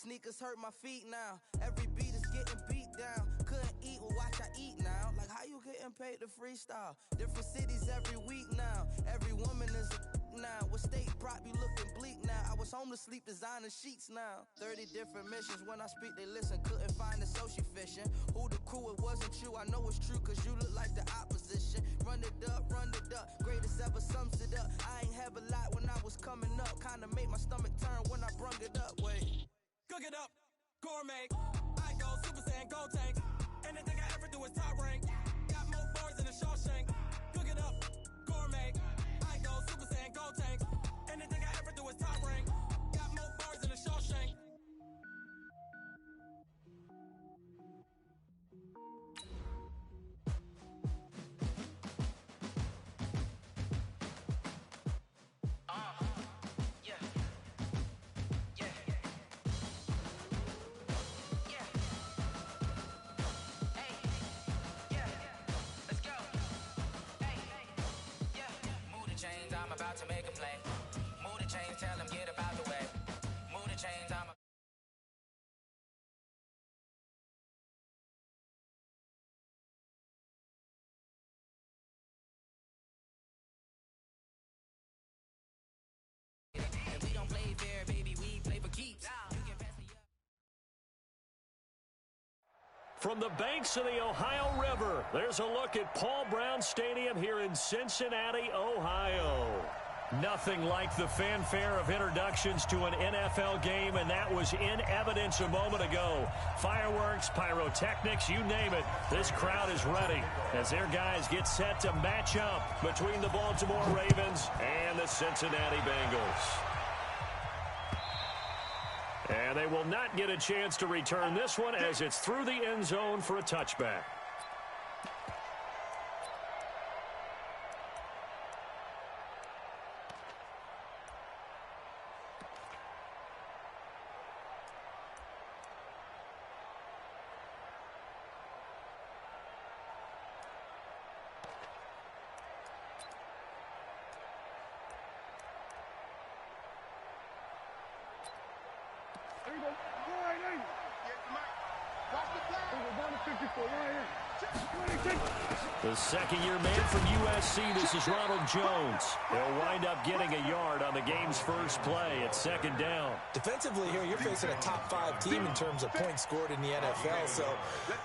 sneakers hurt my feet now. Every beat is getting beat down. Couldn't eat, well watch I eat now. Like how you getting paid to freestyle? Different cities every week now. Every woman is a now. What state prop you looking bleak now? I was home to sleep designer sheets now. 30 different missions. When I speak they listen. Couldn't find it, so she fishing. Who the crew, it wasn't you. I know it's true cause you look like the opposition. Run it up, greatest ever sums it up. I ain't have a lot when I was coming up. Kinda made my stomach turn when I brung it up. Wait. Cook it up, gourmet. I go Super Saiyan, gold tank. Anything I ever do is top rank. Got more bars than a Shawshank. Cook it up, gourmet. I go Super Saiyan, gold tank. Anything I ever do is top rank. Got more bars than a Shawshank. I'm about to make a play. Move the chains, tell them get about the way. Move the chains, I'm and we don't play fair, baby, we play for keeps. You can pass me up. From the banks of the Ohio River, there's a look at Paul Brown Stadium here in Cincinnati, Ohio. Nothing like the fanfare of introductions to an NFL game, and that was in evidence a moment ago. Fireworks, pyrotechnics, you name it. This crowd is ready as their guys get set to match up between the Baltimore Ravens and the Cincinnati Bengals. And they will not get a chance to return this one as it's through the end zone for a touchback. The second-year man from USC, this is Ronald Jones. He'll wind up getting a yard on the game's first play at second down. Defensively here, you're facing a top-5 team in terms of points scored in the NFL. So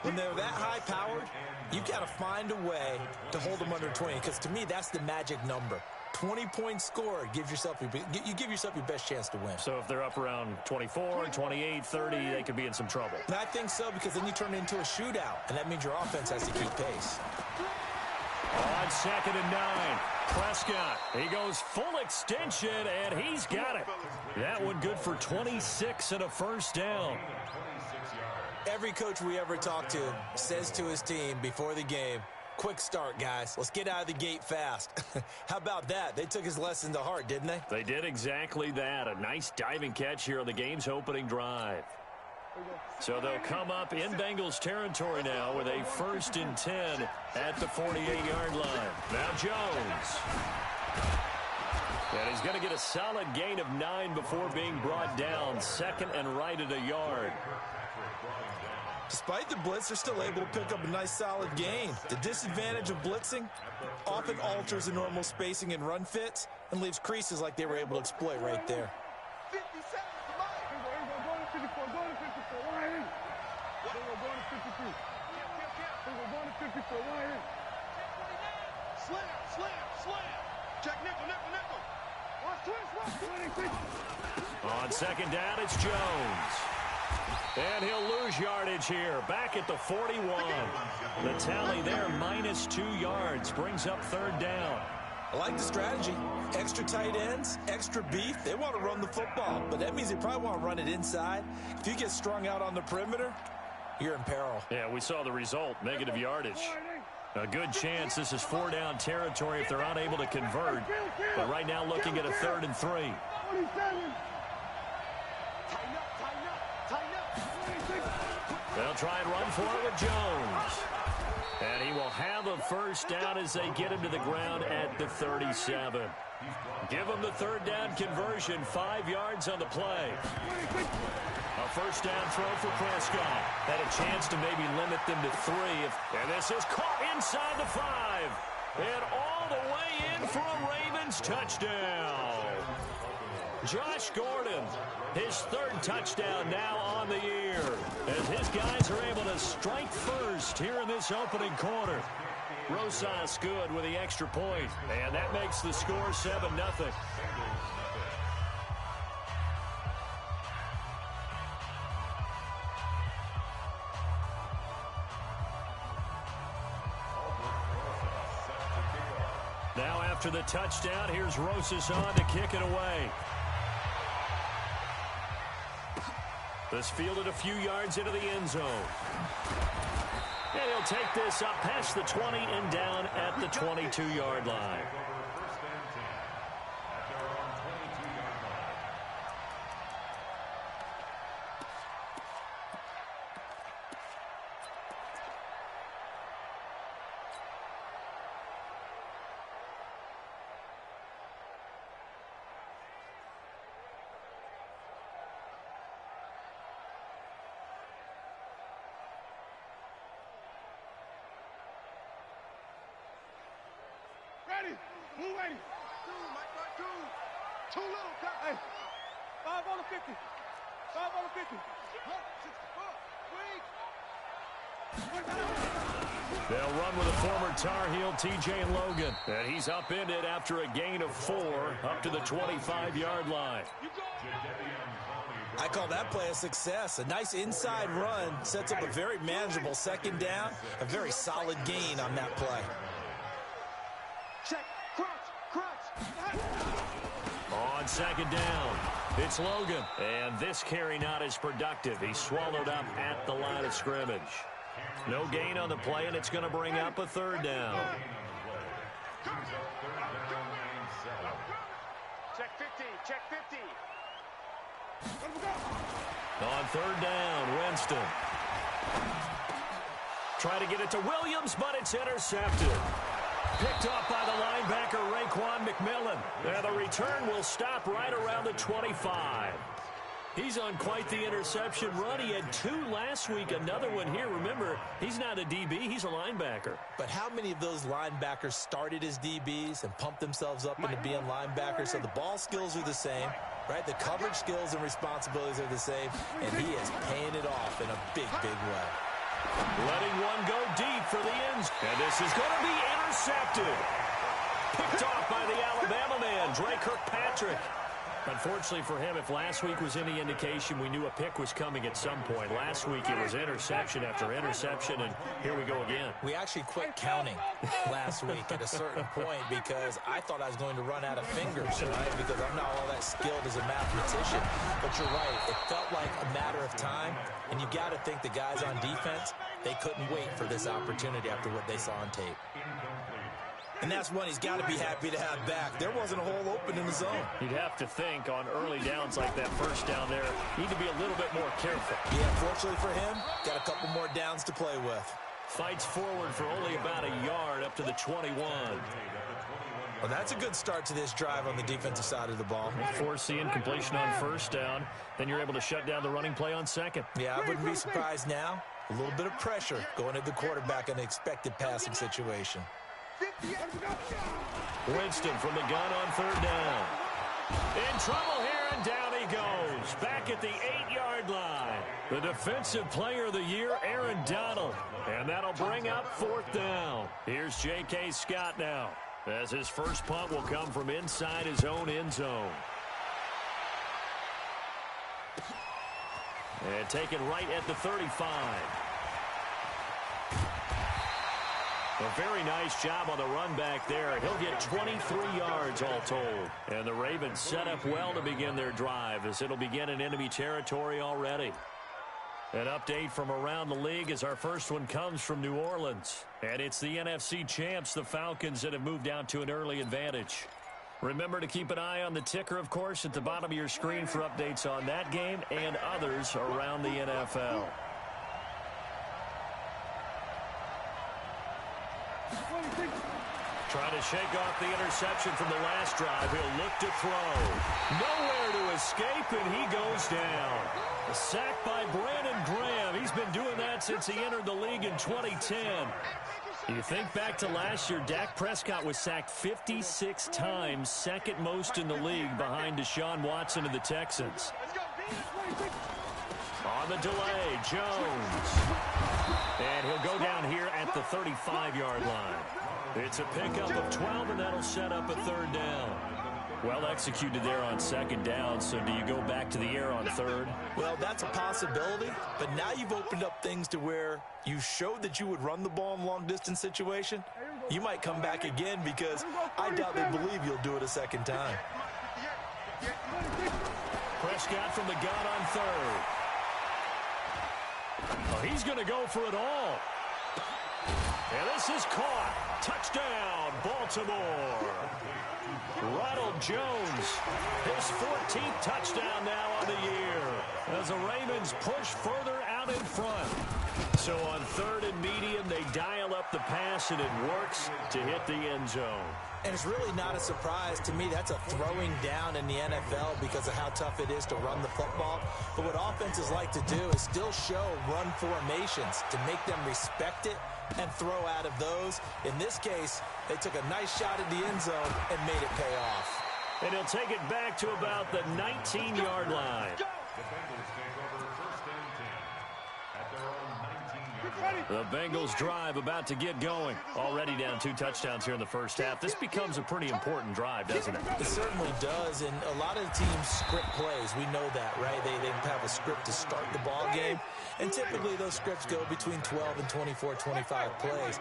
when they're that high-powered, you've got to find a way to hold them under 20, because to me, that's the magic number. 20 points scored, you give yourself your best chance to win. So if they're up around 24, 28, 30, they could be in some trouble. And I think so, because then you turn it into a shootout, and that means your offense has to keep pace. On 2nd and 9, Prescott. He goes full extension, and he's got it. That one good for 26 and a first down. Every coach we ever talk to says to his team before the game, quick start, guys. Let's get out of the gate fast. How about that? They took his lesson to heart, didn't they? They did exactly that. A nice diving catch here on the game's opening drive. So they'll come up in Bengals territory now with a 1st and 10 at the 48-yard line. Now Jones. And he's going to get a solid gain of 9 before being brought down. 2nd and right at a yard. Despite the blitz, they're still able to pick up a nice solid gain. The disadvantage of blitzing often alters the normal spacing and run fits and leaves creases like they were able to exploit right there. 50 seconds to mine. Go to 54. Go to 54. Right in. Go to 53. Go to 54. Right in. Slam. Check nickel. Watch twist. On 2nd down, it's Jones. And he'll lose yardage here. Back at the 41. The tally there, -2 yards. Brings up 3rd down. I like the strategy. Extra tight ends, extra beef. They want to run the football, but that means they probably want to run it inside. If you get strung out on the perimeter, you're in peril. Yeah, we saw the result, negative yardage. A good chance this is 4-down territory if they're unable to convert. But right now looking at a 3rd and 3. They'll try and run for it with Jones. And he will have a first down as they get him to the ground at the 37. Give him the 3rd down conversion, 5 yards on the play. A first down throw for Prescott. Had a chance to maybe limit them to 3. And this is caught inside the 5. And all the way in for a Ravens touchdown. Josh Gordon, his 3rd touchdown now on the year, as his guys are able to strike first here in this opening quarter. Rosas good with the extra point, and that makes the score 7-0. Now after the touchdown, here's Rosas on to kick it away. This fielded a few yards into the end zone. And he'll take this up past the 20 and down at the 22-yard line. Ready? Move ready. Too little. Hey, 5 on the 50. 5 on the 50. They'll run with a former Tar Heel, TJ Logan. And he's upended after a gain of 4 up to the 25-yard line. I call that play a success. A nice inside run sets up a very manageable 2nd down. A very solid gain on that play. Check. Crunch. On 2nd down, it's Logan. And this carry not as productive. He's swallowed up at the line of scrimmage. No gain on the play, and it's going to bring up a 3rd down. Check 50. Check 50. On 3rd down, Winston. Try to get it to Williams, but it's intercepted. Picked off by the linebacker, Raekwon McMillan. And the return will stop right around the 25. He's on quite the interception run. He had 2 last week, another one here. Remember, he's not a DB, he's a linebacker. But how many of those linebackers started as DBs and pumped themselves up into being linebackers? So the ball skills are the same, right? The coverage skills and responsibilities are the same, and he is paying it off in a big, big way. Letting one go deep for the ends. And this is going to be intercepted. Picked off by the Alabama man, Dre Kirkpatrick. Unfortunately for him, if last week was any indication, we knew a pick was coming at some point. Last week it was interception after interception, and here we go again. We actually quit counting last week at a certain point because I thought I was going to run out of fingers, right? Because I'm not all that skilled as a mathematician. But you're right. It felt like a matter of time, and you got to think the guys on defense, they couldn't wait for this opportunity after what they saw on tape. And that's one he's got to be happy to have back. There wasn't a hole open in the zone. You'd have to think on early downs like that first down there, need to be a little bit more careful. Yeah, fortunately for him, got a couple more downs to play with. Fights forward for only about a yard up to the 21. Well, that's a good start to this drive on the defensive side of the ball. Foreseeing completion on first down, then you're able to shut down the running play on 2nd. Yeah, I wouldn't be surprised now. A little bit of pressure going at the quarterback in an expected passing situation. Winston from the gun on 3rd down. In trouble here, and down he goes. Back at the 8-yard line. The defensive player of the year, Aaron Donald. And that'll bring up 4th down. Here's J.K. Scott now, as his first punt will come from inside his own end zone. And taken right at the 35. A very nice job on the run back there. He'll get 23 yards all told. And the Ravens set up well to begin their drive, as it'll begin in enemy territory already. An update from around the league as our first one comes from New Orleans. And it's the NFC champs, the Falcons, that have moved out to an early advantage. Remember to keep an eye on the ticker, of course, at the bottom of your screen for updates on that game and others around the NFL. Trying to shake off the interception from the last drive. He'll look to throw. Nowhere to escape, and he goes down. A sack by Brandon Graham. He's been doing that since he entered the league in 2010. You think back to last year, Dak Prescott was sacked 56 times, second most in the league behind Deshaun Watson of the Texans. On the delay, Jones. And he'll go down here at the 35-yard line. It's a pickup of 12, and that'll set up a third down. Well executed there on second down, so do you go back to the air on third? Well, that's a possibility, but now you've opened up things to where you showed that you would run the ball in long-distance situation. You might come back again because I doubt they believe you'll do it a second time. Prescott from the gun on third. Oh, he's going to go for it all. And this is caught. Touchdown, Baltimore. Ronald Jones, his 14th touchdown now on the year as the Ravens push further out in front. So on third and medium, they dial up the pass, and it works to hit the end zone. And it's really not a surprise to me. That's a throwing down in the NFL because of how tough it is to run the football. But what offenses like to do is still show run formations to make them respect it and throw out of those. In this case, they took a nice shot at the end zone and made it pay off. And he'll take it back to about the 19-yard line. The Bengals drive about to get going. Already down 2 touchdowns here in the first half. This becomes a pretty important drive, doesn't it? It certainly does, and a lot of the teams script plays. We know that, right? They have a script to start the ball game, and typically those scripts go between 12 and 24, 25 plays.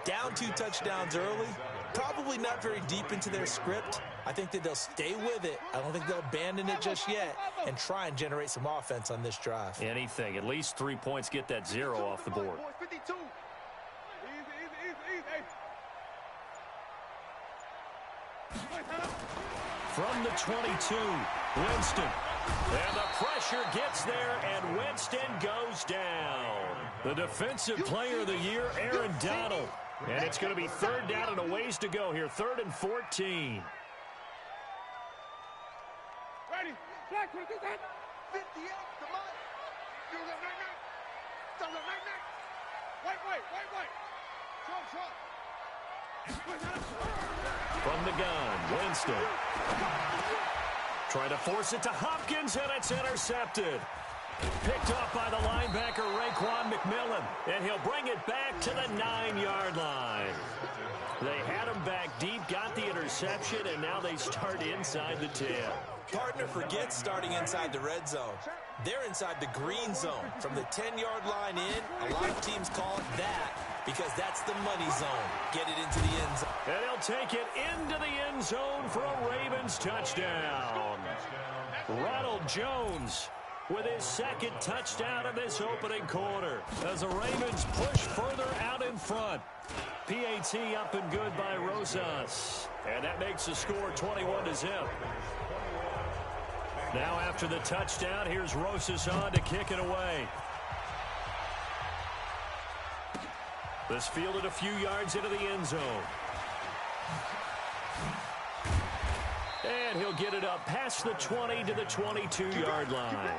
Down 2 touchdowns early, probably not very deep into their script. I think that they'll stay with it. I don't think they'll abandon it just yet and try and generate some offense on this drive. Anything. At least 3 points, get that 0 off the board. From the 22, Winston. And the pressure gets there, and Winston goes down. The defensive player of the year, Aaron Donald. And it's going to be third down and a ways to go here. 3rd and 14. Ready. Black, 58, the line. Do the night. Do the night. Wait. Short. From the gun, Winston. Trying to force it to Hopkins, and it's intercepted. Picked off by the linebacker, Raekwon McMillan. And he'll bring it back to the 9-yard line. They had him back deep, got the interception, and now they start inside the 10. Partner forgets starting inside the red zone. They're inside the green zone. From the 10-yard line in, a lot of teams call it that because that's the money zone. Get it into the end zone. And he'll take it into the end zone for a Ravens touchdown. Ronald Jones with his 2nd touchdown of this opening quarter as the Ravens push further out in front. PAT up and good by Rosas. And that makes the score 21-0. Now after the touchdown, here's Rosas on to kick it away. This fielded a few yards into the end zone. And he'll get it up past the 20 to the 22-yard line.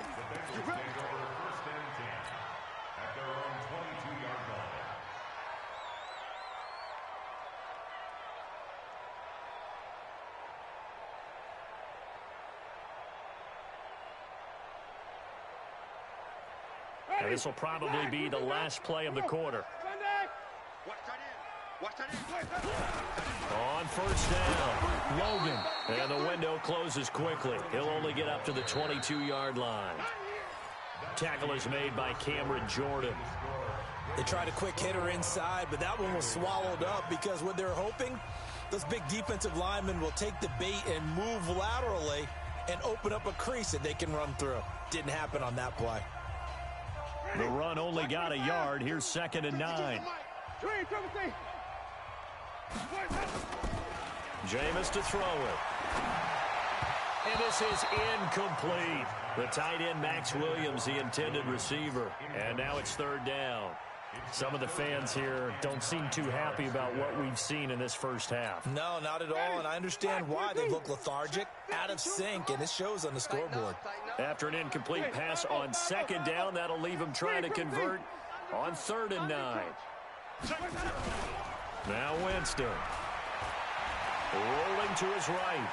And this will probably be the last play of the quarter. On first down, Logan. And the window closes quickly. He'll only get up to the 22-yard line. Tackle is made by Cameron Jordan. They tried a quick hitter inside, but that one was swallowed up because what they're hoping, those big defensive linemen will take the bait and move laterally and open up a crease that they can run through. Didn't happen on that play. The run only got a yard. Here's 2nd and 9. Jameis to throw it. And this is incomplete. The tight end, Max Williams, the intended receiver. And now it's 3rd down. Some of the fans here don't seem too happy about what we've seen in this first half. No, not at all, and I understand why they look lethargic, out of sync, and it shows on the scoreboard. After an incomplete pass on second down, that'll leave him trying to convert on 3rd and 9. Now Winston. Rolling to his right.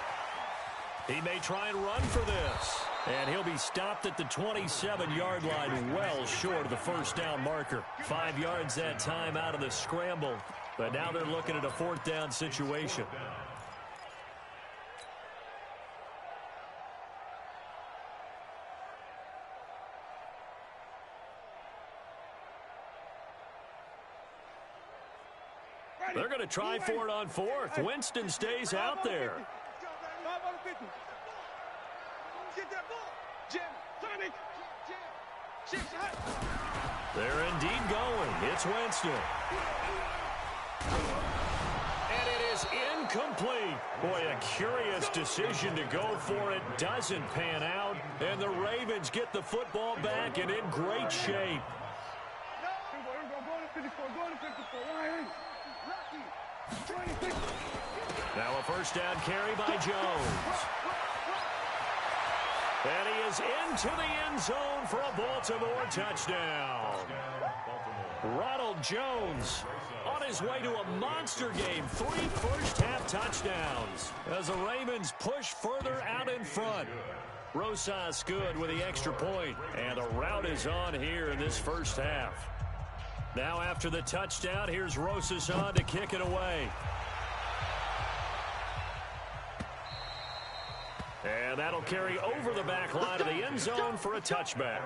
He may try and run for this. And he'll be stopped at the 27-yard line, well short of the first down marker. 5 yards that time out of the scramble. But now they're looking at a 4th down situation. They're going to try for it on 4th. Winston stays out there. They're indeed going. It's Winston. And it is incomplete. Boy, a curious decision to go for it. Doesn't pan out. And the Ravens get the football back and in great shape. Now a first down carry by Jones. And he is into the end zone for a Baltimore touchdown. Ronald Jones on his way to a monster game. 3 first-half touchdowns as the Ravens push further out in front. Rosas good with the extra point, and the route is on here in this first half. Now after the touchdown, here's Rosas on to kick it away. And that'll carry over the back line of the end zone for a touchback.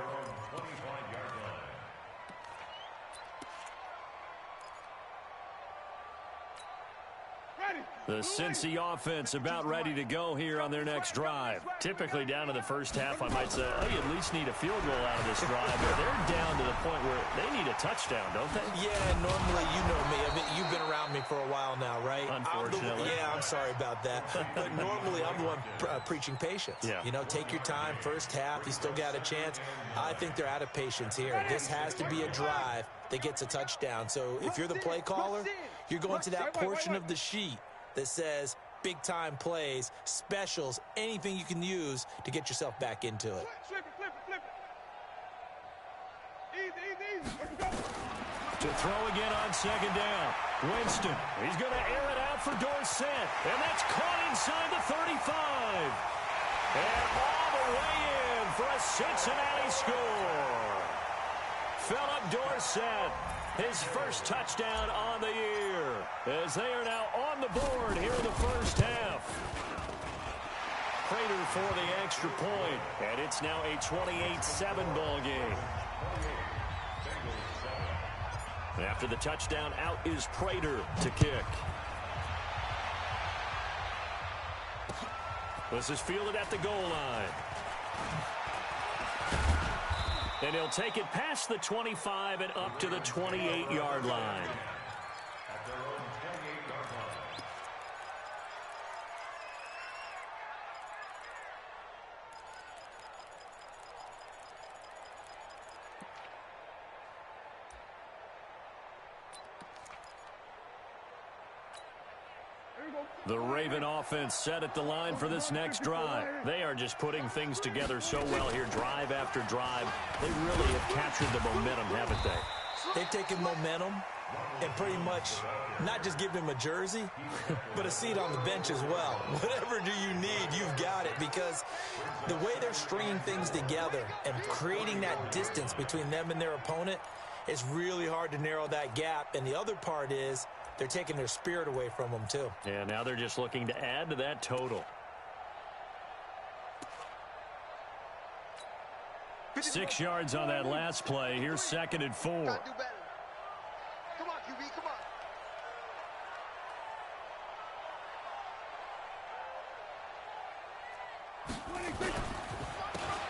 The Cincy offense about ready to go here on their next drive. Typically down to the first half, I might say, oh, you at least need a field goal out of this drive. But they're down to the point where they need a touchdown, don't they? Yeah, normally, you know me. You've been around me for a while now, right? Unfortunately. I'm sorry about that. But normally, I'm the one preaching patience. Yeah. You know, take your time. First half, you still got a chance. I think they're out of patience here. This has to be a drive that gets a touchdown. So if you're the play caller, you're going to that portion of the sheet that says big-time plays, specials, anything you can use to get yourself back into it. Flip it. Easy. To throw again on second down. Winston, he's going to air it out for Dorsett. And that's caught inside the 35. And all the way in for a Cincinnati score. Philip Dorsett, his first touchdown on the year, as they are now on the board here in the first half. Prater for the extra point, and it's now a 28-7 ball game. After the touchdown, out is Prater to kick. This is fielded at the goal line. And he'll take it past the 25 and up to the 28-yard line. The Raven offense set at the line for this next drive. They are just putting things together so well here, drive after drive. They really have captured the momentum, haven't they? They've taken momentum and pretty much not just given him a jersey, but a seat on the bench as well. Whatever do you need, you've got it, because the way they're stringing things together and creating that distance between them and their opponent is really hard to narrow that gap. And the other part is they're taking their spirit away from them, too. Yeah, now they're just looking to add to that total. 6 yards on that last play. Here's 2nd and 4. Come on, QB, come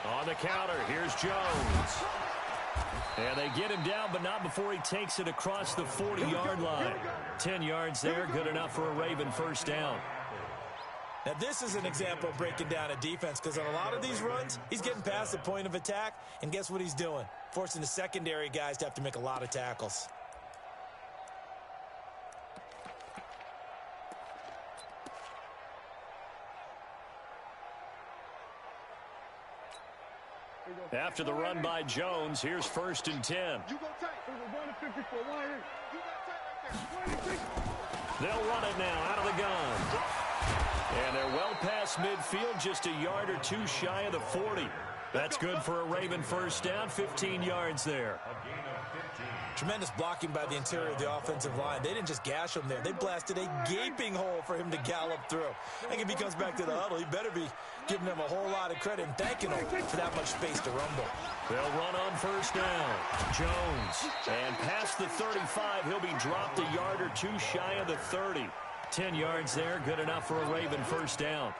on. On the counter, here's Jones. And they get him down, but not before he takes it across the 40-yard line. 10 yards there, good enough for a Raven first down. Now, this is an example of breaking down a defense, because on a lot of these runs, he's getting past the point of attack, and guess what he's doing? Forcing the secondary guys to have to make a lot of tackles. After the run by Jones, here's 1st and 10. You go tight. We're going to 54. You got tight right there. They'll run it now out of the gun. And they're well past midfield, just a yard or two shy of the 40. That's good for a Raven first down, 15 yards there. Tremendous blocking by the interior of the offensive line. They didn't just gash him there. They blasted a gaping hole for him to gallop through. I think if he comes back to the huddle, he better be giving them a whole lot of credit and thanking them for that much space to rumble. They'll run on first down. Jones. And past the 35, he'll be dropped a yard or two shy of the 30. 10 yards there, good enough for a Raven first down.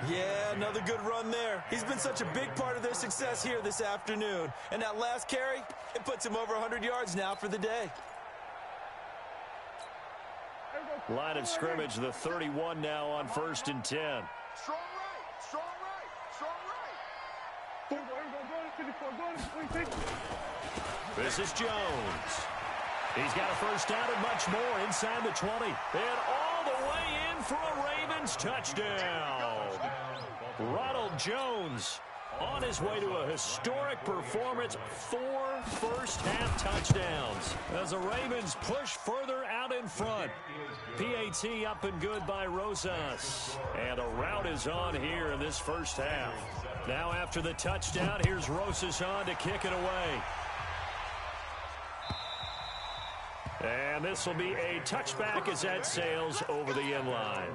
Yeah, another good run there. He's been such a big part of their success here this afternoon. And that last carry, it puts him over 100 yards now for the day. Line of scrimmage, the 31 now on 1st and 10. Strong right, strong right, strong right. This is Jones. He's got a first down and much more inside the 20. And all the way in for a Ravens touchdown. Ronald Jones on his way to a historic performance. 4 first-half touchdowns as the Ravens push further out in front. PAT up and good by Rosas. And a rout is on here in this first half. Now after the touchdown, here's Rosas on to kick it away. And this will be a touchback as that sails over the end line.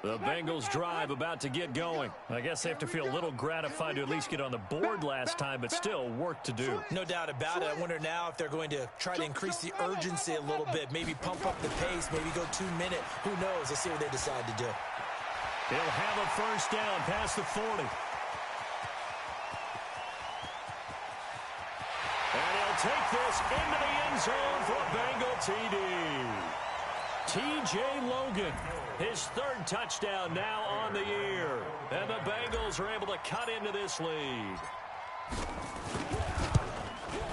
The Bengals drive about to get going. I guess they have to feel a little gratified to at least get on the board last time, but still work to do. No doubt about it. I wonder now if they're going to try to increase the urgency a little bit, maybe pump up the pace, maybe go 2 minute. Who knows? Let's see what they decide to do. He'll have a first down past the 40. And he'll take this into the end zone for a Bengal TD. T.J. Logan, his 3rd touchdown now on the year. And the Bengals are able to cut into this lead.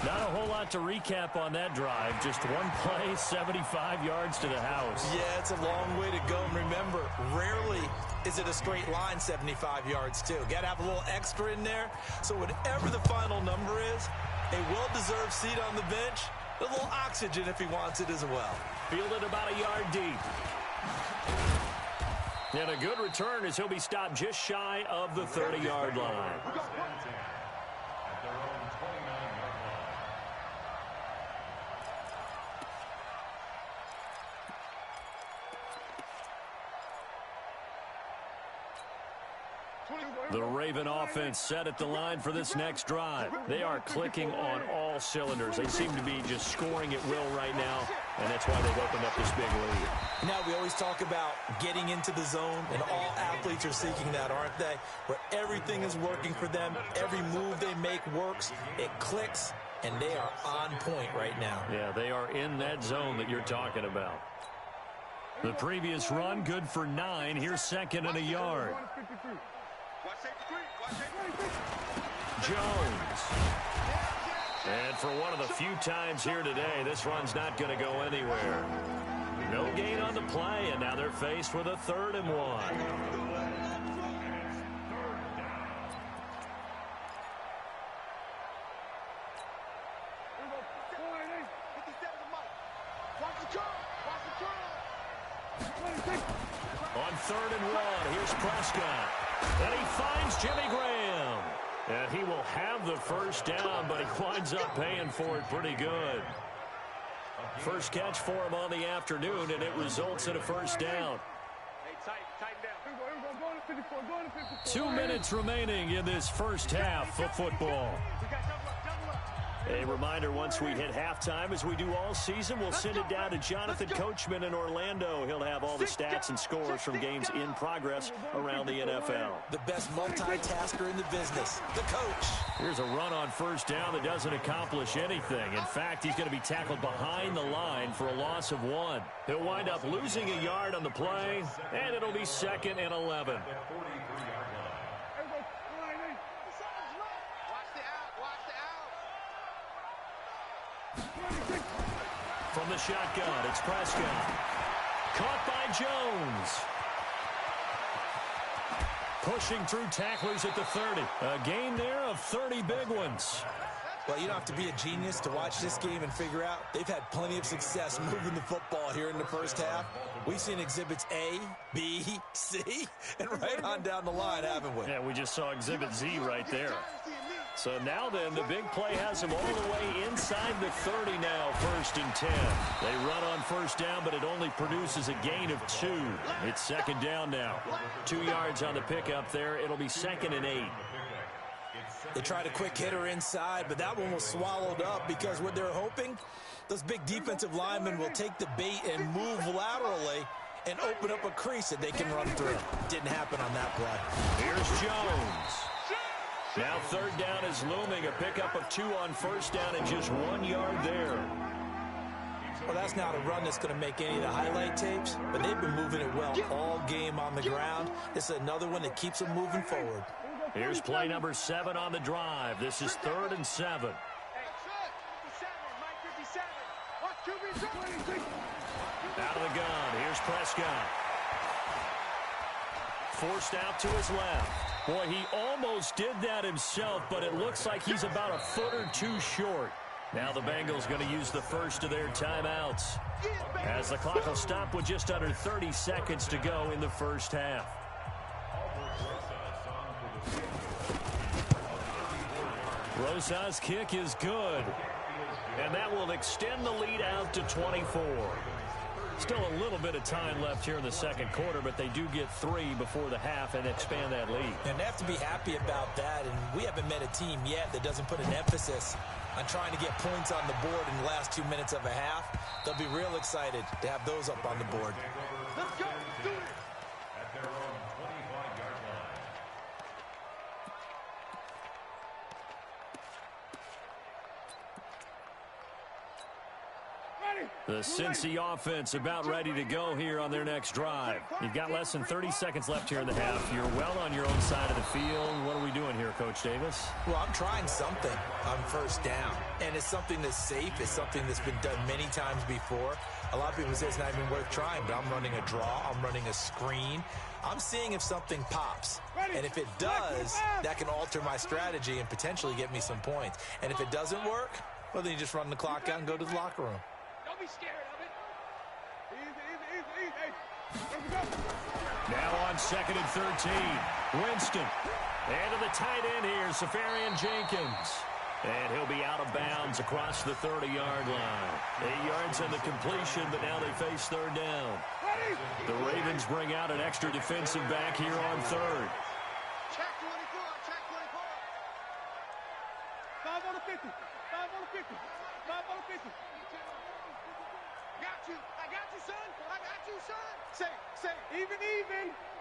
Not a whole lot to recap on that drive. Just one play, 75 yards to the house. Yeah, it's a long way to go. And remember, rarely is it a straight line 75 yards, too. Got to have a little extra in there. So whatever the final number is, a well-deserved seat on the bench, a little oxygen if he wants it as well. Fielded about a yard deep. And a good return as he'll be stopped just shy of the 30-yard line. The Raven offense set at the line for this next drive. They are clicking on all cylinders. They seem to be just scoring at will right now, and that's why they've opened up this big lead. Now, we always talk about getting into the zone, and all athletes are seeking that, aren't they? Where everything is working for them, every move they make works, it clicks, and they are on point right now. Yeah, they are in that zone that you're talking about. The previous run, good for 9. Here's 2nd and a yard. Jones. And for one of the few times here today, this run's not going to go anywhere. No gain on the play, and now they're faced with a 3rd and 1. On 3rd and 1, here's Prescott. And he finds Jimmy Graham. And he will have the first down, but he winds up paying for it pretty good. First catch for him on the afternoon, and it results in a first down. 2 minutes remaining in this first half of football. A reminder, once we hit halftime, as we do all season, we'll send it down to Jonathan Coachman in Orlando. He'll have all the stats and scores from games in progress around the NFL. The best multitasker in the business, the coach. Here's a run on first down that doesn't accomplish anything. In fact, he's going to be tackled behind the line for a loss of 1. He'll wind up losing a yard on the play, and it'll be 2nd and 11. From the shotgun, it's Prescott. Caught by Jones. Pushing through tacklers at the 30. A gain there of 30 big ones. Well, you don't have to be a genius to watch this game and figure out they've had plenty of success moving the football here in the first half. We've seen exhibits A, B, C, and right on down the line, haven't we? Yeah, we just saw exhibit Z right there. So now then, the big play has them all the way inside the 30 now, 1st and 10. They run on first down, but it only produces a gain of 2. It's 2nd down now. 2 yards on the pickup there. It'll be 2nd and 8. They tried a quick hitter inside, but that one was swallowed up because what they're hoping, those big defensive linemen will take the bait and move laterally and open up a crease that they can run through. Didn't happen on that play. Here's Jones. Now 3rd down is looming. A pickup of 2 on first down and just 1 yard there. Well, that's not a run that's going to make any of the highlight tapes, but they've been moving it well all game on the ground. This is another one that keeps them moving forward. Here's play number 7 on the drive. This is 3rd and 7. Out of the gun. Here's Prescott. Forced out to his left. Boy, he almost did that himself, but it looks like he's about a foot or 2 short. Now the Bengals going to use the first of their timeouts, as the clock will stop with just under 30 seconds to go in the first half. Rosa's kick is good, and that will extend the lead out to 24. Still a little bit of time left here in the second quarter, but they do get 3 before the half and expand that lead. And they have to be happy about that, and we haven't met a team yet that doesn't put an emphasis on trying to get points on the board in the last 2 minutes of a half. They'll be real excited to have those up on the board. Let's go. Do it. At their own 25-yard line. The Cincy offense about ready to go here on their next drive. You've got less than 30 seconds left here in the half. You're well on your own side of the field. What are we doing here, Coach Davis? Well, I'm trying something on first down, and it's something that's safe. It's something that's been done many times before. A lot of people say it's not even worth trying, but I'm running a draw. I'm running a screen. I'm seeing if something pops, and if it does, that can alter my strategy and potentially get me some points. And if it doesn't work, well, then you just run the clock out and go to the locker room. Don't be scared of it. Easy. Hey, let's go. Now on 2nd and 13. Winston. And to the tight end here, Safarian Jenkins. And he'll be out of bounds across the 30-yard line. 8 yards on the completion, but now they face 3rd down. The Ravens bring out an extra defensive back here on 3rd. Check 24. 5 on the 50. 5 on the 50. 5 on the 50. I got you, son. Say, even.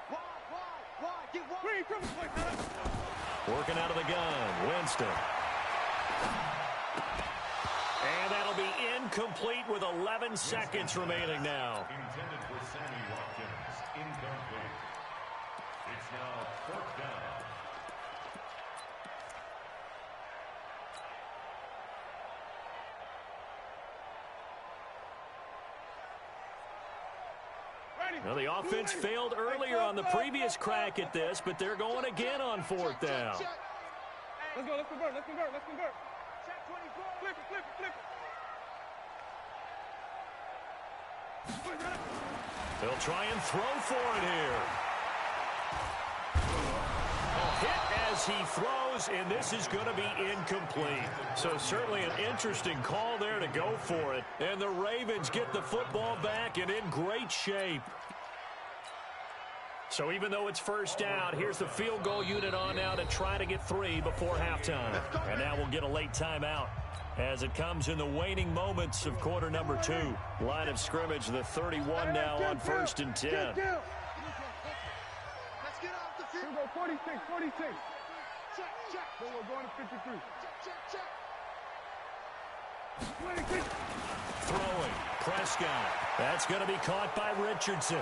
Why? Get one. Green, come on. Working out of the gun, Winston. And that'll be incomplete with 11 seconds remaining now. Intended for Sammy Watkins. Incomplete. It's now 4th down. Well, the offense failed earlier on the previous crack at this, but they're going again on 4th down. Let's go. Let's convert. Check 24. Flip it. They'll try and throw for it here. Hit as he throws, and this is going to be incomplete. So certainly an interesting call there to go for it. And the Ravens get the football back and in great shape. So even though it's 1st down, here's the field goal unit on now to try to get 3 before halftime. And now we'll get a late timeout as it comes in the waning moments of quarter number 2. Line of scrimmage, the 31 now on 1st and 10. Let's get off the field. Here we go, 46. Check. Then we're going to 53. Check. Throwing, Prescott. That's going to be caught by Richardson.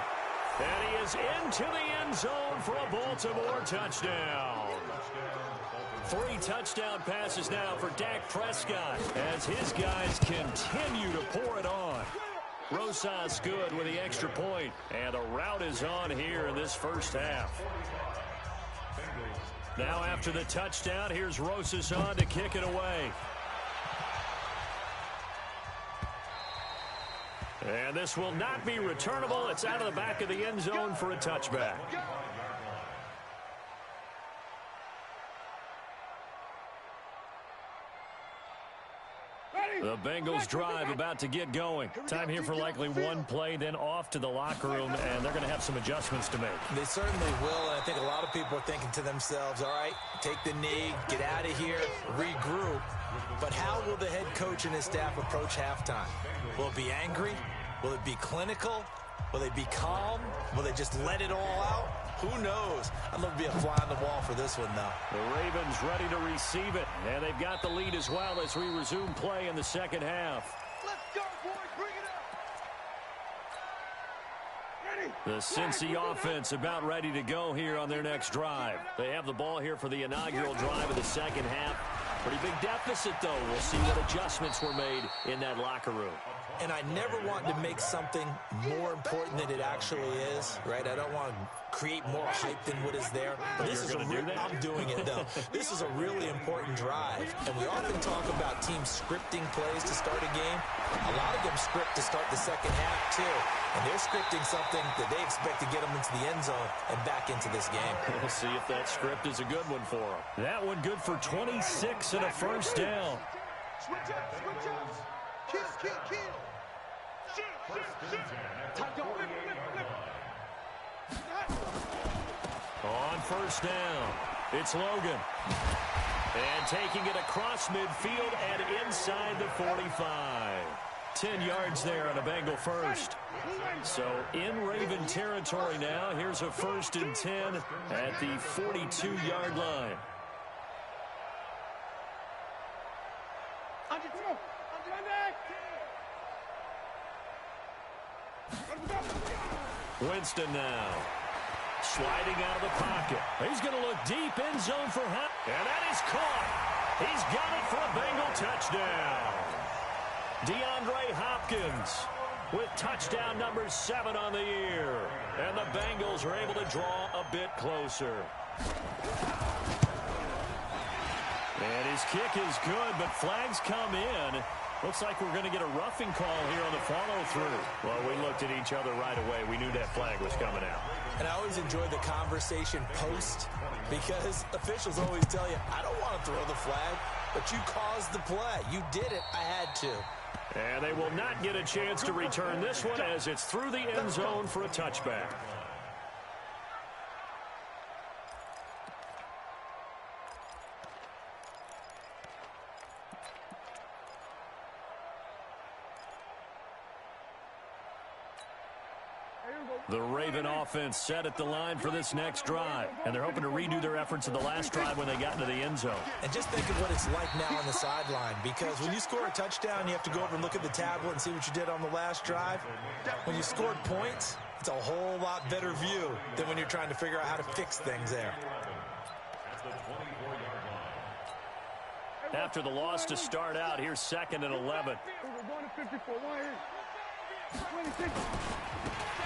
And he is into the end zone for a Baltimore touchdown. 3 touchdown passes now for Dak Prescott as his guys continue to pour it on. Rosas good with the extra point, and the rout is on here in this first half. Now after the touchdown, here's Rosas on to kick it away. And this will not be returnable. It's out of the back of the end zone for a touchback. The Bengals drive about to get going. Time here for likely one play, then off to the locker room, and they're going to have some adjustments to make. They certainly will, and I think a lot of people are thinking to themselves, all right, take the knee, get out of here, regroup. But how will the head coach and his staff approach halftime? Will it be angry? Will it be clinical? Will they be calm? Will they just let it all out? Who knows? I'd love to be a fly on the wall for this one, though. The Ravens ready to receive it, and they've got the lead as well as we resume play in the second half. Let's go, boys. Bring it up. Ready? The Cincy offense about ready to go here on their next drive. They have the ball here for the inaugural drive of the second half. Pretty big deficit, though. We'll see what adjustments were made in that locker room. And I never want to make something more important than it actually is, right? I don't want to create more hype than what is there. This is I'm doing it, though. This is a really important drive. And we often talk about teams scripting plays to start a game. A lot of them script to start the second half, too. And they're scripting something that they expect to get them into the end zone and back into this game. We'll see if that script is a good one for them. That one good for 26 and a first down. Switch up, switch up. Kill. On first down, it's Logan. And taking it across midfield and inside the 45. 10 yards there on a Bengal first. So in Raven territory now. Here's a 1st and 10 at the 42-yard line. Winston now. Sliding out of the pocket. He's going to look deep end zone for Hunt. And that is caught. He's got it for a Bengal touchdown. DeAndre Hopkins with touchdown number 7 on the year. And the Bengals are able to draw a bit closer. And his kick is good, but flags come in. Looks like we're going to get a roughing call here on the follow-through. Well, we looked at each other right away. We knew that flag was coming out. And I always enjoy the conversation post because officials always tell you, I don't want to throw the flag, but you caused the play. You did it. I had to. And they will not get a chance to return this one as it's through the end zone for a touchback. The Raven offense set at the line for this next drive, and they're hoping to redo their efforts in the last drive when they got into the end zone. And just think of what it's like now on the sideline, because when you score a touchdown, you have to go over and look at the tablet and see what you did on the last drive. When you scored points, it's a whole lot better view than when you're trying to figure out how to fix things there. After the loss to start out, here's 2nd and 11.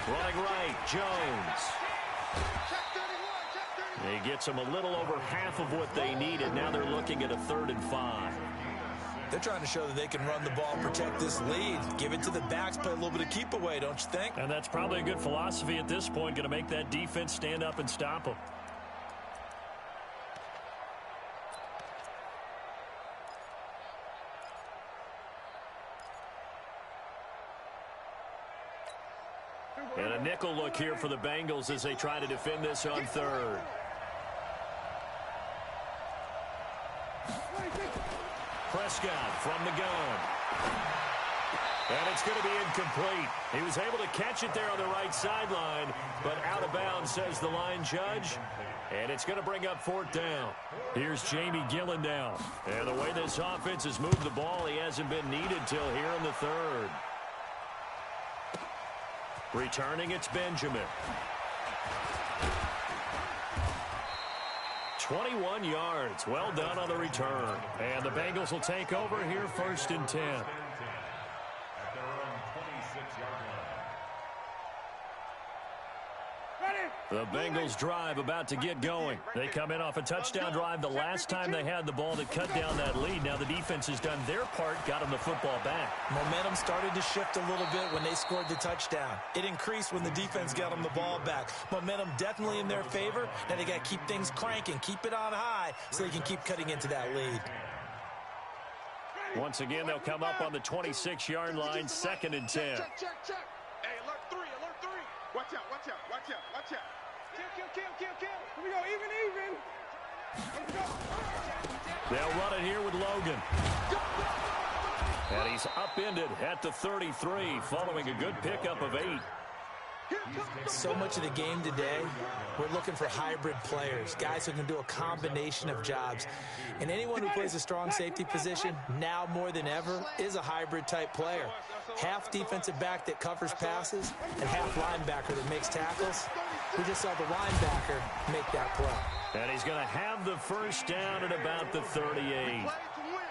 Running right, Jones. He gets them a little over half of what they needed. Now they're looking at a 3rd and 5. They're trying to show that they can run the ball, protect this lead. Give it to the backs, play a little bit of keep away, don't you think? And that's probably a good philosophy at this point, going to make that defense stand up and stop them. And a nickel look here for the Bengals as they try to defend this on 3rd. Prescott from the gun. And it's going to be incomplete. He was able to catch it there on the right sideline, but out of bounds, says the line judge. And it's going to bring up 4th down. Here's Jamie Gillen down. And the way this offense has moved the ball, he hasn't been needed till here in the 3rd. Returning, it's Benjamin. 21 yards. Well done on the return. And the Bengals will take over here 1st and 10. The Bengals drive about to get going. They come in off a touchdown drive the last time they had the ball that cut down that lead. Now the defense has done their part, got them the football back. Momentum started to shift a little bit when they scored the touchdown. It increased when the defense got them the ball back. Momentum definitely in their favor. Now they got to keep things cranking, keep it on high so they can keep cutting into that lead. Once again, they'll come up on the 26-yard line, 2nd and 10. Check. Hey, alert 3. Watch out. Kill. Here we go, even. Let's go. They'll run it here with Logan. And he's upended at the 33, following a good pickup of 8. So much of the game today, we're looking for hybrid players, guys who can do a combination of jobs. And anyone who plays a strong safety position, now more than ever, is a hybrid-type player. Half defensive back that covers passes and half linebacker that makes tackles. We just saw the linebacker make that play. And he's going to have the first down at about the 38.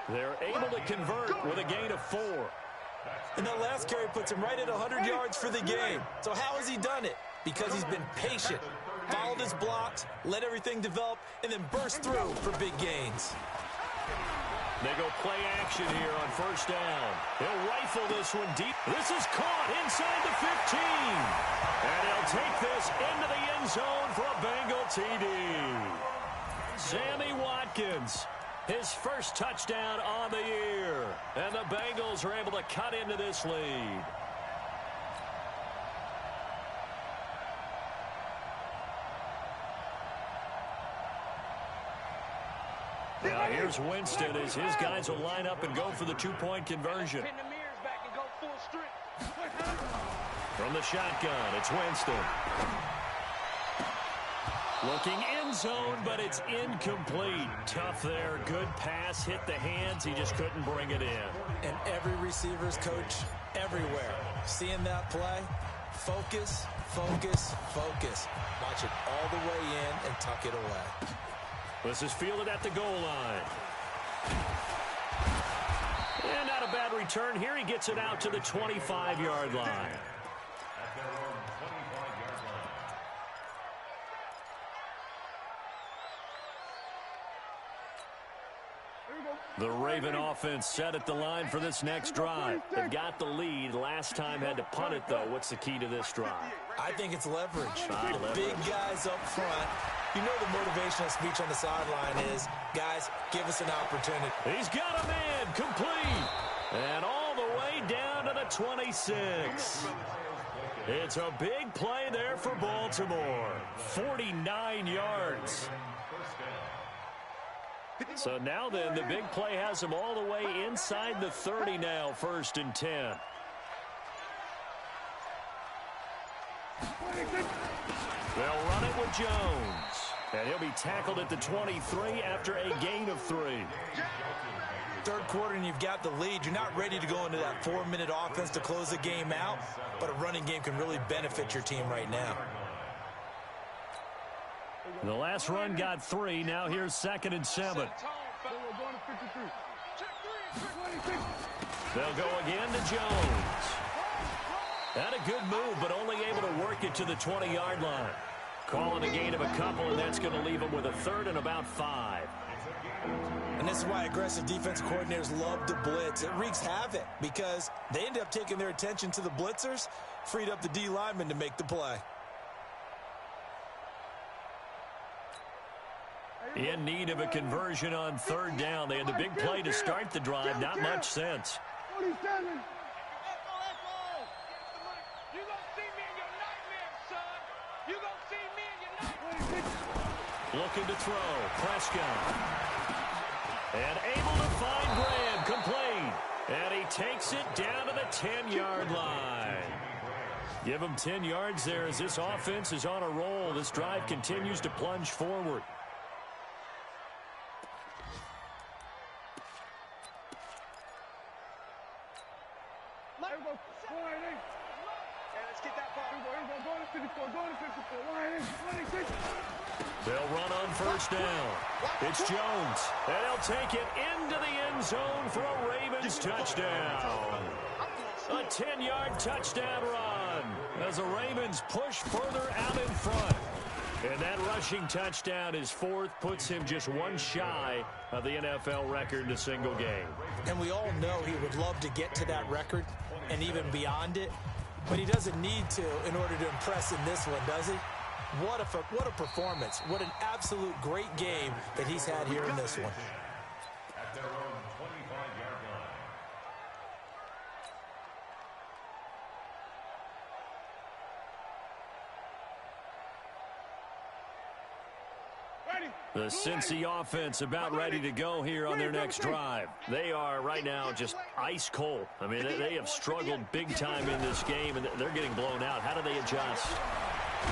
They're able to convert with a gain of 4. And that last carry puts him right at 100 yards for the game. So how has he done it? Because he's been patient, followed his blocks, let everything develop, and then burst through for big gains. They go play action here on 1st down. He'll rifle this one deep. This is caught inside the 15. And he'll take this into the end zone for a Bengal TD. Sammy Watkins, his first touchdown on the year. And the Bengals are able to cut into this lead. Now here's Winston as his guys will line up and go for the 2-point conversion. From the shotgun, it's Winston. Looking end zone, but it's incomplete. Tough there. Good pass. Hit the hands. He just couldn't bring it in. And every receiver's coach everywhere. Seeing that play, focus. Watch it all the way in and tuck it away. This is fielded at the goal line. And not a bad return here. He gets it out to the 25-yard line. The Raven offense set at the line for this next drive. They've got the lead. Last time had to punt it, though. What's the key to this drive? I think it's leverage. The big guys up front. You know the motivational speech on the sideline is, guys, give us an opportunity. He's got a man complete. And all the way down to the 26. It's a big play there for Baltimore. 49 yards. So now then, the big play has him all the way inside the 30 now, 1st and 10. They'll run it with Jones. And he'll be tackled at the 23 after a gain of 3. Third quarter and you've got the lead. You're not ready to go into that 4-minute offense to close the game out, but a running game can really benefit your team right now. The last run got 3. Now here's 2nd and 7. They'll go again to Jones. Had a good move, but only able to work it to the 20-yard line. Calling a gain of a couple, and that's going to leave them with a 3rd and about 5. And this is why aggressive defensive coordinators love to blitz. It wreaks havoc because they end up taking their attention to the blitzers, freed up the D lineman to make the play. In need of a conversion on 3rd down. They had the big play to start the drive. Not much sense. 47. Looking to throw. Prescott. And able to find Graham. Complete. And he takes it down to the 10-yard line. Give him 10 yards there as this offense is on a roll. This drive continues to plunge forward. They'll run on first down. It's Jones, and he'll take it into the end zone for a Ravens touchdown. A 10-yard touchdown run as the Ravens push further out in front. And that rushing touchdown, his fourth, puts him just one shy of the NFL record in a single game. And we all know he would love to get to that record and even beyond it, but he doesn't need to in order to impress in this one, does he? What a performance. What an absolute great game that he's had here in this one. At their own 25-yard line. The Cincy offense about ready to go here on their next drive. They are right now just ice cold. I mean, they have struggled big time in this game, and they're getting blown out. How do they adjust?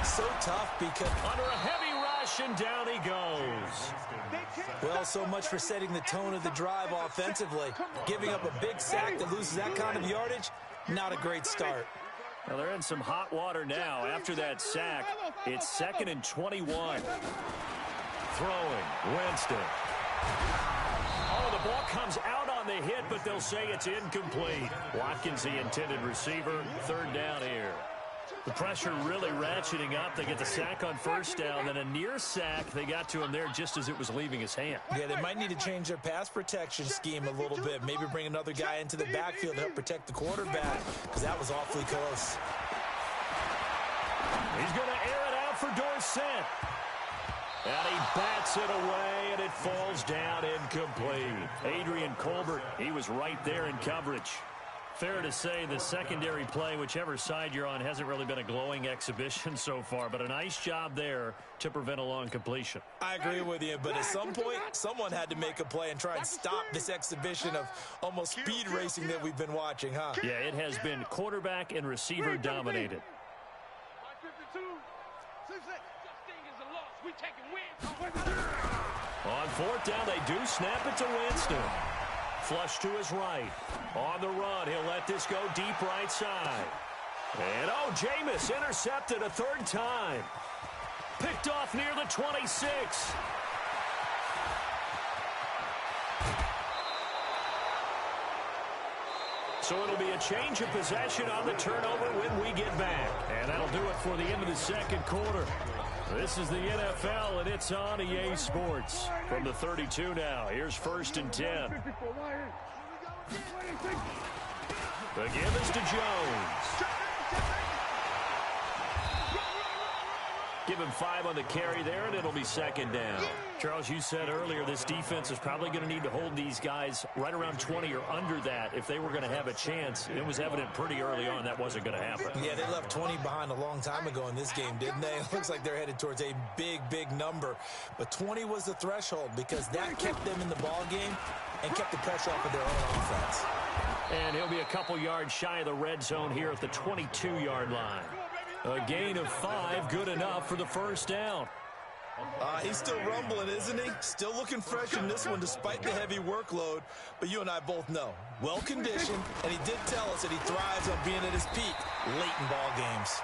So tough because under a heavy rush, and down he goes. Well, so much for setting the tone of the drive offensively. Giving up a big sack that loses that kind of yardage, not a great start. Well, they're in some hot water now. After that sack, it's 2nd and 21. Throwing, Winston. Oh, the ball comes out on the hit, but they'll say it's incomplete. Watkins, the intended receiver, 3rd down here. The pressure really ratcheting up. They get the sack on first down, then a near sack. They got to him there just as it was leaving his hand. Yeah, they might need to change their pass protection scheme a little bit. Maybe bring another guy into the backfield to help protect the quarterback, because that was awfully close. He's going to air it out for Dorsett. And he bats it away, and it falls down incomplete. Adrian Colbert, he was right there in coverage. Fair to say the secondary play, whichever side you're on, hasn't really been a glowing exhibition so far, but a nice job there to prevent a long completion. I agree with you, but at some point, someone had to make a play and try and stop this exhibition of almost speed racing that we've been watching, huh? Yeah, it has been quarterback and receiver dominated. On 4th down, they do snap it to Winston. Flush to his right. On the run, he'll let this go deep right side. And, oh, Jameis intercepted a 3rd time. Picked off near the 26. So it'll be a change of possession on the turnover when we get back. And that'll do it for the end of the second quarter. This is the NFL, and it's on EA Sports. From the 32 now, here's 1st and 10. The give is to Jones. Give him 5 on the carry there, and it'll be 2nd down. Charles, you said earlier this defense is probably going to need to hold these guys right around 20 or under that if they were going to have a chance. It was evident pretty early on that wasn't going to happen. Yeah, they left 20 behind a long time ago in this game, didn't they? It looks like they're headed towards a big, big number. But 20 was the threshold because that kept them in the ball game and kept the pressure off of their own offense. And he'll be a couple yards shy of the red zone here at the 22-yard line. A gain of 5, good enough for the 1st down. He's still rumbling, isn't he? Still looking fresh in this one despite the heavy workload. But you and I both know, well-conditioned, and he did tell us that he thrives on being at his peak late in ball games.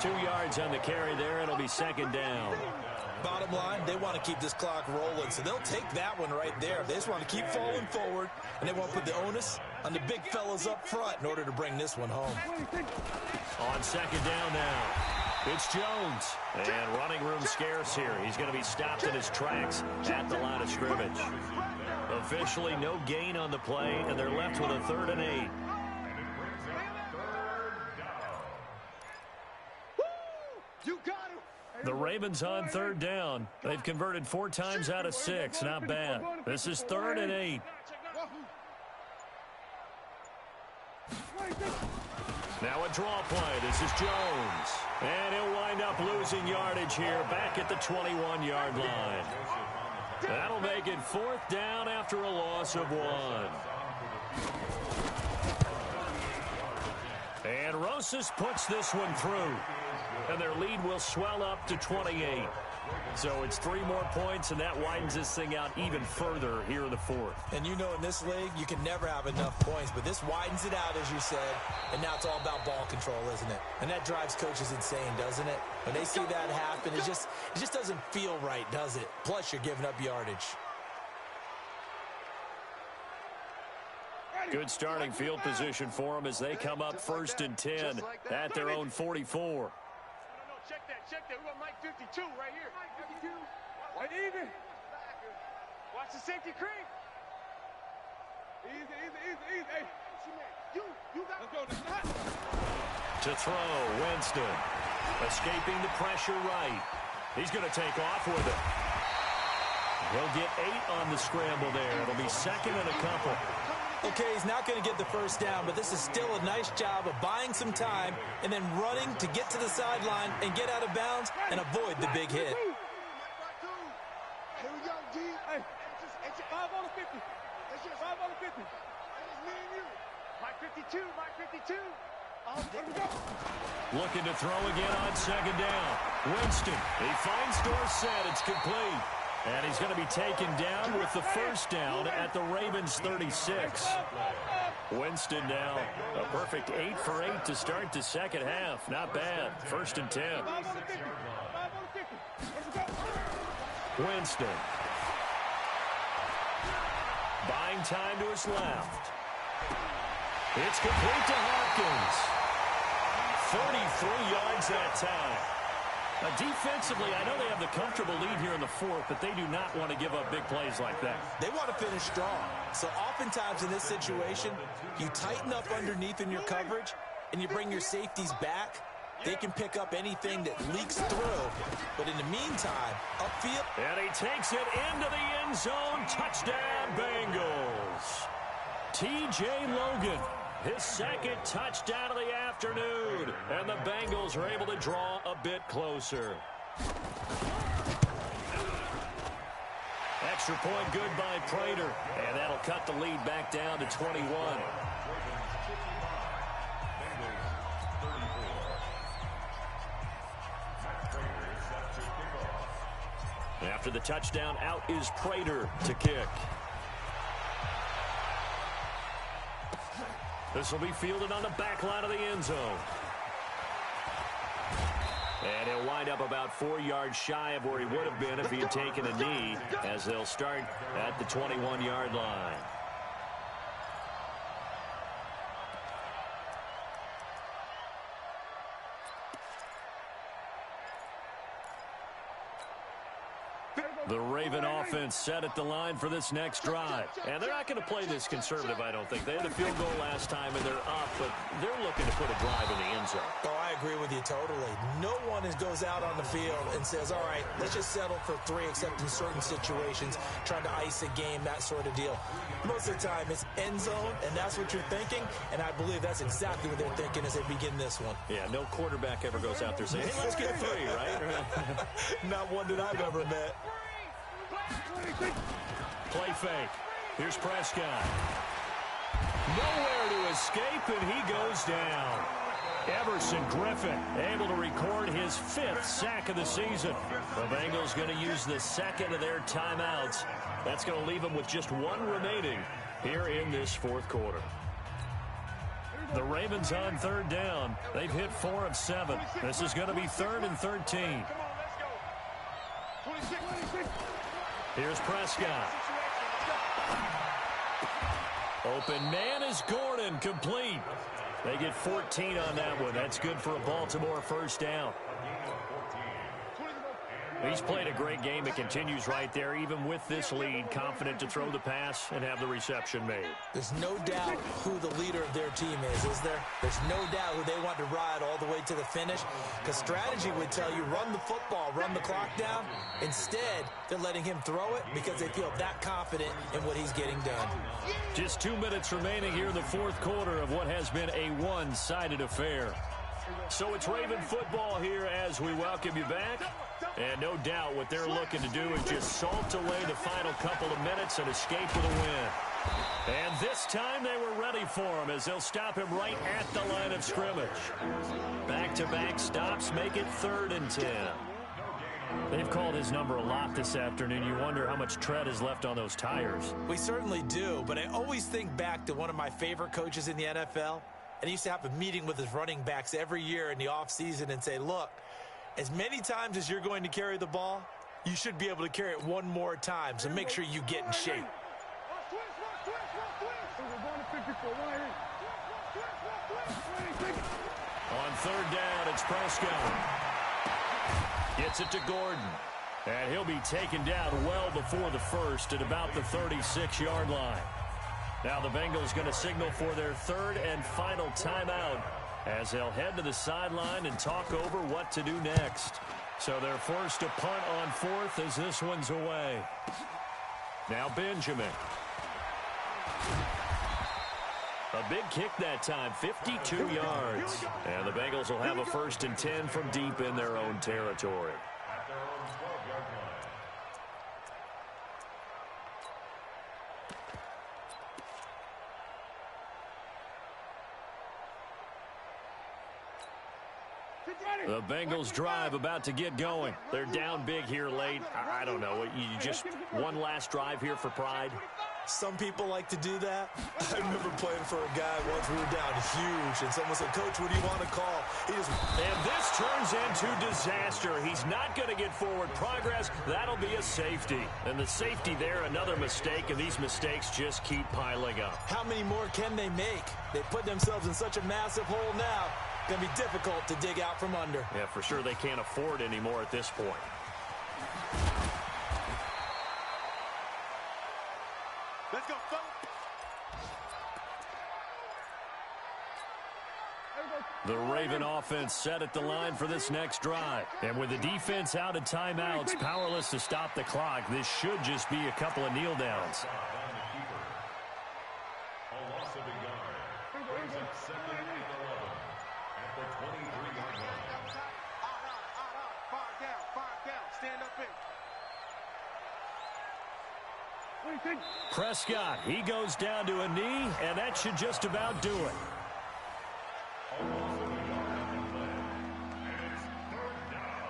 2 yards on the carry there, and it'll be 2nd down. Bottom line, they want to keep this clock rolling, so they'll take that one right there. They just want to keep falling forward, and they want to put the onus on the big fellas up front in order to bring this one home. On 2nd down now, it's Jones. And running room scarce here. He's going to be stopped in his tracks at the line of scrimmage. Officially no gain on the play, and they're left with a 3rd and 8. The Ravens on 3rd down. They've converted 4 times out of 6. Not bad. This is 3rd and 8. Now a draw play. This is Jones. And he'll wind up losing yardage here back at the 21-yard line. That'll make it 4th down after a loss of 1. And Rosas puts this one through. And their lead will swell up to 28. So it's 3 more points, and that widens this thing out even further here in the fourth. And you know in this league, you can never have enough points, but this widens it out, as you said, and now it's all about ball control, isn't it? And that drives coaches insane, doesn't it? When they see that happen, it just doesn't feel right, does it? Plus, you're giving up yardage. Good starting field position for them as they come up 1st and 10 at their own 44. Check that. We got Mike 52 right here. Mike 52. Right even. Watch the safety creep. Easy. Hey. You got to go to the To throw, Winston. Escaping the pressure right. He's going to take off with it. He'll get 8 on the scramble there. It'll be 2nd and a couple. Okay, he's not going to get the first down, but this is still a nice job of buying some time and then running to get to the sideline and get out of bounds and avoid the big hit. Here we go, G. Hey, it's 5 on the 50. It's just 5 on the 50. It's me and you. Mike 52. Here we go. Looking to throw again on 2nd down. Winston, he finds Dorsett. It's complete. And he's going to be taken down with the first down at the Ravens 36. Winston now a perfect 8 for 8 to start the second half. Not bad. 1st and 10. Winston. Buying time to his left. It's complete to Hopkins. 33 yards that time. Defensively, I know they have the comfortable lead here in the fourth, but they do not want to give up big plays like that. They want to finish strong. So oftentimes in this situation, you tighten up underneath in your coverage, and you bring your safeties back. They can pick up anything that leaks through. But in the meantime, upfield. And he takes it into the end zone. Touchdown, Bengals. T.J. Logan. His 2nd touchdown of the afternoon. And the Bengals are able to draw a bit closer. Extra point good by Prater. And that'll cut the lead back down to 21. After the touchdown, out is Prater to kick. This will be fielded on the back line of the end zone. And he'll wind up about 4 yards shy of where he would have been if he had taken a knee, as they'll start at the 21-yard line. The Raven offense set at the line for this next drive. And they're not going to play this conservative, I don't think. They had the field goal last time, and they're up, but they're looking to put a drive in the end zone. Oh, I agree with you totally. No one goes out on the field and says, all right, let's just settle for 3, except in certain situations, trying to ice a game, that sort of deal. Most of the time, it's end zone, and that's what you're thinking, and I believe that's exactly what they're thinking as they begin this one. Yeah, no quarterback ever goes out there saying, hey, let's get 3, right? Not one that I've ever met. Play fake. Here's Prescott. Nowhere to escape, and he goes down. Everson Griffin able to record his 5th sack of the season. The Bengals going to use the 2nd of their timeouts. That's going to leave them with just 1 remaining here in this 4th quarter. The Ravens on 3rd down. They've hit 4 of 7. This is going to be 3rd and 13. Here's Prescott. Open man is Gordon, complete. They get 14 on that one. That's good for a Baltimore first down. He's played a great game. It continues right there, even with this lead, confident to throw the pass and have the reception made. There's no doubt who the leader of their team is there? There's no doubt who they want to ride all the way to the finish, because strategy would tell you run the football, run the clock down. Instead, they're letting him throw it because they feel that confident in what he's getting done. Just 2 minutes remaining here in the 4th quarter of what has been a one-sided affair. So it's Raven football here as we welcome you back. And no doubt what they're looking to do is just salt away the final couple of minutes and escape with a win. And this time they were ready for him as they'll stop him right at the line of scrimmage. Back-to-back stops make it 3rd and 10. They've called his number a lot this afternoon. You wonder how much tread is left on those tires. We certainly do, but I always think back to one of my favorite coaches in the NFL. And he used to have a meeting with his running backs every year in the offseason and say, look, as many times as you're going to carry the ball, you should be able to carry it one more time, so make sure you get in shape. On 3rd down, it's Prescott. Gets it to Gordon. And he'll be taken down well before the first at about the 36-yard line. Now the Bengals going to signal for their 3rd and final timeout as they'll head to the sideline and talk over what to do next. So they're forced to punt on 4th as this one's away. Now Benjamin. A big kick that time, 52 yards. And the Bengals will have a 1st and 10 from deep in their own territory. The Bengals drive about to get going. They're down big here late. I don't know. You just one last drive here for pride? Some people like to do that. I remember playing for a guy once. We were down huge, and someone said, Coach, what do you want to call? And this turns into disaster. He's not going to get forward progress. That'll be a safety. And the safety there, another mistake, and these mistakes just keep piling up. How many more can they make? They put themselves in such a massive hole now. Going to be difficult to dig out from under. Yeah, for sure they can't afford any more at this point. Let's go, fellas. The Raven offense set at the line for this next drive. And with the defense out of timeouts, powerless to stop the clock, this should just be a couple of kneel downs. A loss of a yard. Brings up 2nd and 11 at the 23-yard line. Five down. Stand up in. Prescott, he goes down to a knee, and that should just about do it. A loss of a yard on the play. And it's 3rd down.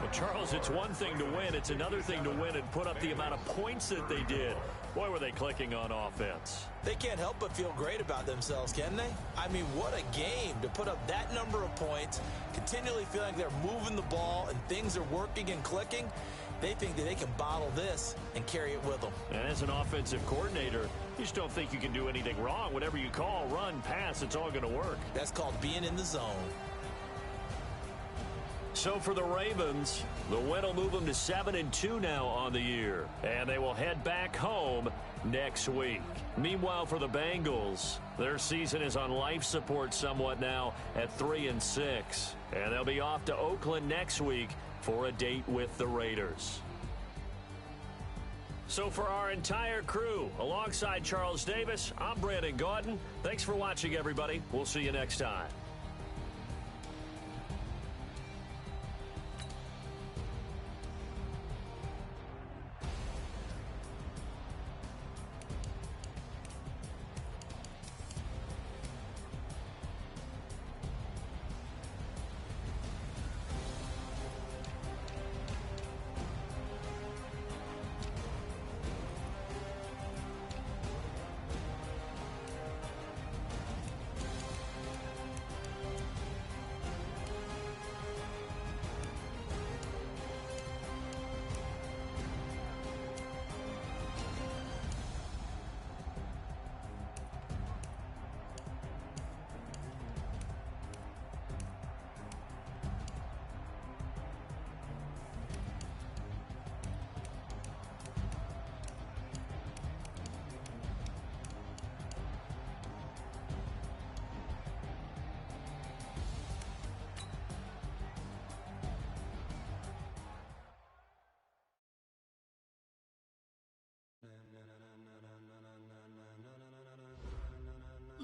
Well, Charles, it's one thing to win. It's another thing to win and put up the amount of points that they did. Boy, were they clicking on offense. They can't help but feel great about themselves, can they? I mean, what a game to put up that number of points, continually feeling like they're moving the ball and things are working and clicking. They think that they can bottle this and carry it with them. And as an offensive coordinator, you just don't think you can do anything wrong. Whatever you call, run, pass, it's all going to work. That's called being in the zone. So for the Ravens, the win will move them to 7-2 now on the year. And they will head back home next week. Meanwhile, for the Bengals, their season is on life support somewhat now at 3-6. And they'll be off to Oakland next week for a date with the Raiders. So for our entire crew, alongside Charles Davis, I'm Brandon Gaudin. Thanks for watching, everybody. We'll see you next time.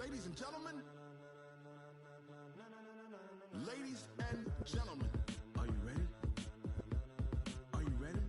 Ladies and gentlemen, are you ready? Are you ready?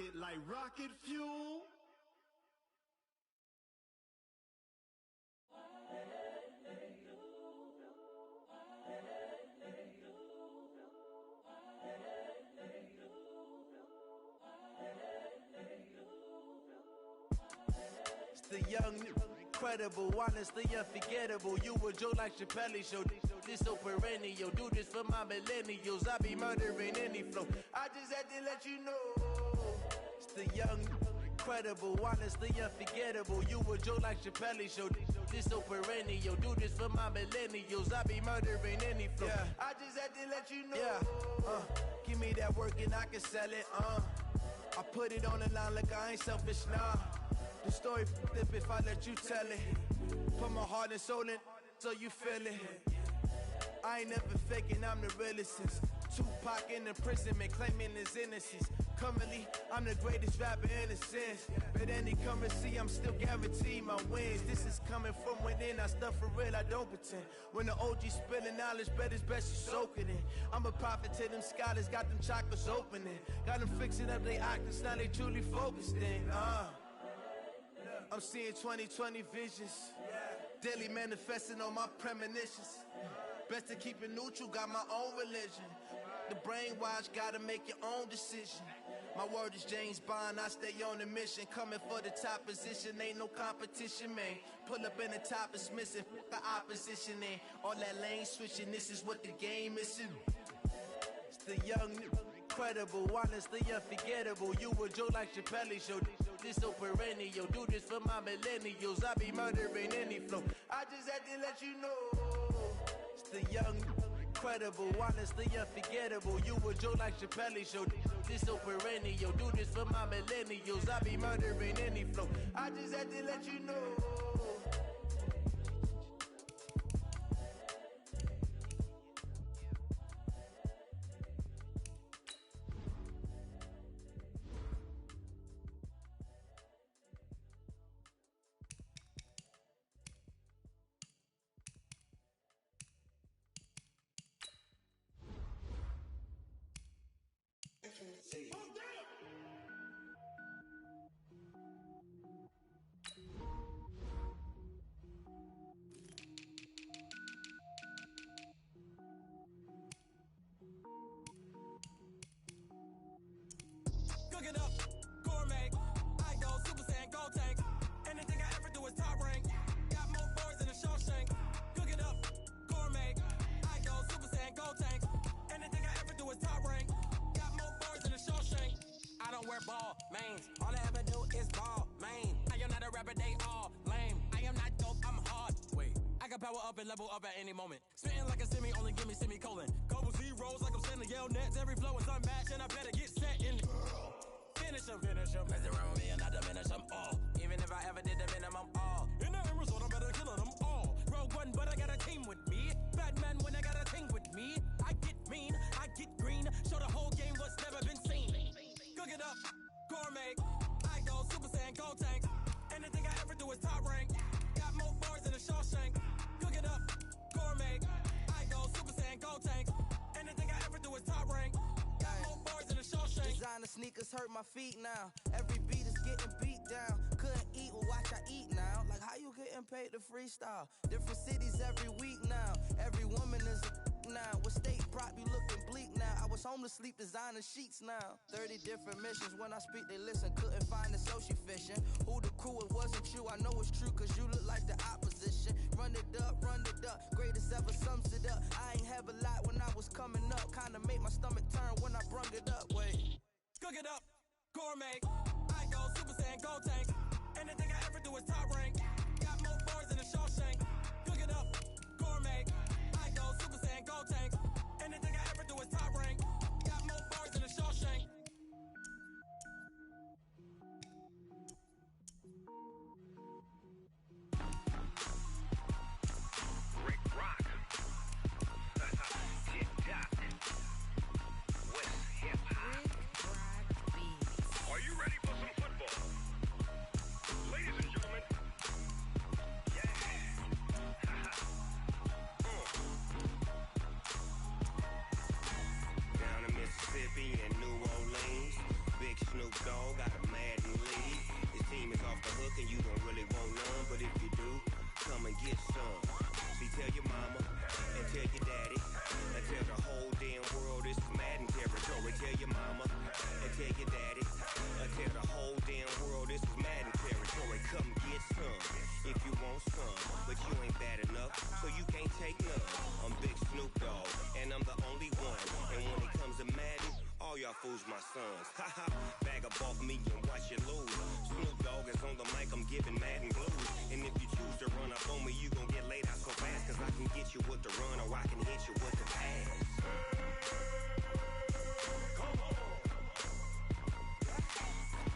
it like rocket fuel. It's the young, incredible, honestly unforgettable. You a Joe like Chappelle show. This so perennial. Do this for my millennials. I be murdering any flow. I just had to let you know. It's the young, incredible, honestly unforgettable. You a Joe like Chappelle show. This so perennial. Do this for my millennials. I be murdering any flow. Yeah. I just had to let you know. Yeah. Give me that work and I can sell it. I put it on the line like I ain't selfish, nah. The story flip if I let you tell it. Put my heart and soul in so you feel it. I ain't never faking, I'm the realest since Tupac in imprisonment, claiming his innocence. Currently, I'm the greatest rapper in a sense. But any currency, I'm still guaranteed my wins. This is coming from within, I stuff for real, I don't pretend. When the OG spilling knowledge, bet it's best you soak it in. I'm a prophet to them scholars, got them chakras opening. Got them fixing up their octaves, now they truly focused in. I'm seeing 2020 visions. Daily manifesting on my premonitions. Best to keep it neutral, got my own religion. The brainwash, gotta make your own decision. My word is James Bond, I stay on a mission. Coming for the top position, ain't no competition, man. Pull up in the top is missing, the opposition in. All that lane switching, this is what the game is. It's the young, incredible, honestly unforgettable. You a Joe like Chappelle show. This so perennial. Do this for my millennials. I be murdering any flow. I just had to let you know. It's the young, incredible, honestly unforgettable. You a Joe like Chappelle show. This so perennial. Do this for my millennials. I be murdering any flow. I just had to let you know. Cook it up, gourmet. I go Super Saiyan, gold tank. Anything I ever do is top rank. Got more boys than a Shawshank. Cook it up, gourmet. I go Super Saiyan, gold tank. Anything I ever do is top rank. Got more boys than a Shawshank. I don't wear ball mains. All I ever do is ball main. I am not a rapper, they all lame. I am not dope, I'm hard. Wait, I can power up and level up at any moment. Spitting like a semi, only give me semicolon. Couple zeros like I'm sending yell nets. Every flow is unmatched and I better get set in. Finish them. Mess around with me and I diminish them all. Even if I ever did the minimum all. In the end result, I'm better killing them all. Rogue One, but I got a team with me. Batman when I got a thing with me. I get mean, I get green. Show the whole game what's never been seen. Cook it up, gourmet. I go Super Saiyan, gold tank. Anything I ever do is top rank. Got more bars than a Shawshank. Cook it up, gourmet. I go Super Saiyan, gold tank. Anything I ever do is top rank. Got more bars than a Shawshank. Designer sneakers hurt my feet now. Every beat is getting beat down. Couldn't eat, well watch I eat now. Like how you getting paid to freestyle? Different cities every week now. Every woman is a now. With state prop you looking bleak now. I was home to sleep designer sheets now. 30 different missions. When I speak they listen. Couldn't find it so she fishing. Who the crew, it wasn't you. I know it's true cause you look like the opposition. Run it up. Greatest ever sums it up. I ain't have a lot when I was coming up. Kinda made my stomach turn when I brung it up. Wait. Cook it up, gourmet. I go Super Saiyan, gold tank. Anything I ever do is top rank. Got more bars than a Shawshank. Cook it up, gourmet. I go Super Saiyan, gold tank. Anything I ever do is top rank. Got more bars than a Shawshank. Rick Rock. TikTok. West Hip Hop. Are you ready for some football? Ladies and gentlemen, and you don't really want none, but if you do, come and get some. See, tell your mama and tell your daddy and tell the whole damn world this is Madden territory. Tell your mama and tell your daddy and tell the whole damn world this is Madden territory. Come get some if you want some, but you ain't bad enough, so you can't take none. I'm Big Snoop Dogg, and I'm the only one. And when it comes to Madden, all y'all fools my sons. Haha, bag up off me and watch you lose. Snoop Dogg is on the mic, I'm giving Madden blues. And if you choose to run up on me, you gon' get laid out so fast, cause I can get you with the run or I can hit you with the pass. Come on.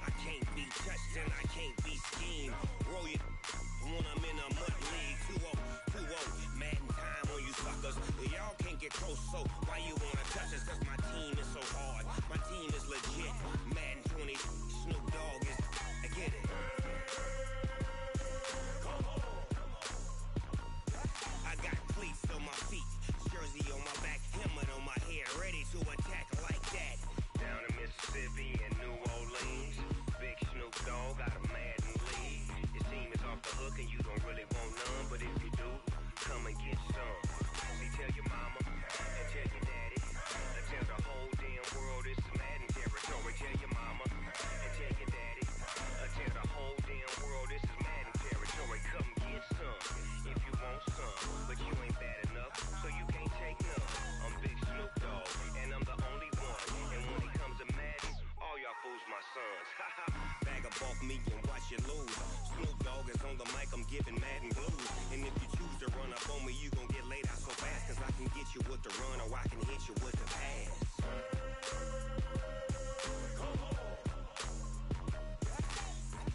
I can't be touched and I can't be schemed. Roll you when I'm in a mud league. 2-0, 2-0, Madden time on you suckers. Y'all can't get close, so why you wanna touch us? Cause my team is so hard, my team is legit. Madden 20, Snoop Dogg is, I get it. Come on. I got cleats on my feet, jersey on my back, helmet on my head, ready to attack like that. Down in Mississippi and New Orleans, Big Snoop Dogg got a Madden league. Your team is off the hook and you don't really want none, but if you do, come and get some. See, tell your mama and tell your daddy and tell the whole damn world this is Madden territory. Tell your mama and tell your daddy and tell the whole damn world this is Madden territory. Come get some if you want some, but you ain't bad enough, so you can't take none. I'm Big Snoop Dogg, and I'm the only one. And when it comes to Madden, all y'all fools my sons. Haha, bag up off me and watch you lose. Snoop Dogg is on the mic, I'm giving Madden blues. And if you choose to run up on me, you gon' get laid out so fast, cause I can get you with the run or I can hit you with the pass. Come on.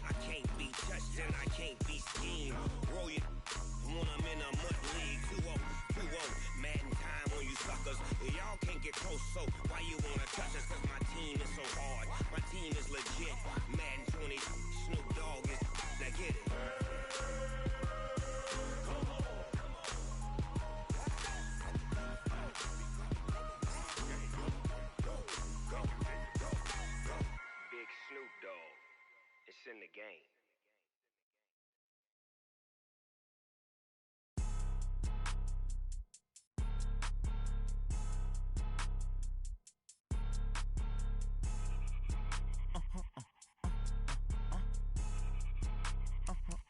I can't be touched and I can't be schemed. Roll you when I'm in a mud league. 2-0, 2-0, Madden time on you suckers. Y'all can't get close, so why you wanna touch us? Cause my team is so hard, my team is legit. Madden 20, Snoop Dogg is, now get it. Big Snoop Dogg, it's in the game.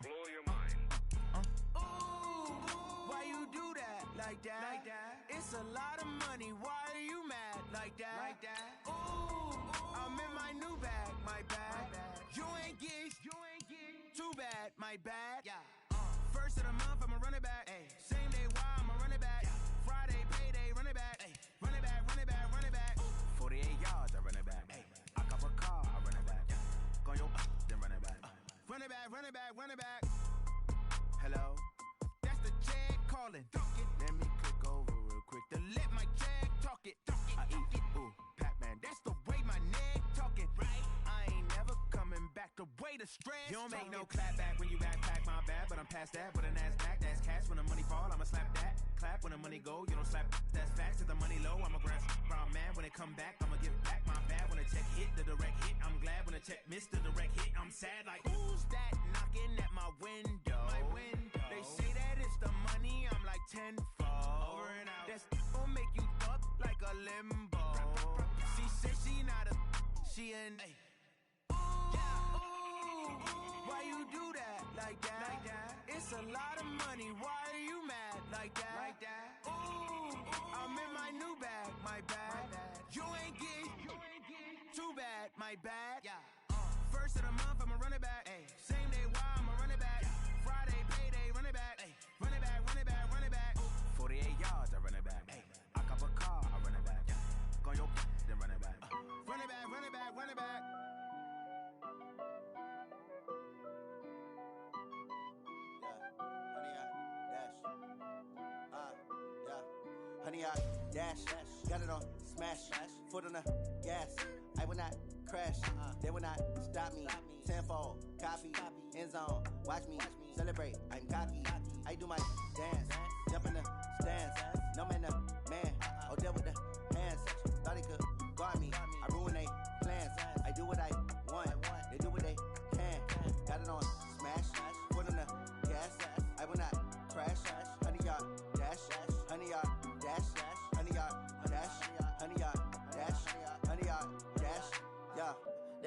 Blow your mind. Ooh, why you do that? Like that? Like that? It's a lot of money. Why are you mad? Like that? Like that? Ooh, I'm in my new bag. My bag. You ain't get too bad. My bad. Yeah. First of the month, I'ma run it back. Ay. Same day, why I'ma run it back. Friday, payday, run it back. Ay. Run it back, run it back, run it back. 48 yards, I run it back. Ay. I cop a car, I run it back. Go your then run it back. Run it back, run it back, run it back. Hello? That's the Jag calling. Let me click over real quick to let my Jag talk it. I eat it, ooh, Pac-Man. That's the way my neck talking. Right? I ain't never coming back the way the stress. You don't make no clap back when you backpack my bad, but I'm past that. But an ass back, that's cash. When the money fall, I'ma slap that. Clap when the money go, you don't slap. That's facts. If the money low, I'ma grab brown man. When it come back, I'ma give back my bad. When the check hit, the direct hit. I'm glad when the check missed the direct hit. I'm sad like, who's that knocking at my window? My window. They say that it's the money, I'm like tenfold. Over and out. That's gon' make you up like a limbo. She said she not a, she an. Ooh, ooh, why you do that? Like that? Like that? It's a lot of money, why are you mad? Like that? Like that? Ooh, I'm in my new bag, my bag. You ain't get too bad, my bad. Yeah. First of the month, I'ma run it back. Ay. Same day, why I'ma run it back. Friday, payday, run it back. Ay. Run it back, run it back, run it back. 48 yards, I run it back. Ay. I cop a car, I run it back. Go your then run it back. Run it back, run it back, run it back. Honey, I dash, got it on smash, foot on the gas. I will not crash, they will not stop me. Tenfold, copy, end zone, watch me celebrate. I'm cocky, I do my dance, jump in the stands. No man, the man, oh, deal with the hands. Thought he could guard me, I ruin they plans. I do what I want, they do what they can. Got it on smash,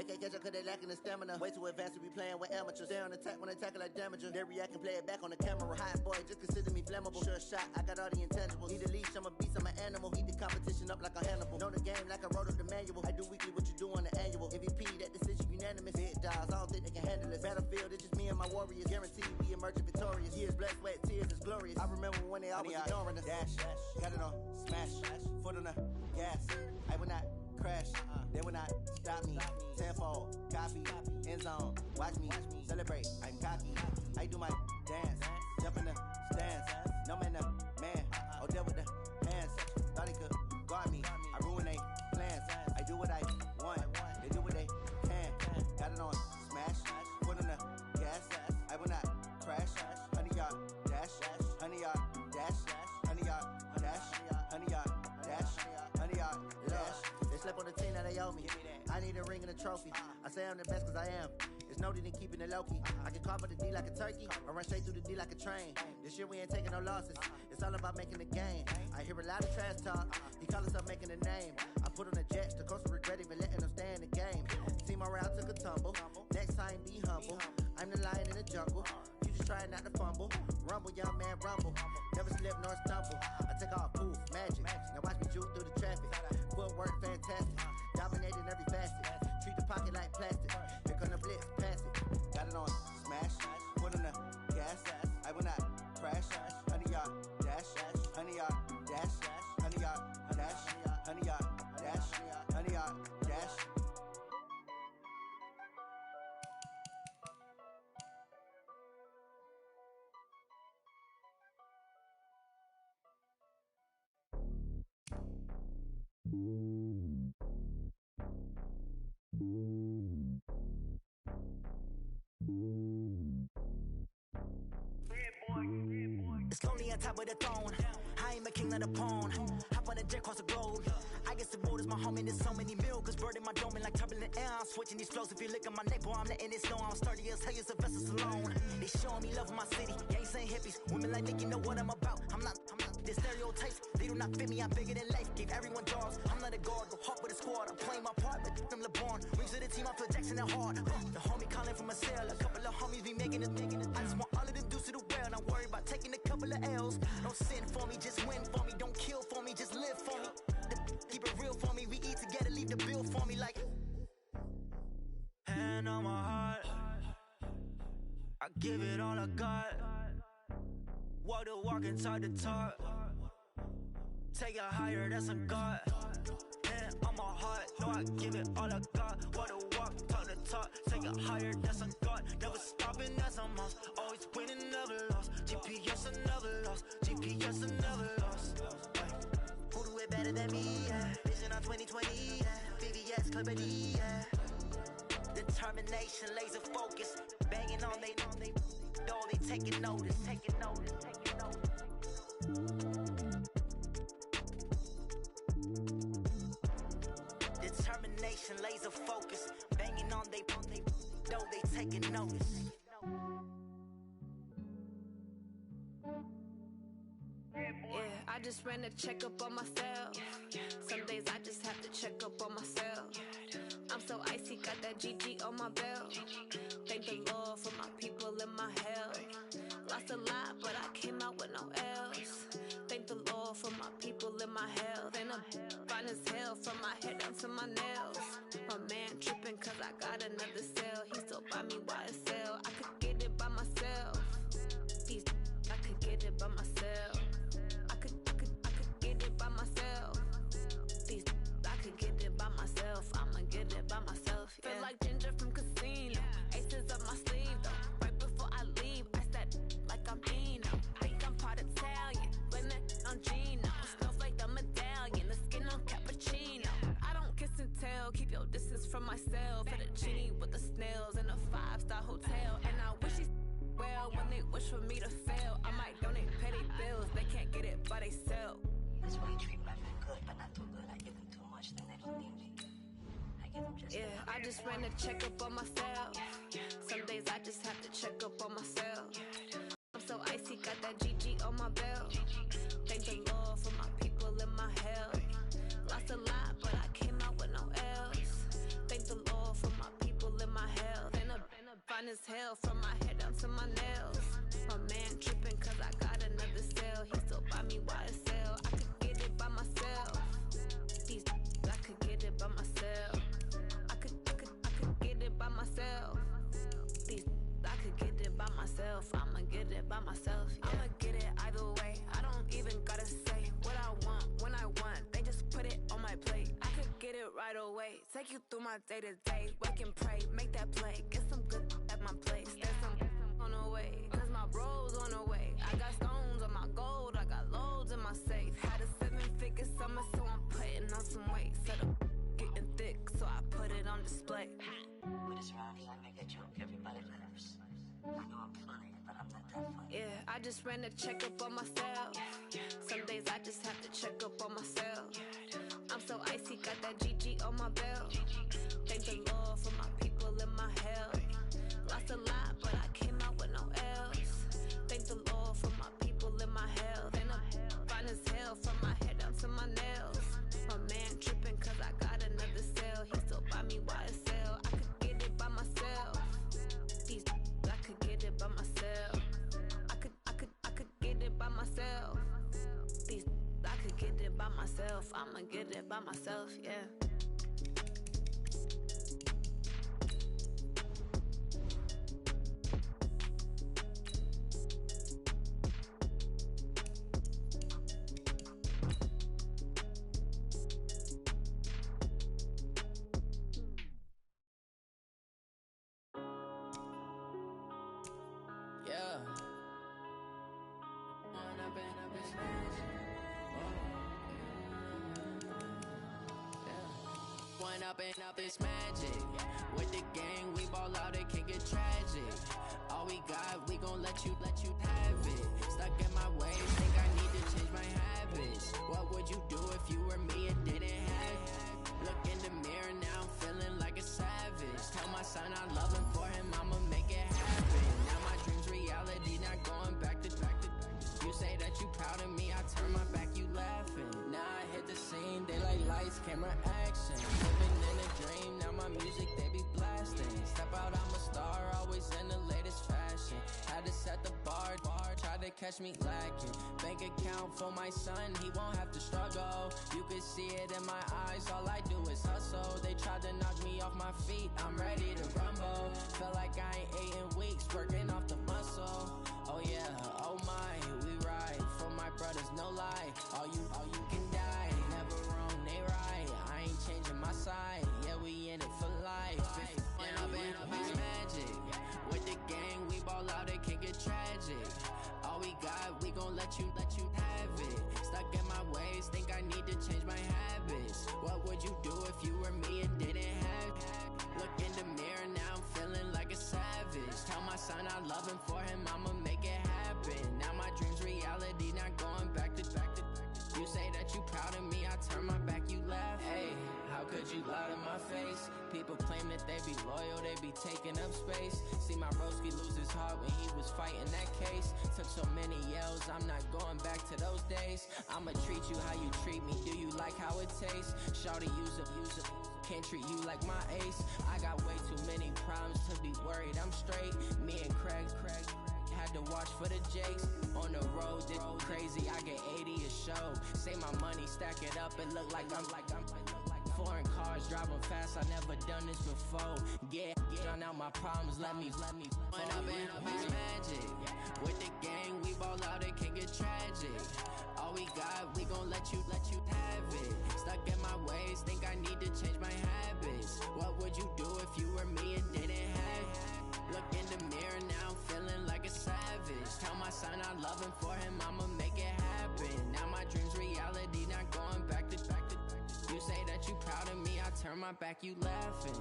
They can't catch up cause they lacking the stamina. Way too advanced to be playing with amateurs. Stay on attack when they tackle like damager. They react and play it back on the camera. Hot boy, just consider me flammable. Sure shot, I got all the intangibles. Need a leash, I'm a beast, I'm an animal. Heat the competition up like a Hannibal. Know the game like I wrote up the manual. I do weekly what you do on the annual. MVP, that decision unanimous. Big dogs, I don't think they can handle it. Battlefield, it's just me and my warriors. Guaranteed we emerging victorious. Years, blood, sweat, tears, it's glorious. I remember when they always ignoring us. Dash, got it on, smash, foot on the gas. I will not crash, they will not stop me. Tenfold, copy, end zone, watch me celebrate. I'm cocky, I do my dance, jump in the stands. No man, man, oh deal with the hands. Thought he could guard me, I ruin they plans. I do what I want, they do what they can. Got it on, smash, foot on the gas. I will not crash, 100-yard dash, 100-yard dash, 100-yard dash, 100-yard dash, 100-yard dash. They slept on the team that they owe me. I need a ring and a trophy. I say I'm the best cause I am. It's noted in keeping it low-key. I can carve up the D like a turkey, or run straight through the D like a train. This year we ain't taking no losses. It's all about making the game. I hear a lot of trash talk. He call himself making a name. I put on the jets. The coach will regret even letting them stay in the game. See my route took a tumble. Next time be humble. I'm the lion in the jungle. You just try not to fumble. Rumble, young man, rumble. Never slip nor stumble. I take off, poof, magic. Now watch me juke through the traffic. Footwork fantastic. Dominating every facet. Treat the pocket like plastic. Here come the blitz, pass it. Got it on, smash. Foot on the gas. I will not crash. 100-yard dash. 100-yard dash. 100-yard dash. 100-yard dash. 100-yard dash. It's lonely on top of the throne. I ain't a king of the pawn. Hop on a jet across the globe. I guess the road is my home and there's so many milkers birding my dome and like turbulent air. I'm switching these flows. If you look at my neck, boy, I'm letting it snow. I'm sturdy as hell, it's a vessel alone. They showing me love in my city. Gangs ain't hippies. Women like me, you know what I'm about. I'm not the stereotypes. They do not fit me. I'm bigger than life. Gave everyone dogs. I'm not a guard. Go hard with a squad. I'm playing my part like them LeBron. Rings to the team. I feel Jackson and hard. The homie calling from a cell. A couple of homies be making it. I just want all of them dudes to do well. Not worry about taking a couple of L's. Don't sin for me, just win for me. Don't kill for me, just live for me. Keep it real for me. We eat together, leave the bill for me like. Hand on my heart, I give it all I got. Walk the walk and talk the talk. Take it higher, that's a God. Hand on my heart, no, I give it all I got. Walk the walk, talk the talk. Take it higher, that's a God. Never stopping, that's a must. Always winning, never lost. GPS, I never lost. GPS, I never lost. Who do it better than me? Yeah. Vision on 2020. Yeah. VVS, Clippity. Yeah. Determination, laser focus. Banging on they, though they taking notice. Taking notice. Taking notice. Determination, laser focus. Banging on they, though they taking notice. Yeah, I just ran a checkup on myself. Some days I just have to check up on myself. I'm so icy, got that GG on my belt. Thank the Lord for my people and my health. Lost a lot, but I came out with no else. Thank the Lord for my people and my health. And I'm fine as hell from my head down to my nails. My man tripping cause I got another cell. He still buy me YSL. I could get it by myself. These I could get it by myself. I could get it by myself. These I could get it by myself. I'ma get it by myself. Yeah. Feel like Ginger from Casino. Aces up my sleeve though. Right before I leave, I said like I'm Eno. Think I'm part Italian, blame it on Gino. Smells like the medallion, the skin on cappuccino. I don't kiss and tell, keep your distance from myself. For the genie with the snails in a 5-star hotel. And I wish he's well when they wish for me to fail. I might donate petty bills, they can't get it by they sell. That's why you treat my friend good, but not too good. I give them too much, then they don't need me. I give them just enough. I just ran a checkup on myself. Some days I just have to check up on myself. I'm so icy, got that GG on my belt. Thank the Lord for my people and my health. Lost a lot, but I came out with no else. Thank the Lord for my as hell from my head down to my nails. My man tripping cause I got another sale. He still buy me YSL. I could get it by myself. These I could get it by myself. I could get it by myself. These I could get it by myself. I'ma get it by myself. Yeah. I'ma get it either way. I don't even gotta say what I want when I want. They just put it on my plate. I could get it right away. Take you through my day to day. Wake and pray, make that play. Get some good at my place. There's some on the way. Cause my bros on the way. I got stones on my gold. I got loads in my safe. Had a 7-figure summer, so I'm putting on some weight. Set up getting thick, so I put it on display. With this round here, I make a joke everybody laughs. I know I'm funny, but I'm not that funny. Yeah, I just ran a checkup on myself. Some days I just have to check up on myself. I'm so icy, got that GG on my belt. Thank the Lord for my people in my health. Lost a lot, but I came out with no else. Thank the Lord for my people in my health. And I'm fine as hell from my head down to my nails. My man tripping cause I got another sale. He still buy me YSL. I could get it by myself. These I could get it by myself. I could get it by myself. These I could get it by myself. I'ma get it by myself, yeah. Up this magic. With the gang, we ball out, it can get tragic. All we got, we gon' let you have it. Stuck in my ways, think I need to change my habits. What would you do if you were me and didn't have it? Look in the mirror, now I'm feeling like a savage. Tell my son I love him, for him I'ma make it happen. Now my dream's reality, not going back to. You say that you proud of me, I turn my back, you laughing. Now I hit the scene, they like lights, camera, action. Living in a dream, now my music, they be blasting. Step out, I'm a star, always in the latest fashion. Had to set the bar, try to catch me lacking. Bank account for my son, he won't have to struggle. You can see it in my eyes, all I do is hustle. They tried to knock me off my feet, I'm ready to rumble. Felt like I ain't ate in weeks, working off the muscle. Oh yeah, oh my, we ride for my brothers, no lie. All you can die, never wrong, they right. I ain't changing my side, yeah, we in it for life. When up it's magic. With the gang, we ball out, it can get tragic. All we got, we gon' let you have it. Stuck in my ways, think I need to change my habits. What would you do if you were me and didn't have it? Look in the mirror, now I'm feeling like a savage. Tell my son I love him, for him I'ma make it happen. Now my dream's reality, not going back to. You say that you proud of me, I turn my back, you laugh. Hey, how could you lie to my face? People claim that they be loyal, they be taking up space. See my broski lose his heart when he was fighting that case. Took so many yells, I'm not going back to those days. I'ma treat you how you treat me, do you like how it tastes? Shawty, use a can't treat you like my ace. I got way too many problems to be worried, I'm straight. Me and Craig had to watch for the Jakes. On the road, did crazy, I get 80 a show. Say my money, stack it up, and look like I'm foreign cars, driving fast, I never done this before. Yeah, drown out my problems, let me When up it's magic. With the gang, we ball out, it can get tragic. All we got, we gon' let you have it. Stuck in my ways, think I need to change my habits. What would you do if you were me and didn't have it? Look in the mirror, now I'm feeling like a savage. Tell my son I love him, for him I'ma make it happen. Now my dream's reality, not going back to. You say that you proud of me, I turn my back, you laughing.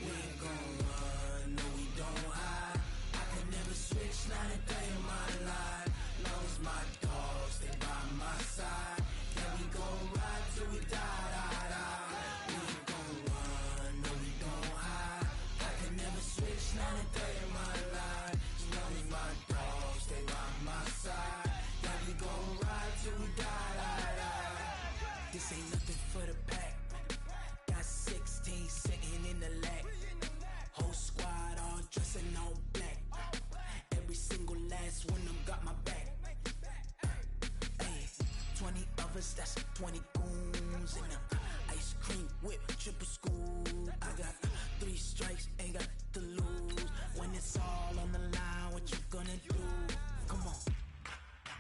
We ain't gon' 20 goons in the ice cream whip, triple scoop. I got 3 strikes, ain't got to lose. When it's all on the line, what you gonna do? Come on,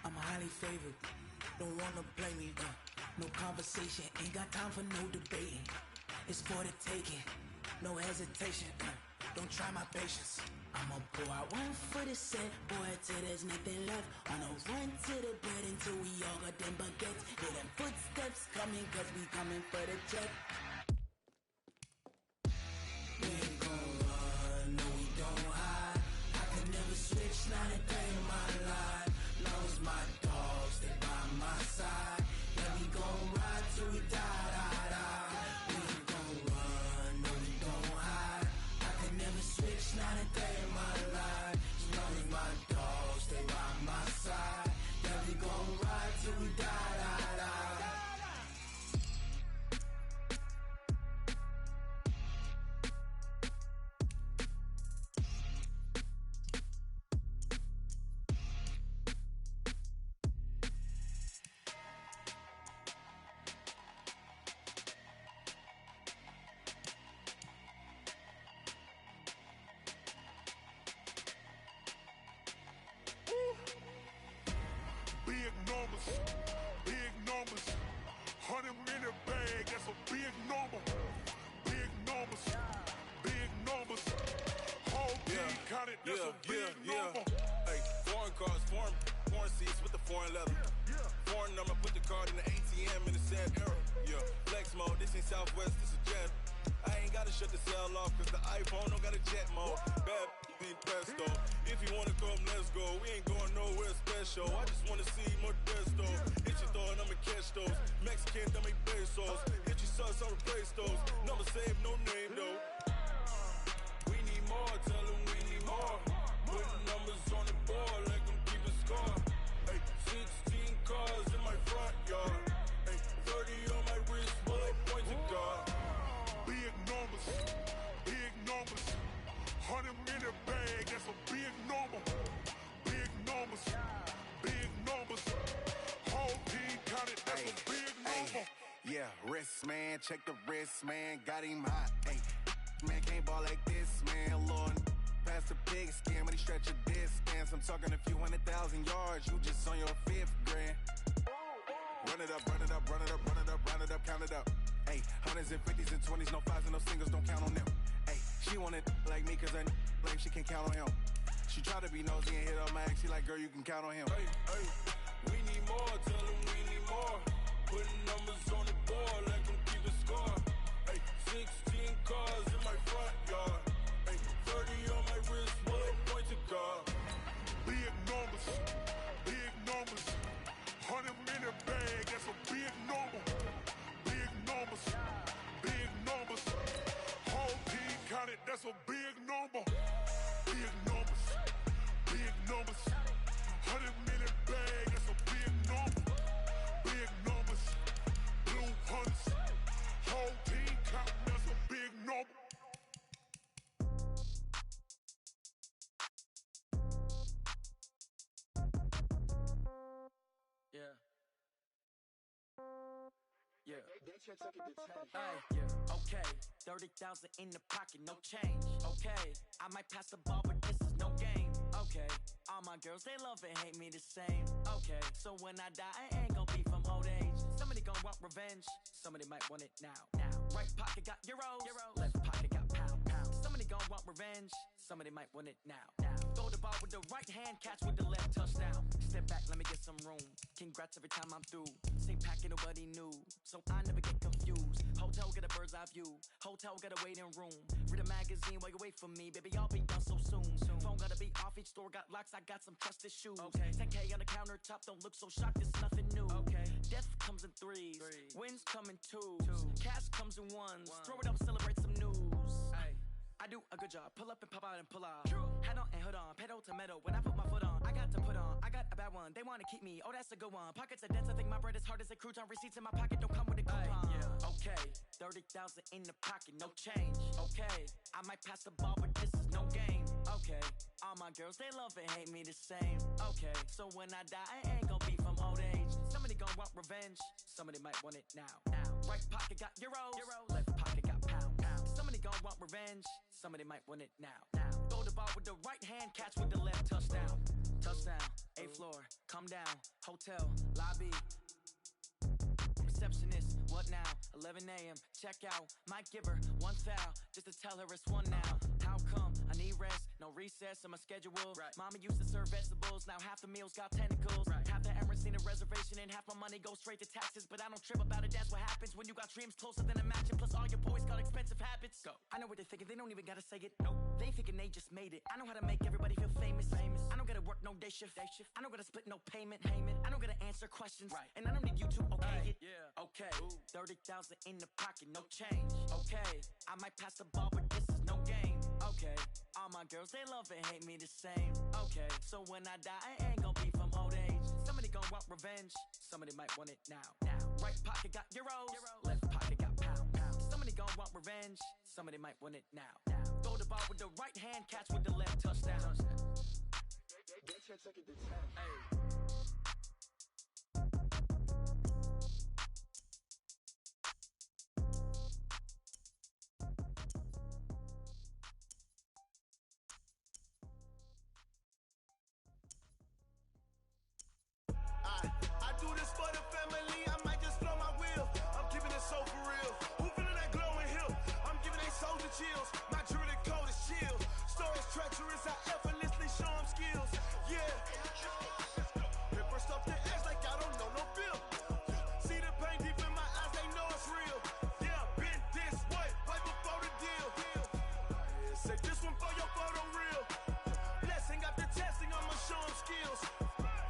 I'm highly favored. Don't wanna play me, no conversation, ain't got time for no debating. It's for the taking, no hesitation. Don't try my patience. I'ma pour out one for the set, boy, till there's nothing left. On a run to the bread until we all got them baguettes. Hear them footsteps coming, cause we coming for the check. We ain't gon' run, no we don't hide. I can never switch, not a day in my life. Long as my dogs, they by my side. Yeah, we gon' ride till we die, die, die. We ain't gon' run, no we don't hide. I can never switch, not a day in my life. As long as my dogs, they by my side. Yeah, we gon' ride till we die, die, die. Big numbers, big numbers. 100-minute bag, that's a big number. Big numbers, big numbers. Whole team counted, that's a big number. Hey, foreign cars, foreign seats with the foreign leather. Foreign number, put the card in the ATM in the sad era. Yeah, flex mode, this ain't Southwest, this is Jet. I ain't gotta shut the cell off, cause the iPhone don't got a jet mode. Bad be pesto. If you wanna come, let's go. We ain't going nowhere special. I just wanna see more desto. Hit your thought, I'ma catch those. Mexican, dummy pesos. Hit your sus, I'll replace those. Number save, no name though. We need more, tell them we need more. Putting numbers on the board, like them keep a score. Hey, 16 cars in my front yard. Hey, 30 on my wrist, bullet point to God. Big numbers, big numbers. 100-minute bag, that's a big number. Big numbers, big numbers. Whole team counted, that's a big number. Yeah, wrist man, check the wrist man, got him hot. Ay, man can't ball like this, man. Lord, pass the pig skin when he stretch a distance. I'm talking a few 100,000 yards, you just on your 5th grand. Run it up, run it up, run it up, run it up, run it up, count it up. Ay, 100s and 50s and 20s, no 5s and no singles, don't count on them. Ay, she want it like me, cause I like she can count on him. She try to be nosy and hit up my ex, she like, girl, you can count on him. Hey, hey, we need more, tell them we need more. Putting numbers on the board, like them keep a score. Hey, 16 cars in my front yard. Hey, 30 on my wrist, bullet point to God. Big numbers, big numbers. 100-minute bag, that's a big number. Big numbers, big numbers. Whole team counted, that's a big number. Big numbers, big numbers. 100-minute bag, that's a big number. Big numbers, blue hunts. Whole team counting, that's a big number. Yeah. Yeah. Yeah. Okay. 30,000 in the pocket, no change. Okay. I might pass the ball, but this is no game. Okay. All my girls, they love and hate me the same. Okay. So when I die, I ain't gonna be from old age. Somebody gonna want revenge. Somebody might want it now. Right pocket got euros. Left pocket got pound. Somebody gonna want revenge. Somebody might want it now. Throw the ball with the right hand, catch with the left, touchdown. Step back, let me get some room. Congrats every time I'm through. Same packet, nobody knew, so I never get confused. Hotel got a bird's eye view. Hotel got a waiting room. Read a magazine while you wait for me, baby. I'll be done so soon. Phone gotta be off, each store got locks. I got some trusted shoes. Okay. 10K on the countertop, don't look so shocked. It's nothing new. Okay. Death comes in threes. Wins come in twos. Cash comes in ones. Throw it up, celebrate some news. Ay. I do a good job, pull up and pop out and pull off. Head on and hood on, pedal to metal. When I put my foot on, I got to put on. I got a bad one, they wanna keep me. Oh, that's a good one. Pockets are dense, I think my bread is hard as a crouton. Receipts in my pocket don't come with a coupon. Yeah. Okay, 30,000 in the pocket, no change. Okay, I might pass the ball, but this is no game. Okay, all my girls, they love and hate me the same. Okay, so when I die, I ain't gonna be from old age. Somebody gon' want revenge. Somebody might want it now. Right pocket got euros. Left pocket got pound. Somebody gon' want revenge. Somebody might want it now. Throw the ball with the right hand, catch with the left. Touchdown. Touchdown. A floor. Come down. Hotel. Lobby. Receptionist, what now? 11 a.m. Check out. Might give her one foul just to tell her it's one now. How come? I need rest, no recess in my schedule. Right. Mama used to serve vegetables, now half the meals got tentacles. Right. Half the Emirates need a reservation and half my money goes straight to taxes. But I don't trip about it, that's what happens when you got dreams closer than a mansion. Plus all your boys got expensive habits. Go. I know what they're thinking, they don't even gotta say it. Nope. They thinking they just made it. I know how to make everybody feel famous. I don't gotta work no day shift. I don't gotta split no payment. I don't gotta answer questions. Right. And I don't need you to okay it. Yeah. Okay. 30,000 in the pocket, no change. Okay. I might pass the ball, but this is no game. Okay. All my girls, they love and hate me the same. Okay. So when I die, I ain't gon' be from old age. Somebody gon' want revenge. Somebody might want it now. Right pocket got euros. Left pocket got pound. Somebody gon' want revenge. Somebody might want it now. Throw the ball with the right hand, catch with the left. Touchdown. Get your ticket to 10. Hey. I do this for the family, I might just blow my wheel. I'm keeping it so for real. Who feeling that glowing hill? I'm giving they soldier chills. My jewelry code is chill. Stories treacherous, I effortlessly show them skills. Yeah. Paper stuff the edge like I don't know no bill. See the pain deep in my eyes, they know it's real. Yeah, been this way, right before the deal. Say this one for your photo real. Blessing after testing, I'ma show them skills.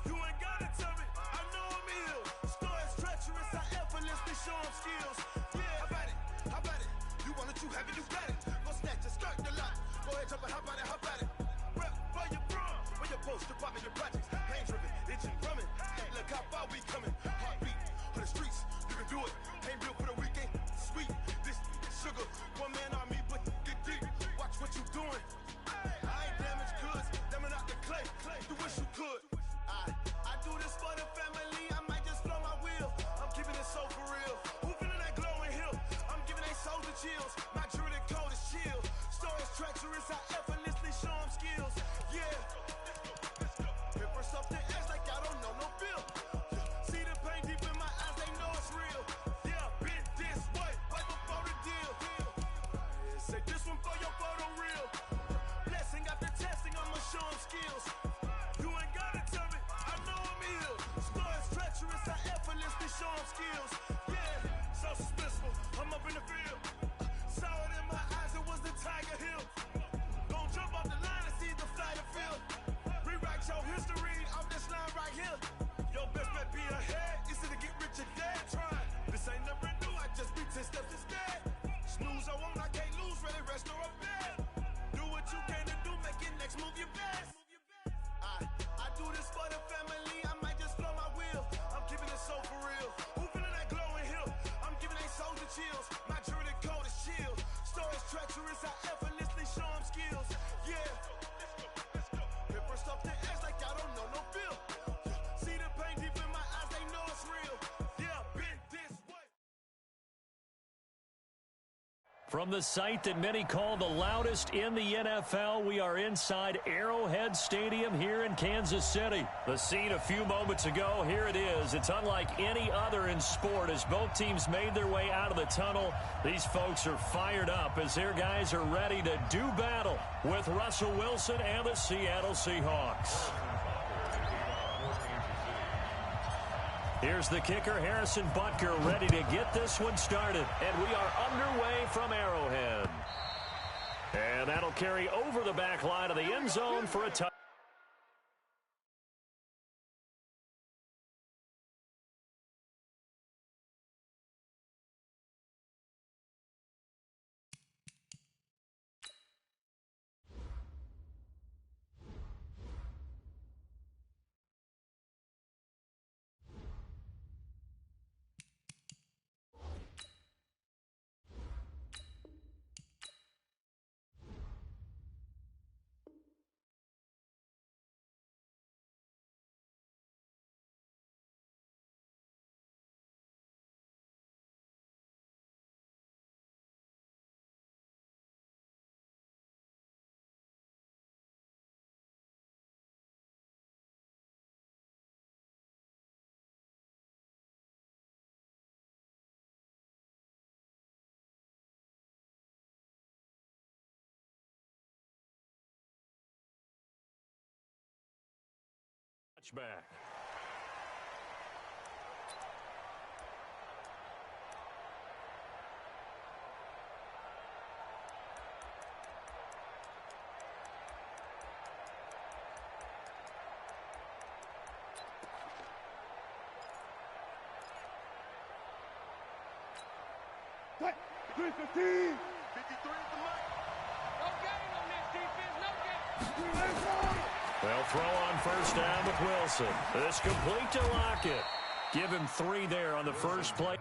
You ain't gotta tell me, I know I'm ill. Stories treacherous, I effortlessly show them skills. Yeah, how about it? How about it? You want it, you have it, you got it. Go snatch it, skirt the lot. Go ahead, jump it, how about it? How about it? Rep where you from? Where your post, department, your projects. Pain driven, itching, drumming. Hey, look how far we coming. Heartbeat on the streets, you can do it. Ain't built for the weekend. Sweet, this sugar. One man army, but get deep. Watch what you doing. I ain't damaged goods, damn out the clay. You wish you could. I do this for the family, I might just blow my wheel. I'm keeping it so for real. Who feeling that glowing hill? I'm giving they soldier chills. My jewelry code is chill. Stories treacherous, I effortlessly show them skills. Yeah. Paper stuff the edge like I don't know no bill. See the pain deep in my eyes, they know it's real. Yeah, been this way, right before the deal. Say this one for your photo real. Blessing after testing, I'ma show them skills. You ain't gotta tell me, I know I'm ill. Stories treacherous, I effortlessly show them skills. Yeah, so suspenseful, I'm up in the field. Saw it in my eyes, it was the Tiger Hill. Gon' jump off the line and see the fly the field. Rewrite your history off this line right here. Your best bet be ahead, easy to get rich or dead. Try, this ain't never new, I just be 10 steps instead. Snooze I won't, I can't lose, ready, rest or a bed. Do what you can to do, make it next move your best. I do this for the family, I might just blow my wheel. I'm keeping it so for real. Who feeling that glowing hill? I'm giving they soldier chills. My jewelry code is chill. Stories treacherous, I effortlessly show them skills. Yeah. Paper stuff the edge like I don't know no bill. See the pain deep in my eyes, they know it's real. Yeah, been this way. From the site that many call the loudest in the NFL, we are inside Arrowhead Stadium here in Kansas City. The scene a few moments ago, here it is. It's unlike any other in sport as both teams made their way out of the tunnel. These folks are fired up as their guys are ready to do battle with Russell Wilson and the Seattle Seahawks. Here's the kicker, Harrison Butker, ready to get this one started. And we are underway from Arrowhead. And that'll carry over the back line of the end zone for a touchdown. touchback. Cut. 315. 53 is the mark. No gain on this defense. No gain. They'll throw on first down with Wilson. This complete to Lockett. Give him 3 there on the first play.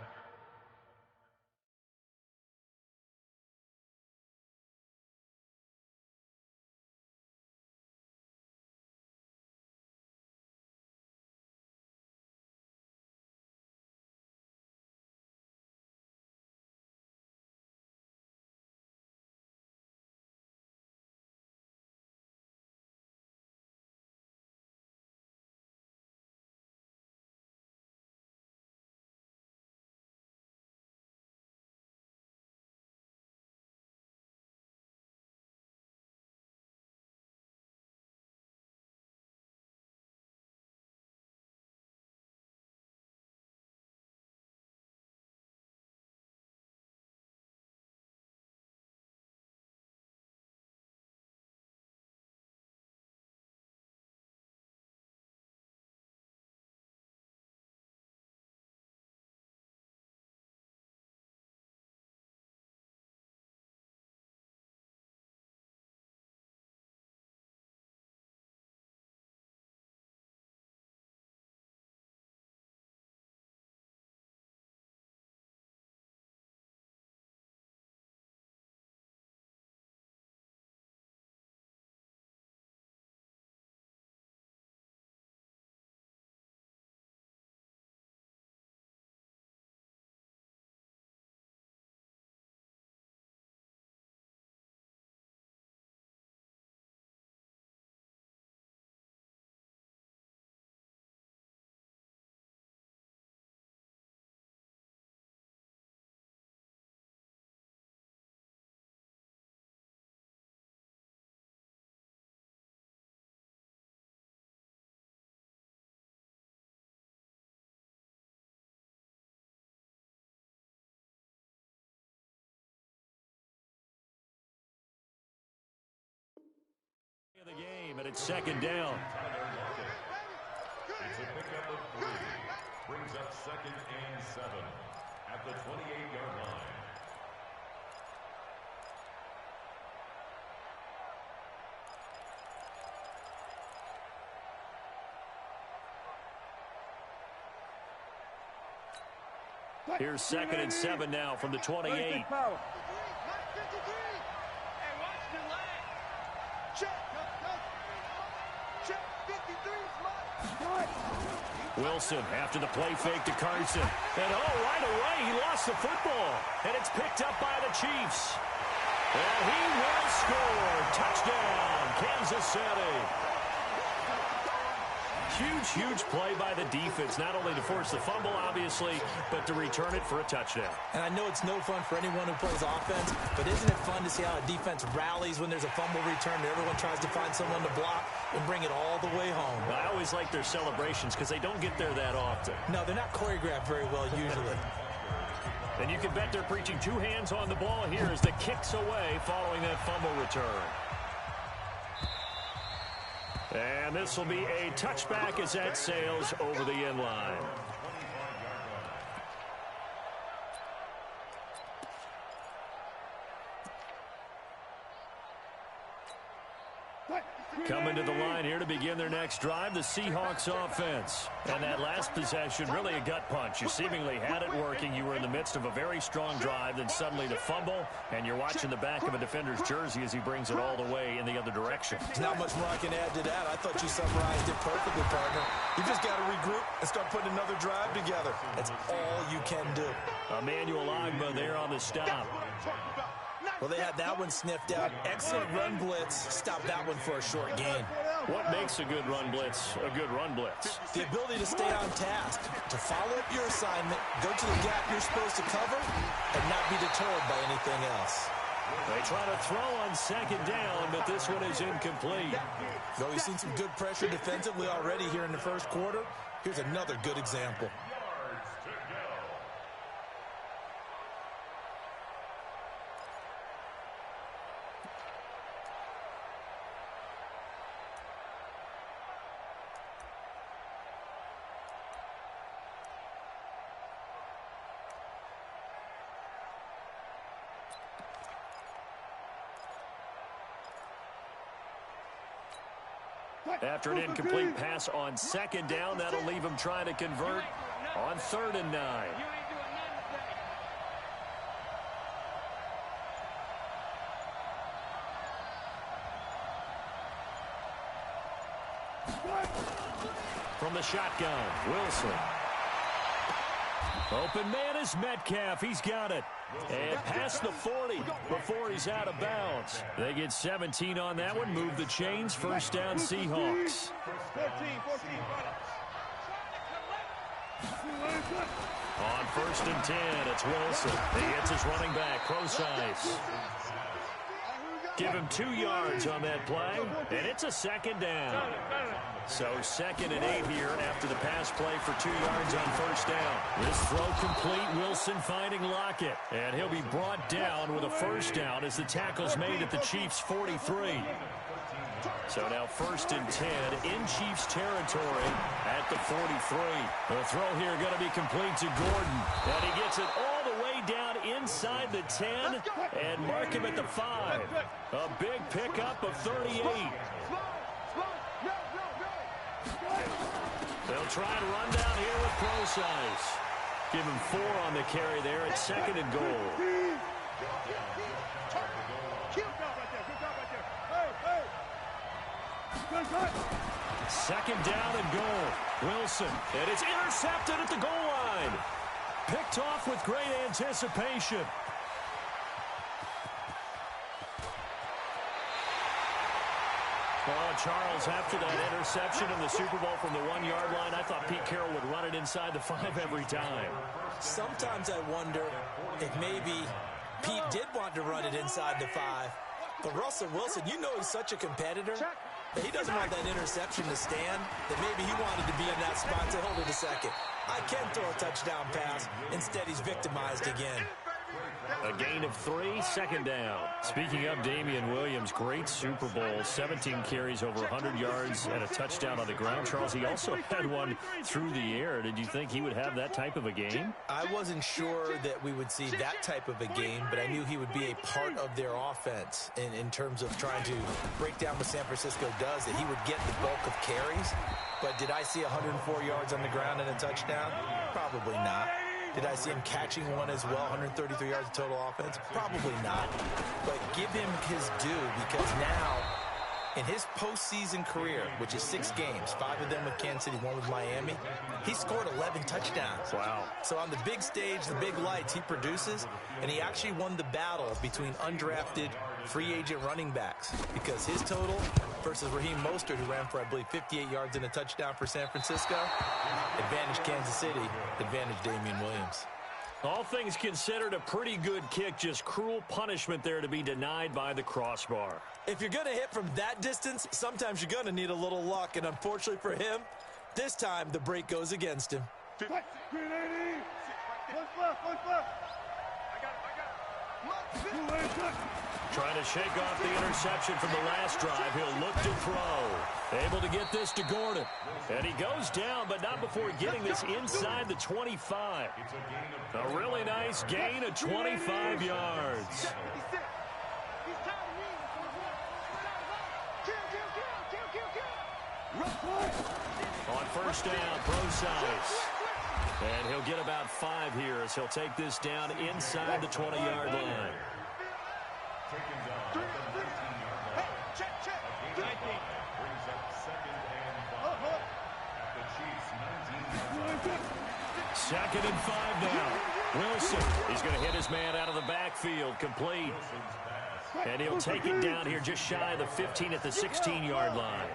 The game, and it's second down. It's a pickup of 3. Brings up 2nd and 7 at the 28-yard line. Here's 2nd and 7 now from the 28. Wilson after the play fake to Carson. And right away, he lost the football. And it's picked up by the Chiefs. And he will score. Touchdown, Kansas City. Huge play by the defense, not only to force the fumble, obviously, but to return it for a touchdown. And I know it's no fun for anyone who plays offense, but isn't it fun to see how a defense rallies when there's a fumble return and everyone tries to find someone to block and bring it all the way home? I always like their celebrations because they don't get there that often. No, they're not choreographed very well usually. And you can bet they're preaching 2 hands on the ball here as the kick's away following that fumble return. And this will be a touchback as that sails over the end line. Coming to the line here to begin their next drive, the Seahawks offense. And that last possession, really a gut punch. You seemingly had it working. You were in the midst of a very strong drive, then suddenly the fumble, and you're watching the back of a defender's jersey as he brings it all the way in the other direction. There's not much more I can add to that. I thought you summarized it perfectly, partner. You just got to regroup and start putting another drive together. That's all you can do. Emmanuel Ogbah there on the stop. Well, they had that one sniffed out. Excellent run blitz. Stop that one for a short gain. What makes a good run blitz a good run blitz? The ability to stay on task, to follow up your assignment, go to the gap you're supposed to cover, and not be deterred by anything else. They try to throw on second down, but this one is incomplete. Though we've seen some good pressure defensively already here in the first quarter, here's another good example. After an incomplete pass on second down, that'll leave him trying to convert on 3rd and 9. From the shotgun, Wilson. Open man is Metcalf. He's got it. And past the 40 before he's out of bounds. They get 17 on that one. Move the chains. First down, Seahawks. On 1st and 10, it's Wilson. He hits his running back, Procise. Give him 2 yards on that play, and it's a second down. So 2nd and 8 here after the pass play for 2 yards on 1st down. This throw complete, Wilson finding Lockett. And he'll be brought down with a 1st down as the tackle's made at the Chiefs' 43. So now 1st and 10 in Chiefs territory at the 43. The throw here going to be complete to Gordon. And he gets it all the way down inside the 10 and mark him at the 5. A big pickup of 38. They'll try and run down here with Procise. Give him 4 on the carry there at 2nd and goal. Second down and goal. Wilson. And it's intercepted at the goal line. Picked off with great anticipation. Oh, Charles, after that interception in the Super Bowl from the 1-yard line, I thought Pete Carroll would run it inside the 5 every time. Sometimes I wonder if maybe Pete did want to run it inside the 5. But Russell Wilson, you know he's such a competitor that he doesn't want that interception to stand, that maybe he wanted to be in that spot to hold it a second. I can throw a touchdown pass. Instead, he's victimized again. A gain of 3, 2nd down. Speaking of Damian Williams, great Super Bowl, 17 carries over 100 yards and a touchdown on the ground. Charles, he also had one through the air. Did you think he would have that type of a game? I wasn't sure that we would see that type of a game, but I knew he would be a part of their offense in terms of trying to break down what San Francisco does, that he would get the bulk of carries. But did I see 104 yards on the ground and a touchdown? Probably not. Did I see him catching one as well, 133 yards of total offense? Probably not. But give him his due, because now, in his postseason career, which is 6 games, 5 of them with Kansas City, 1 with Miami, he scored 11 touchdowns. Wow. So on the big stage, the big lights, he produces, and he actually won the battle between undrafted free agent running backs, because his total versus Raheem Mostert, who ran for, I believe, 58 yards and a touchdown for San Francisco, advantage Kansas City, advantage Damian Williams. All things considered, a pretty good kick, just cruel punishment there to be denied by the crossbar. If you're going to hit from that distance, sometimes you're going to need a little luck, and unfortunately for him, this time the break goes against him. Trying to shake off the interception from the last drive. He'll look to throw. Able to get this to Gordon. And he goes down, but not before getting this inside the 25. A really nice gain of 25 yards. On 1st down, Procise. And he'll get about 5 here as he'll take this down inside the 20-yard line. Second and 5 now. Wilson, he's going to hit his man out of the backfield, complete. And he'll take it down here just shy of the 15 at the 16-yard line.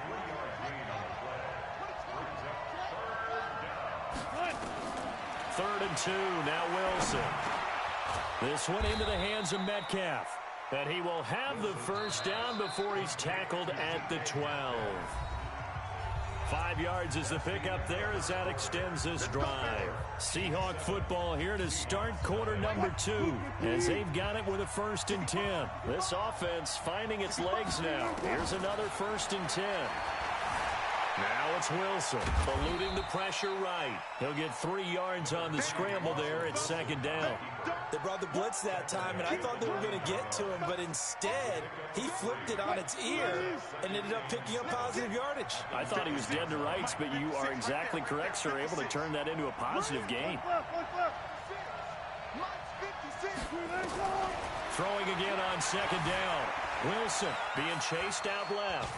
Third and 2, now Wilson. This one into the hands of Metcalf. And he will have the first down before he's tackled at the 12. 5 yards is the pickup there as that extends this drive. Seahawk football here to start quarter number 2 as they've got it with a 1st and 10. This offense finding its legs now. Here's another 1st and 10. Now it's Wilson, eluding the pressure right. He'll get 3 yards on the scramble there at 2nd down. They brought the blitz that time, and I thought they were going to get to him, but instead, he flipped it on its ear and ended up picking up positive yardage. I thought he was dead to rights, but you are exactly correct, sir. Able to turn that into a positive gain. Throwing again on 2nd down. Wilson being chased out left.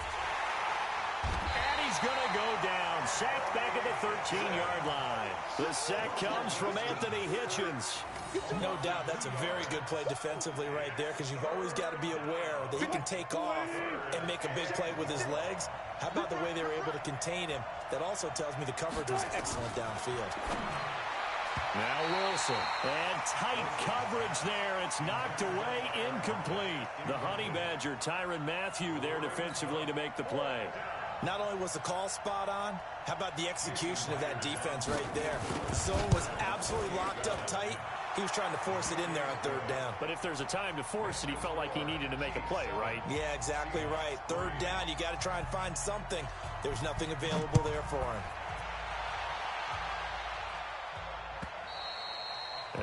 And he's going to go down. Sacked back at the 13-yard line. The sack comes from Anthony Hitchens. No doubt that's a very good play defensively right there, because you've always got to be aware that he can take off and make a big play with his legs. How about the way they were able to contain him? That also tells me the coverage was excellent downfield. Now Wilson, and tight coverage there. It's knocked away, incomplete. The Honey Badger, Tyrann Mathieu, there defensively to make the play. Not only was the call spot on, how about the execution of that defense right there? The zone was absolutely locked up tight. He was trying to force it in there on 3rd down. But if there's a time to force it, he felt like he needed to make a play, right? Yeah, exactly right. 3rd down, you got to try and find something. There's nothing available there for him.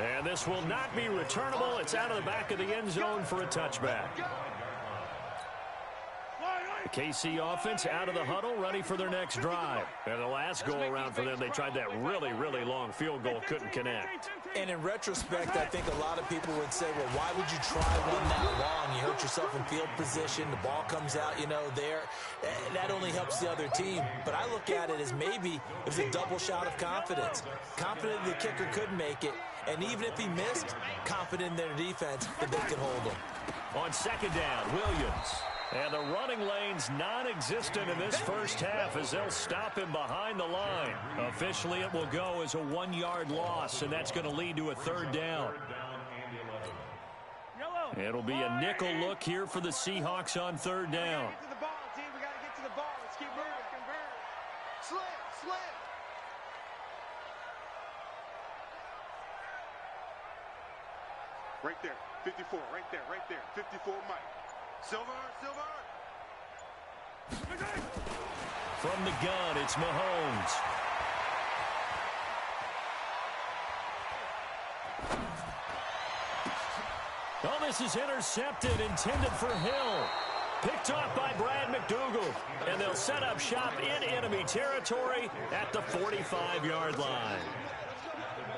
And this will not be returnable. It's out of the back of the end zone for a touchback. The KC offense out of the huddle, ready for their next drive. And the last go-around for them, they tried that really, really long field goal, couldn't connect. And in retrospect, I think a lot of people would say, well, why would you try one that long? You hurt yourself in field position. The ball comes out, there. That only helps the other team. But I look at it as maybe it was a double shot of confidence. Confident the kicker could make it. And even if he missed, confident in their defense that they could hold him. On 2nd down, Williams. And the running lane's non-existent in this first half as they'll stop him behind the line. Officially, it will go as a 1-yard loss, and that's going to lead to a 3rd down. It'll be a nickel look here for the Seahawks on 3rd down. Get to the ball, team. We got to get to the ball. Let's keep moving. Slam. Right there. 54. Right there. 54, Mike. Silver. From the gun, it's Mahomes. Oh, this is intercepted, intended for Hill. Picked off by Brad McDougal. And they'll set up shop in enemy territory at the 45-yard line.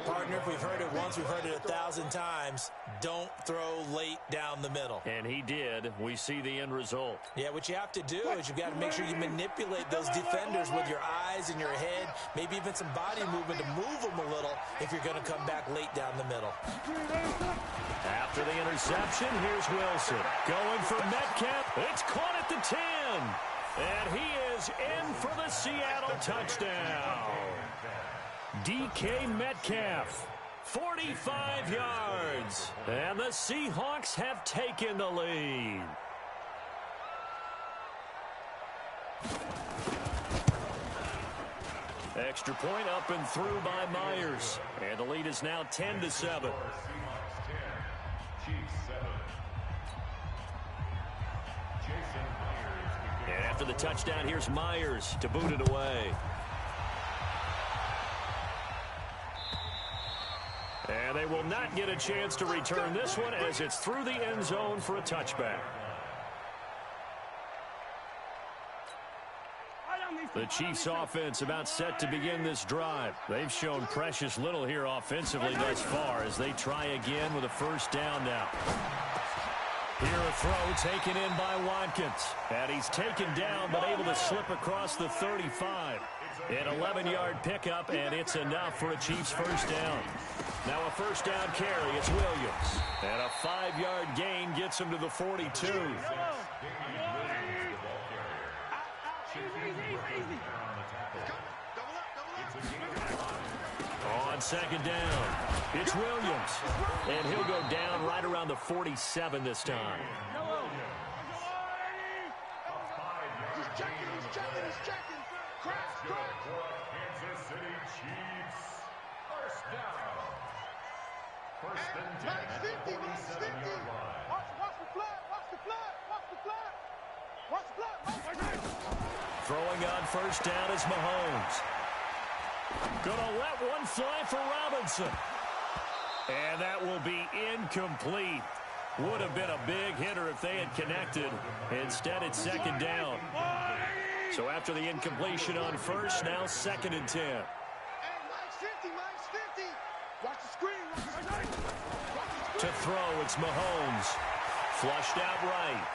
Partner, if we've heard it once, we've heard it 1,000 times. Don't throw late down the middle. And he did. We see the end result. Yeah, what you have to do is you've got to make sure you manipulate those defenders with your eyes and your head, maybe even some body movement to move them a little if you're going to come back late down the middle. After the interception, here's Wilson. Going for Metcalf. It's caught at the 10. And he is in for the Seattle touchdown. DK Metcalf, 45 yards. And the Seahawks have taken the lead. Extra point up and through by Myers. And the lead is now 10-7. And after the touchdown, here's Myers to boot it away. And they will not get a chance to return this one as it's through the end zone for a touchback. The Chiefs offense about set to begin this drive. They've shown precious little here offensively thus far as they try again with a first down now. Here a throw taken in by Watkins. And he's taken down but able to slip across the 35. An 11-yard pickup, and it's enough for a Chiefs first down. Now a first down carry, it's Williams. And a 5-yard gain gets him to the 42. On on second down. It's Williams, and he'll go down right around the 47 this time. He's checking. Crash. Kansas City Chiefs. First down. First and 10 at the 47-yard line. Watch the flag. Throwing on first down is Mahomes. Gonna let one fly for Robinson. And that will be incomplete. Would have been a big hitter if they had connected. Instead, it's second down. So after the incompletion on first, now second and 10. Hey, Mike's 50. Watch the screen. To throw, it's Mahomes. Flushed out right.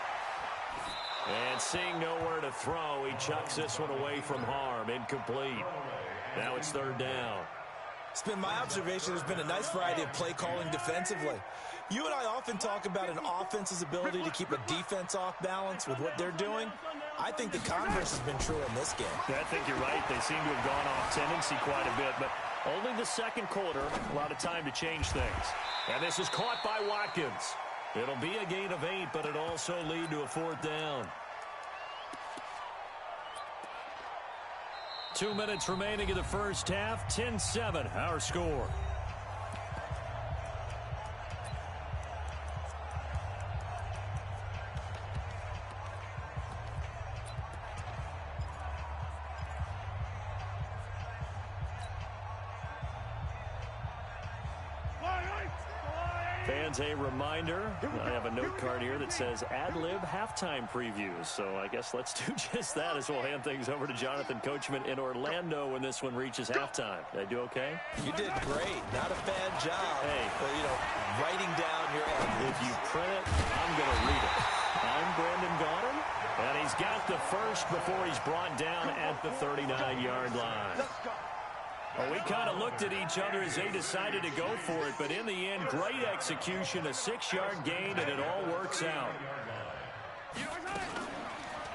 And seeing nowhere to throw, he chucks this one away from harm. Incomplete. Now it's third down. It's been my observation there's been a nice variety of play calling defensively. You and I often talk about an offense's ability to keep a defense off balance with what they're doing. I think the converse has been true in this game. I think you're right. They seem to have gone off tendency quite a bit, but only the second quarter, a lot of time to change things. And this is caught by Watkins. It'll be a gain of 8, but it'll also lead to a fourth down. 2 minutes remaining in the first half. 10-7, our score. Fans, a reminder, I have a note card here that says ad-lib halftime previews. So I guess let's do just that as we'll hand things over to Jonathan Coachman in Orlando when this one reaches halftime. Did I do okay? You did great. Not a bad job. Hey. But, writing down your ad-libs. If you print it, I'm going to read it. I'm Brandon Gaudin, and he's got the first before he's brought down at the 39-yard line. Well, we kind of looked at each other as they decided to go for it, but in the end, great execution, a 6-yard gain, and it all works out.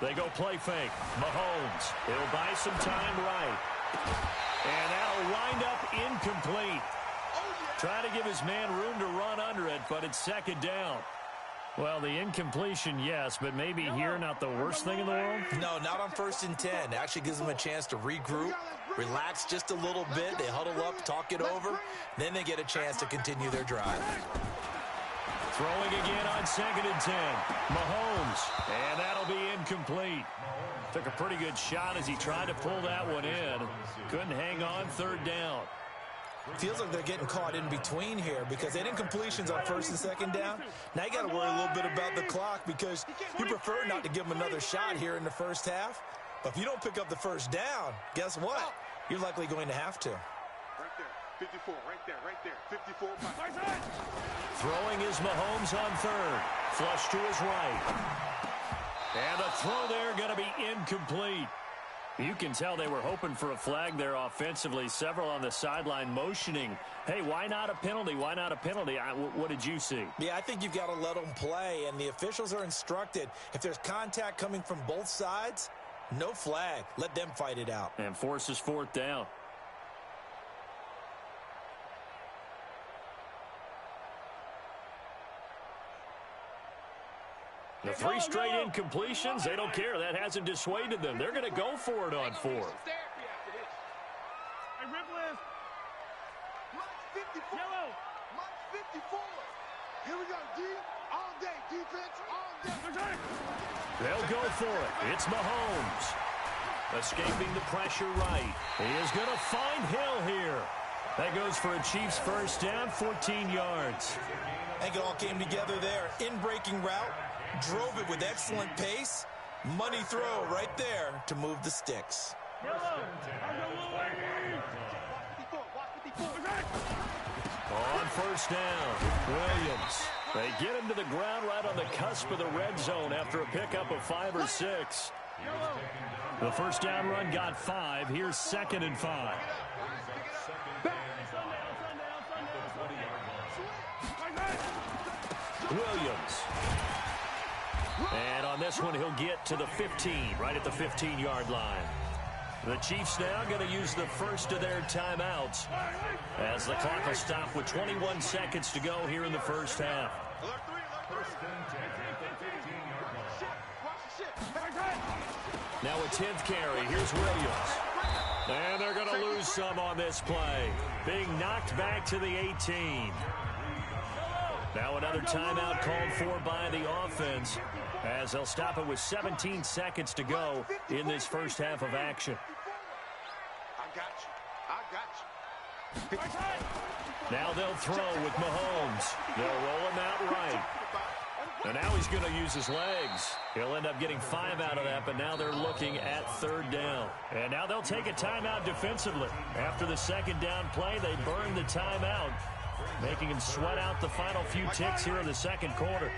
They go play fake. Mahomes, he'll buy some time right. And that'll wind up incomplete. Trying to give his man room to run under it, but it's second down. Well, the incompletion, yes, but maybe here not the worst thing in the world? No, not on 1st and 10. It actually gives them a chance to regroup, relax just a little bit. They huddle up, talk it over. Then they get a chance to continue their drive. Throwing again on 2nd and 10. Mahomes, and that'll be incomplete. Took a pretty good shot as he tried to pull that one in. Couldn't hang on, third down. Feels like they're getting caught in between here because they had incompletions on 1st and 2nd down. Now you got to worry a little bit about the clock because you prefer not to give them another shot here in the first half. But if you don't pick up the first down, guess what? You're likely going to have to. Right there, 54, right there, 54. Throwing is Mahomes on third. Flush to his right. And the throw there going to be incomplete. You can tell they were hoping for a flag there offensively. Several on the sideline motioning, hey, why not a penalty? Why not a penalty? What did you see? Yeah, I think you've got to let them play, and the officials are instructed. If there's contact coming from both sides, no flag. Let them fight it out. And forces fourth down. The 3 straight incompletions, they don't care. That hasn't dissuaded them. They're going to go for it on 4th. Hey, Rippless. Mike 54. Yellow. Mike 54. Here we go, D. All day. Defense all day. They'll go for it. It's Mahomes. Escaping the pressure right. He is going to find Hill here. That goes for a Chiefs first down, 14 yards. I think it all came together there. In-breaking route. Drove it with excellent pace. Money throw right there to move the sticks. On first down, Williams. They get him to the ground right on the cusp of the red zone after a pickup of 5 or 6. The first down run got 5. Here's 2nd and 5. Williams. And on this one, he'll get to the 15, right at the 15-yard line. The Chiefs now going to use the first of their timeouts as the clock will stop with 21 seconds to go here in the first half. Now a 10th carry. Here's Williams. And they're going to lose some on this play. Being knocked back to the 18. Now another timeout called for by the offense as they'll stop it with 17 seconds to go in this first half of action. I got you. Now they'll throw with Mahomes. They'll roll him out right. And now he's going to use his legs. He'll end up getting 5 out of that, but now they're looking at 3rd down. And now they'll take a timeout defensively. After the 2nd down play, they burn the timeout, making him sweat out the final few ticks here in the 2nd quarter.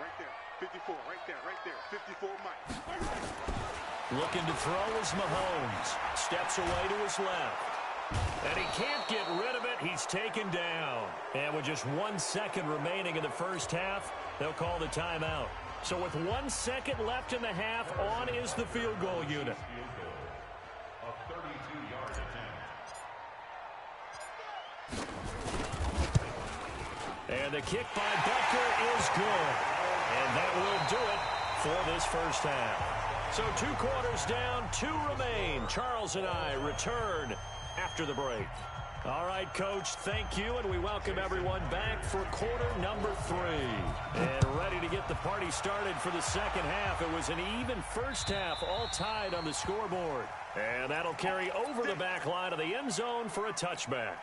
Right there, 54, right there, 54 Mike. Looking to throw is Mahomes. Steps away to his left. And he can't get rid of it. He's taken down. And with just 1 second remaining in the first half, they'll call the timeout. So with 1 second left in the half, on is the field goal unit. A 32-yard attempt. And the kick by Becker is good. And that will do it for this first half. So 2 quarters down, 2 remain. Charles and I return after the break. All right, Coach, thank you, and we welcome everyone back for quarter number 3. And ready to get the party started for the second half. It was an even first half, all tied on the scoreboard. And that'll carry over the back line of the end zone for a touchback.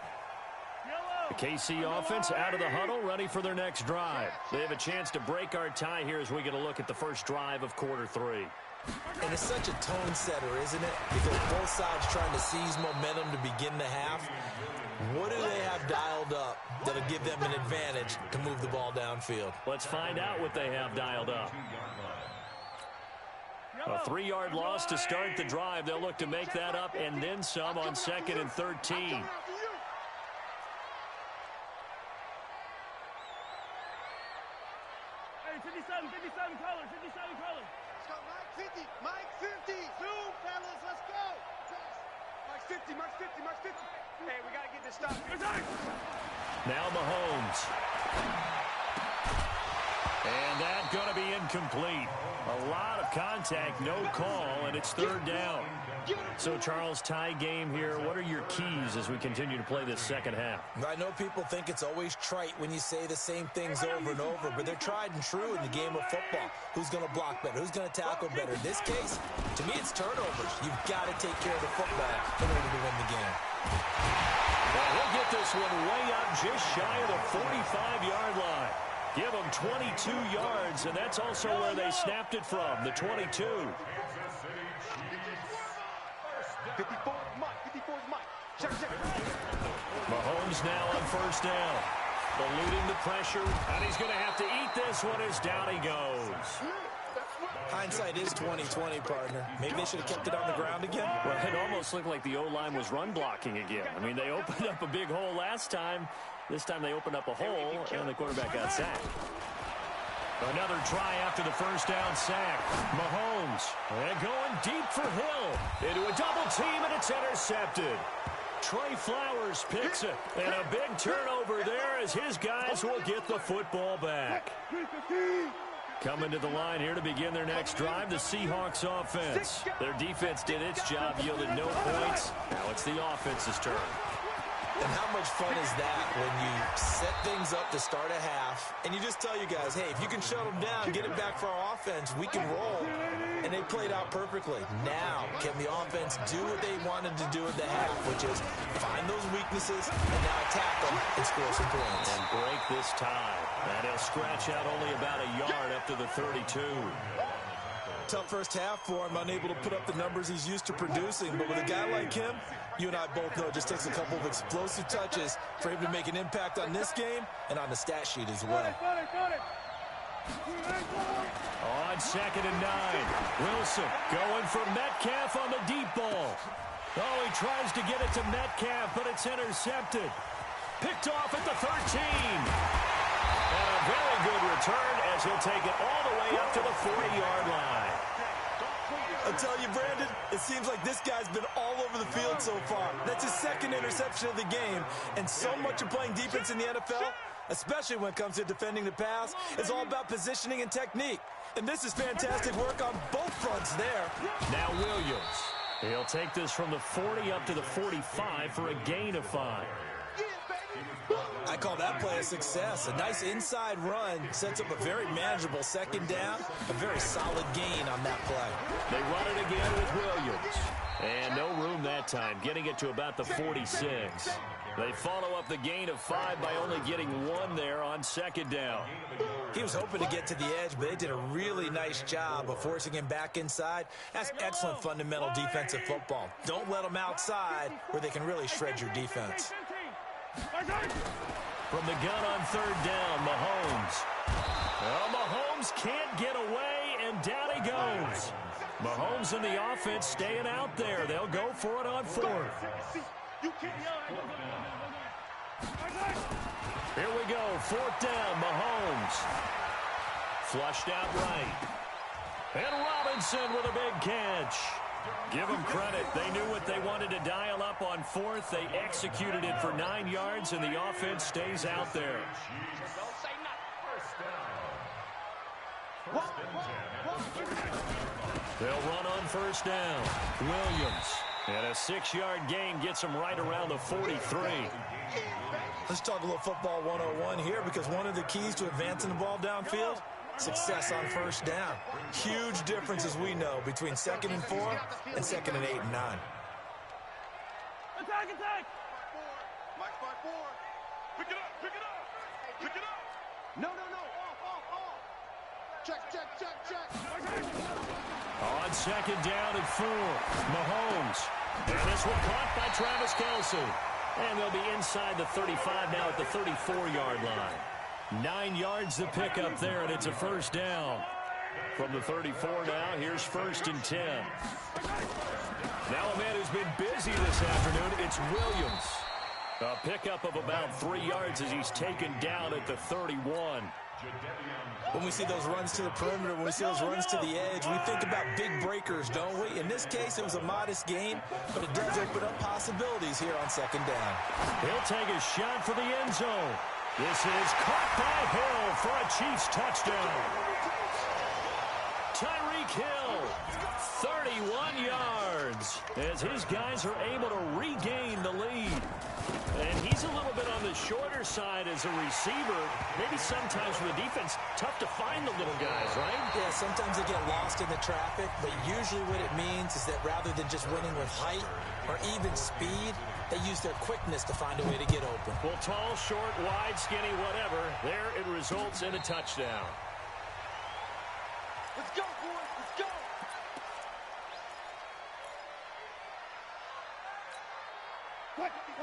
The KC offense out of the huddle, ready for their next drive. They have a chance to break our tie here as we get a look at the first drive of quarter 3. And it's such a tone setter, isn't it? Because both sides trying to seize momentum to begin the half. What do they have dialed up that'll give them an advantage to move the ball downfield? Let's find out what they have dialed up. A 3-yard loss to start the drive. They'll look to make that up and then some on 2nd and 13. Hey, 57 colors, 57 colors. Let's go, Mike 50, zoom, fellas, let's go. Mike 50, Mike 50, Mike 50. Hey, we got to get this stop. Now Mahomes. And that's going to be incomplete. A lot of contact, no call, and it's 3rd down. So, Charles, tie game here. What are your keys as we continue to play this second half? I know people think it's always trite when you say the same things over and over, but they're tried and true in the game of football. Who's going to block better? Who's going to tackle better? In this case, to me, it's turnovers. You've got to take care of the football in order to win the game. Well, he'll get this one way up just shy of the 45-yard line. Give them 22 yards, and that's also where they snapped it from, the 22. 54 is Mike. Check. Mahomes now on 1st down. Eluding the pressure, and he's going to have to eat this one as down he goes. Hindsight is 20/20, partner. Maybe they should have kept it on the ground again. Well, it almost looked like the O-line was run blocking again. I mean, they opened up a big hole last time. This time they opened up a hole, and the quarterback got sacked. Another try after the first down sack. Mahomes, and going deep for Hill. Into a double team, and it's intercepted. Trey Flowers picks it, and a big turnover there as his guys will get the football back. Coming to the line here to begin their next drive, the Seahawks offense. Their defense did its job, yielded no points. Now it's the offense's turn. And how much fun is that when you set things up to start a half, and you just tell you guys, hey, if you can shut them down, get it back for our offense, we can roll. And they played out perfectly. Now, can the offense do what they wanted to do at the half, which is find those weaknesses and now attack them and score some points. And break this tie. And he'll scratch out only about a yard up to the 32. Tough first half for him, unable to put up the numbers he's used to producing. But with a guy like him, you and I both know it just takes a couple of explosive touches for him to make an impact on this game and on the stat sheet as well. On 2nd and 9, Wilson going for Metcalf on the deep ball. Oh, he tries to get it to Metcalf, but it's intercepted. Picked off at the 13. And a very good return as he'll take it all the way up to the 40-yard line. I tell you, Brandon, it seems like this guy's been all over the field so far. That's his second interception of the game, and so much of playing defense in the NFL, especially when it comes to defending the pass, is all about positioning and technique. And this is fantastic work on both fronts there. Now Williams. He'll take this from the 40 up to the 45 for a gain of 5. I call that play a success. A nice inside run sets up a very manageable second down. A very solid gain on that play. They run it again with Williams. And no room that time, getting it to about the 46. They follow up the gain of 5 by only getting 1 there on second down. He was hoping to get to the edge, but they did a really nice job of forcing him back inside. That's excellent fundamental defensive football. Don't let them outside where they can really shred your defense. From the gun on third down, Mahomes. Well, Mahomes can't get away, and down he goes. Mahomes and the offense staying out there. They'll go for it on 4th. Here we go, 4th down, Mahomes. Flushed out right. And Robinson with a big catch. Give them credit. They knew what they wanted to dial up on 4th. They executed it for 9 yards, and the offense stays out there. They'll run on 1st down. Williams. And a 6-yard gain gets them right around the 43. Let's talk a little football 101 here, because one of the keys to advancing the ball downfield, success on 1st down. Huge difference, as we know, between 2nd and 4 and 2nd and 8 and 9. Attack, attack! Mike's by 4. Pick it up, pick it up! Pick it up! No, no, no! Off! Check! On 2nd down and 4, Mahomes. And this one caught by Travis Kelce. And they'll be inside the 35 now at the 34-yard line. 9 yards to pick up there, and it's a 1st down. From the 34 now, here's 1st and 10. Now a man who's been busy this afternoon, it's Williams. A pickup of about 3 yards as he's taken down at the 31. When we see those runs to the perimeter, when we see those runs to the edge, we think about big breakers, don't we? In this case, it was a modest gain, but it does open up possibilities here on 2nd down. He'll take a shot for the end zone. This is caught by Hill for a Chiefs touchdown. Tyreek Hill, 31 yards, as his guys are able to regain the lead. And he's a little bit on the shorter side as a receiver. Maybe sometimes for the defense, tough to find the little guys, right? Yeah, sometimes they get lost in the traffic, but usually what it means is that rather than just winning with height or even speed, they use their quickness to find a way to get open. Well, tall, short, wide, skinny, whatever, there it results in a touchdown. Let's go, boys, let's go!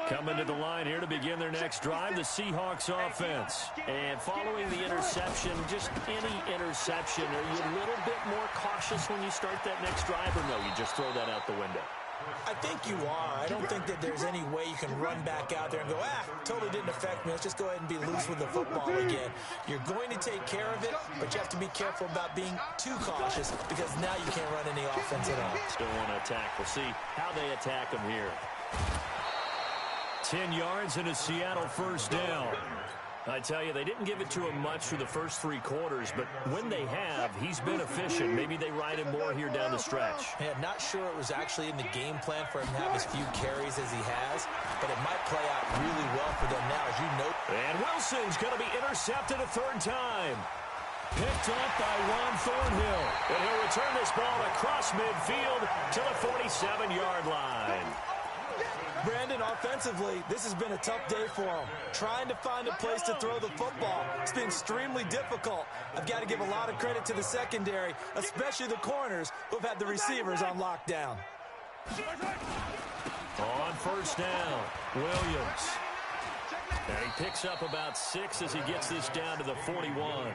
Coming to the line here to begin their next drive, the Seahawks offense. And following the interception, just any interception, are you a little bit more cautious when you start that next drive, or no, you just throw that out the window? I think you are. I don't think that there's any way you can run back out there and go, totally didn't affect me. Let's just go ahead and be loose with the football again. You're going to take care of it, but you have to be careful about being too cautious, because now you can't run any offense at all. Still want to attack. We'll see how they attack them here. 10 yards and a Seattle 1st down. I tell you, they didn't give it to him much through the first 3 quarters, but when they have, he's been efficient. Maybe they ride him more here down the stretch. Yeah, not sure it was actually in the game plan for him to have as few carries as he has, but it might play out really well for them now, as you know. And Wilson's going to be intercepted a 3rd time. Picked up by Juan Thornhill. And he'll return this ball across midfield to the 47-yard line. Brandon, offensively, this has been a tough day for him. Trying to find a place to throw the football. It's been extremely difficult. I've got to give a lot of credit to the secondary, especially the corners, who've had the receivers on lockdown. On 1st down, Williams. And he picks up about 6 as he gets this down to the 41.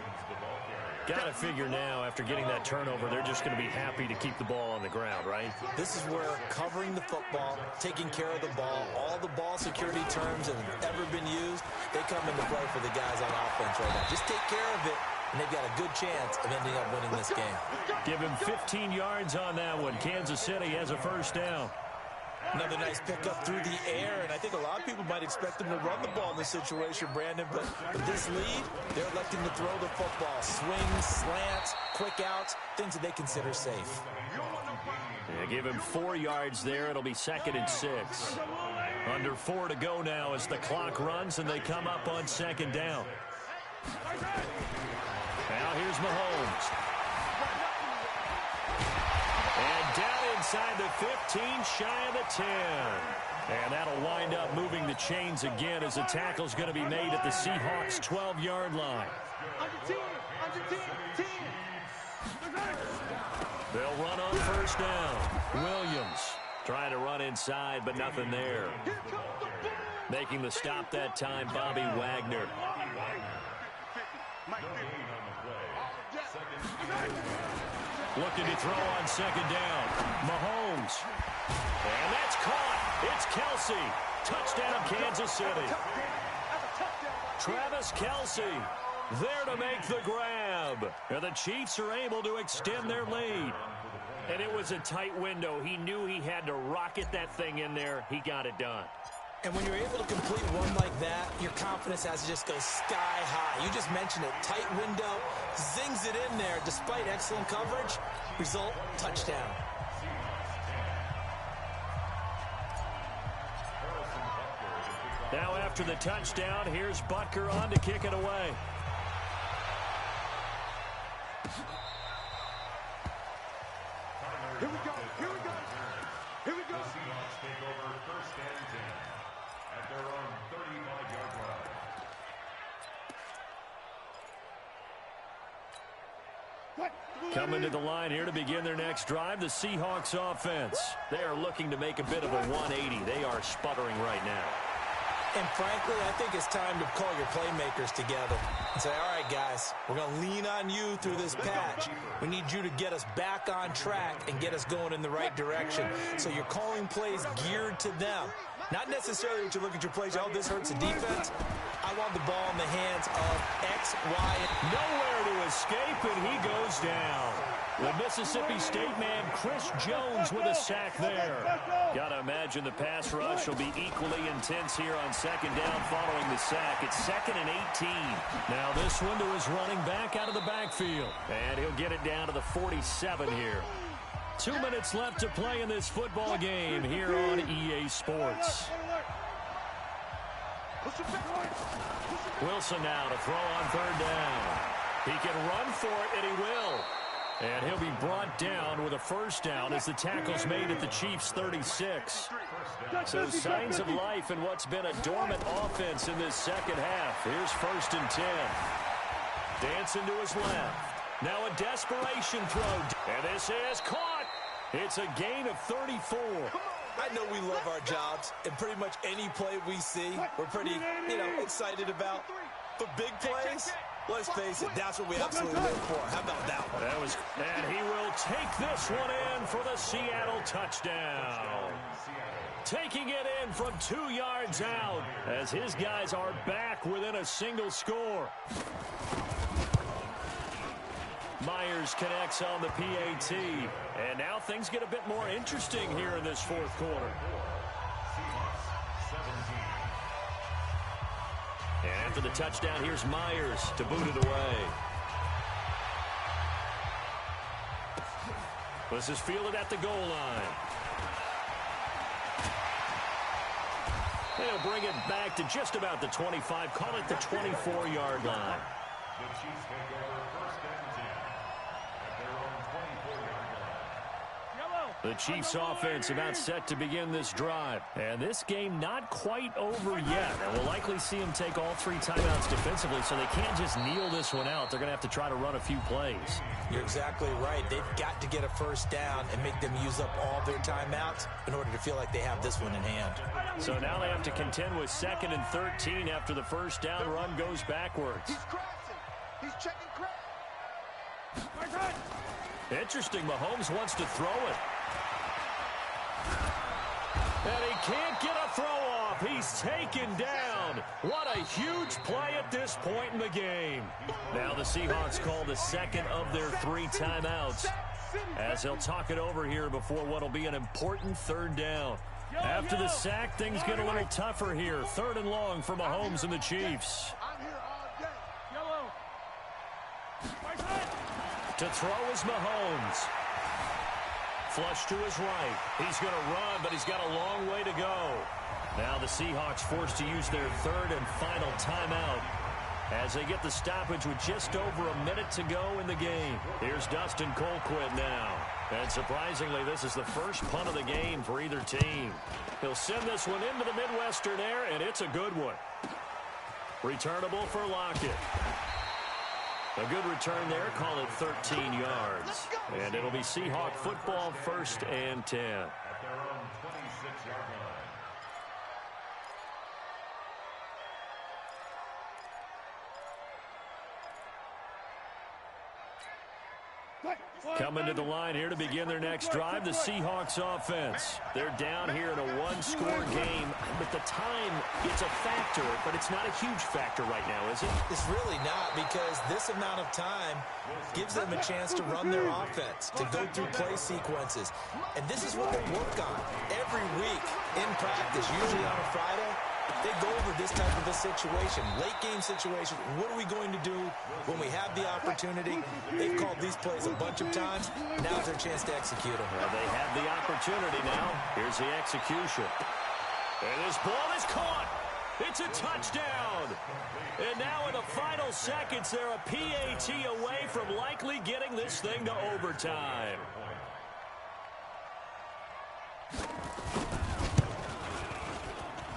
Got to figure now, after getting that turnover, they're just going to be happy to keep the ball on the ground, right? This is where covering the football, taking care of the ball, all the ball security terms that have ever been used, they come into play for the guys on offense right now. Just take care of it, and they've got a good chance of ending up winning this game. Give him 15 yards on that one. Kansas City has a first down. Another nice pickup through the air, and I think a lot of people might expect them to run the ball in this situation, Brandon, but with this lead, they're electing to throw the football. Swings, slants, quick outs, things that they consider safe. Yeah, give him 4 yards there. It'll be 2nd and 6. Under 4 to go now as the clock runs, and they come up on 2nd down. Now here's Mahomes. And down inside the 15, shy of the 10. And that'll wind up moving the chains again as the tackle's going to be made at the Seahawks' 12-yard line. They'll run on first down. Williams trying to run inside, but nothing there. Making the stop that time, Bobby Wagner. Looking to throw on 2nd down. Mahomes. And that's caught. It's Kelce. Touchdown, Kansas City. Travis Kelce there to make the grab. And the Chiefs are able to extend their lead. And it was a tight window. He knew he had to rocket that thing in there. He got it done. And when you're able to complete one like that, your confidence has to just go sky high. You just mentioned it. Tight window, zings it in there despite excellent coverage. Result, touchdown. Now after the touchdown, here's Butker on to kick it away. Here we go. Here we go. Here we go. The Seahawks take over 1st and 10 at their own 35-yard line. Coming to the line here to begin their next drive, the Seahawks offense. They are looking to make a bit of a 180. They are sputtering right now. And frankly, I think it's time to call your playmakers together and say, all right, guys, we're going to lean on you through this patch. We need you to get us back on track and get us going in the right direction. So you're calling plays geared to them. Not necessarily that you look at your plays, oh, this hurts the defense. I want the ball in the hands of X, Y, and nowhere to escape, and he goes down. The Mississippi State man, Chris Jones, with a sack there. Got to imagine the pass rush will be equally intense here on 2nd down following the sack. It's 2nd and 18. Now this one to his running back out of the backfield. And he'll get it down to the 47 here. 2 minutes left to play in this football game here on EA Sports. Wilson now to throw on 3rd down. He can run for it, and he will. And he'll be brought down with a first down as the tackle's made at the Chiefs' 36. So signs of life in what's been a dormant offense in this second half. Here's 1st and 10. Dancing to his left. Now a desperation throw. And this is caught. It's a gain of 34. I know we love our jobs, and pretty much any play we see, we're pretty, excited about. But big plays, let's face it, that's what we absolutely live for. How about that one? And he will take this one in for the Seattle touchdown. Taking it in from 2 yards out as his guys are back within a single score. Myers connects on the PAT. And now things get a bit more interesting here in this 4th quarter. And after the touchdown, here's Myers to boot it away. This is fielded at the goal line. They'll bring it back to just about the 25. Call it the 24-yard line. The Chiefs take over 1st and 10 at their own 24-yard line. The Chiefs offense about set to begin this drive. And this game not quite over yet. And we'll likely see them take all 3 timeouts defensively, so they can't just kneel this one out. They're going to have to try to run a few plays. You're exactly right. They've got to get a first down and make them use up all their timeouts in order to feel like they have this one in hand. So now they have to contend with 2nd and 13 after the first down run goes backwards. He's crashing. He's checking crash. Interesting. Mahomes wants to throw it. And he can't get a throw off. He he's taken down. What a huge play at this point in the game. Now the Seahawks call the second of their 3 timeouts, as they'll talk it over here before what will be an important third down. After the sack, things get a little tougher here. 3rd and long for Mahomes and the Chiefs. To throw is Mahomes. Flush to his right. He's going to run, but he's got a long way to go. Now the Seahawks forced to use their 3rd and final timeout as they get the stoppage with just over a minute to go in the game. Here's Dustin Colquitt now. And surprisingly, this is the first punt of the game for either team. He'll send this one into the Midwestern air, and it's a good one. Returnable for Lockett. A good return there. Call it 13 yards. And it'll be Seahawk football, 1st and 10. At their own 26-yard line. Coming to the line here to begin their next drive, the Seahawks offense. They're down here in a 1-score game, but the time, it's a factor, but it's not a huge factor right now, is it? It's really not, because this amount of time gives them a chance to run their offense, to go through play sequences. And this is what they work on every week in practice, usually on a Friday. They go over this type of a situation, late game situation. What are we going to do when we have the opportunity? They've called these plays a bunch of times. Now's their chance to execute them. Well, they have the opportunity now. Here's the execution. And this ball is caught. It's a touchdown. And now in the final seconds, they're a PAT away from likely getting this thing to overtime.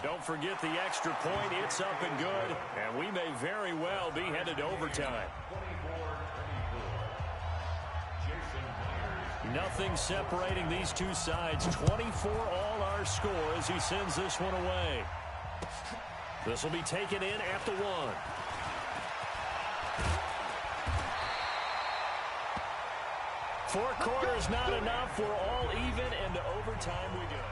Don't forget the extra point. It's up and good. And we may very well be headed to overtime. Nothing separating these two sides. 24 all our score as he sends this one away. This will be taken in at the 1. Four quarters not enough. We're all even, and to overtime we go.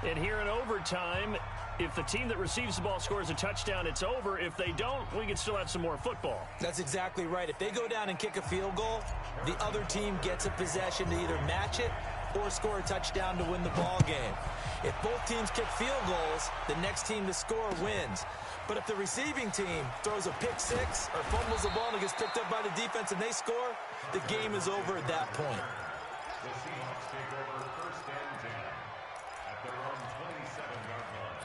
And here in overtime, if the team that receives the ball scores a touchdown, it's over. If they don't, we can still have some more football. That's exactly right. If they go down and kick a field goal, the other team gets a possession to either match it or score a touchdown to win the ball game. If both teams kick field goals, the next team to score wins. But if the receiving team throws a pick six or fumbles the ball and it gets picked up by the defense and they score, the game is over at that point. The Seahawks take over 1st and 10 at their own 27-yard line.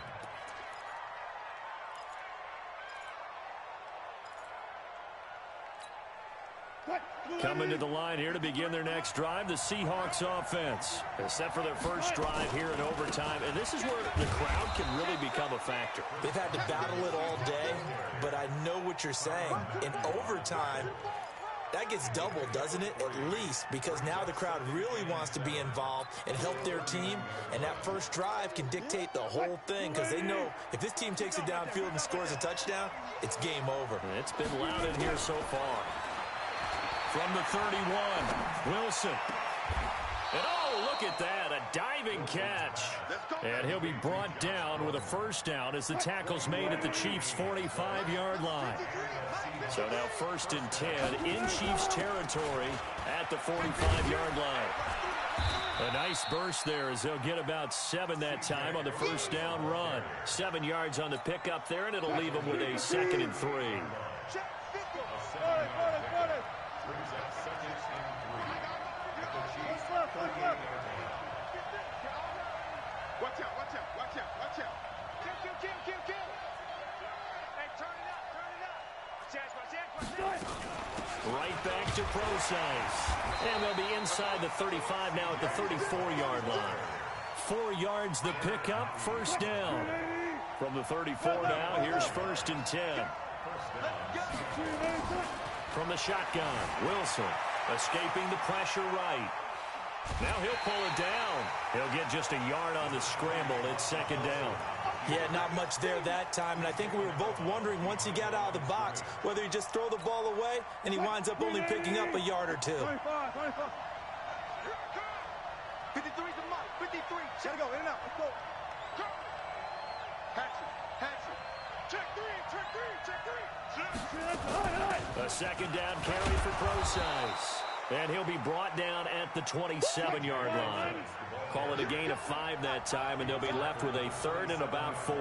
Coming to the line here to begin their next drive, the Seahawks offense. Except for their first drive here in overtime. And this is where the crowd can really become a factor. They've had to battle it all day, but I know what you're saying. In overtime, that gets doubled, doesn't it? At least, because now the crowd really wants to be involved and help their team. And that first drive can dictate the whole thing, because they know if this team takes it downfield and scores a touchdown, it's game over. And it's been loud in here so far. From the 31, Wilson. And oh, look at that, a diving catch. And he'll be brought down with a first down as the tackle's made at the Chiefs' 45-yard line. So now 1st and 10 in Chiefs territory at the 45-yard line. A nice burst there as they'll get about 7 that time on the first down run. 7 yards on the pickup there, and it'll leave them with a 2nd and 3. Watch out, watch out, watch out, watch out. Kill. Hey, turn it up. Watch out. Right back to Procise. And they'll be inside the 35 now at the 34-yard line. 4 yards the pickup, first down. From the 34 now, here's 1st and 10. From the shotgun, Wilson escaping the pressure right. Now he'll pull it down. He'll get just a yard on the scramble. It's 2nd down. Yeah, not much there that time, and I think we were both wondering once he got out of the box whether he just throw the ball away and he winds up only picking up a yard or 2. 53's the mark. 53. Gotta go. In and out. Let's go. Check three. A second down carry for Procise. And he'll be brought down at the 27-yard line. Call it a gain of 5 that time, and they'll be left with a third and about 4.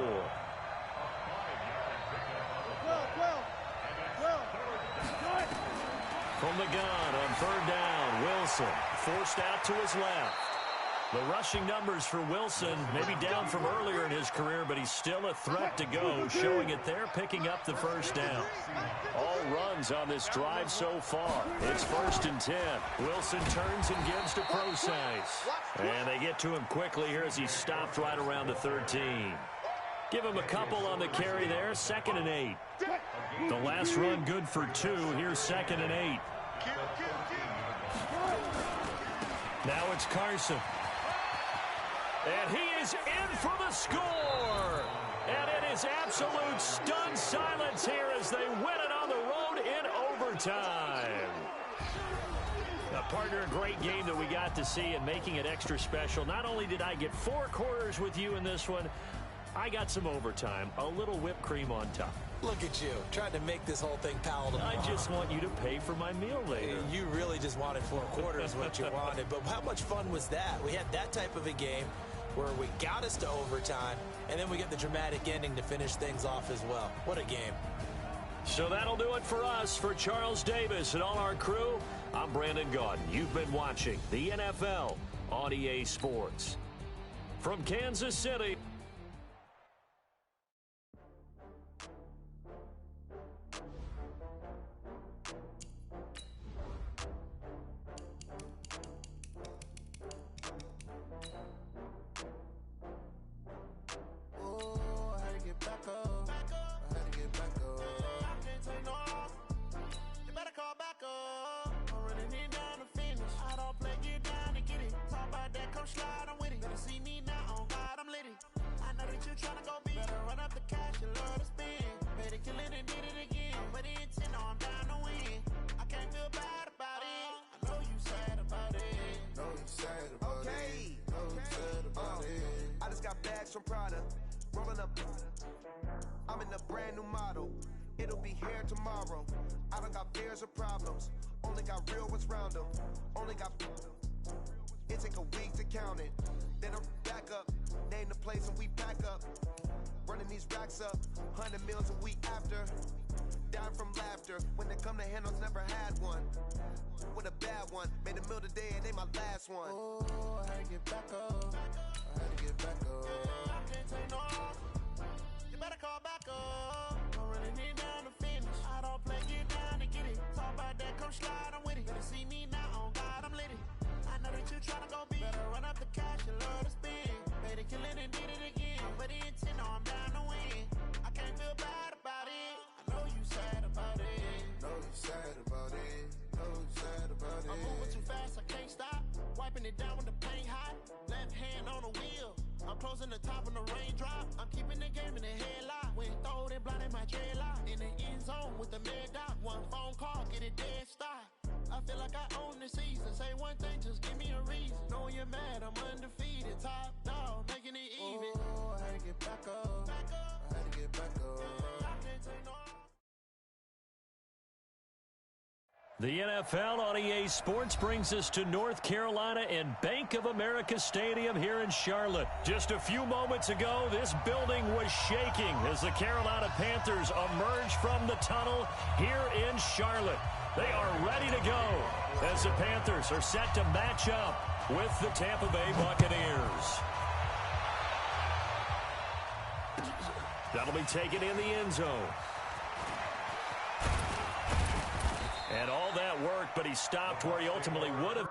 From the gun on third down, Wilson forced out to his left. The rushing numbers for Wilson may be down from earlier in his career, but he's still a threat to go, showing it there, picking up the first down. All runs on this drive so far. It's 1st and 10. Wilson turns and gives to Procise. And they get to him quickly here as he stopped right around the 13. Give him a couple on the carry there, 2nd and 8. The last run good for 2. Here's 2nd and 8. Now it's Carson. And he is in for the score. And it is absolute stunned silence here as they win it on the road in overtime. Now, partner, a great game that we got to see, and making it extra special. Not only did I get 4 quarters with you in this one, I got some overtime, a little whipped cream on top. Look at you, trying to make this whole thing palatable. I just want you to pay for my meal later. You really just wanted 4 quarters, what you wanted. But how much fun was that? We had that type of a game where we got us to overtime, and then we get the dramatic ending to finish things off as well. What a game. So that'll do it for us. For Charles Davis and all our crew, I'm Brandon Gaudin. You've been watching the NFL on EA Sports. From Kansas City. From Prada, rolling up. I'm in a brand new model. It'll be here tomorrow. I don't got fears or problems. Only got real ones round them. Only got. It take a week to count it. Then I'm back up. Name the place and we pack up. Running these racks up. 100 meals a week after. Dying from laughter. When they come to handles, never had one. With a bad one. Made a meal today and they my last one. Oh, I had to get back up. I had to get back up. I can't take no off. You better call back up. I'm running it down to finish. I don't play, get down to get it. Talk about that, come slide, I'm with it. Better see me now, on God, I'm lit it. I know that you tryna go big. Better run up the cash, you love to spend. Made a killing and did it again. But the intent, no, I'm down to win. I can't feel bad about it. I know you sad about it. Know you sad about it. Know you sad about it. I'm moving too fast, I can't stop. Wiping it down with the paint hot. Left hand on the wheel. I'm closing the top on the raindrop. I'm keeping the game in the headlock. When throwed and blinded my dreadlock. In the end zone with the mad dot. One phone call, get it dead stop. I feel like I own the season. Say one thing, just give me a reason. Knowing you're mad, I'm undefeated. Top dog, making it even. Oh, I had to get back up. I had to get back up. I can't take no. The NFL on EA Sports brings us to North Carolina and Bank of America Stadium here in Charlotte. Just a few moments ago, this building was shaking as the Carolina Panthers emerged from the tunnel here in Charlotte. They are ready to go as the Panthers are set to match up with the Tampa Bay Buccaneers. That'll be taken in the end zone. And all that worked, but he stopped where he ultimately would have.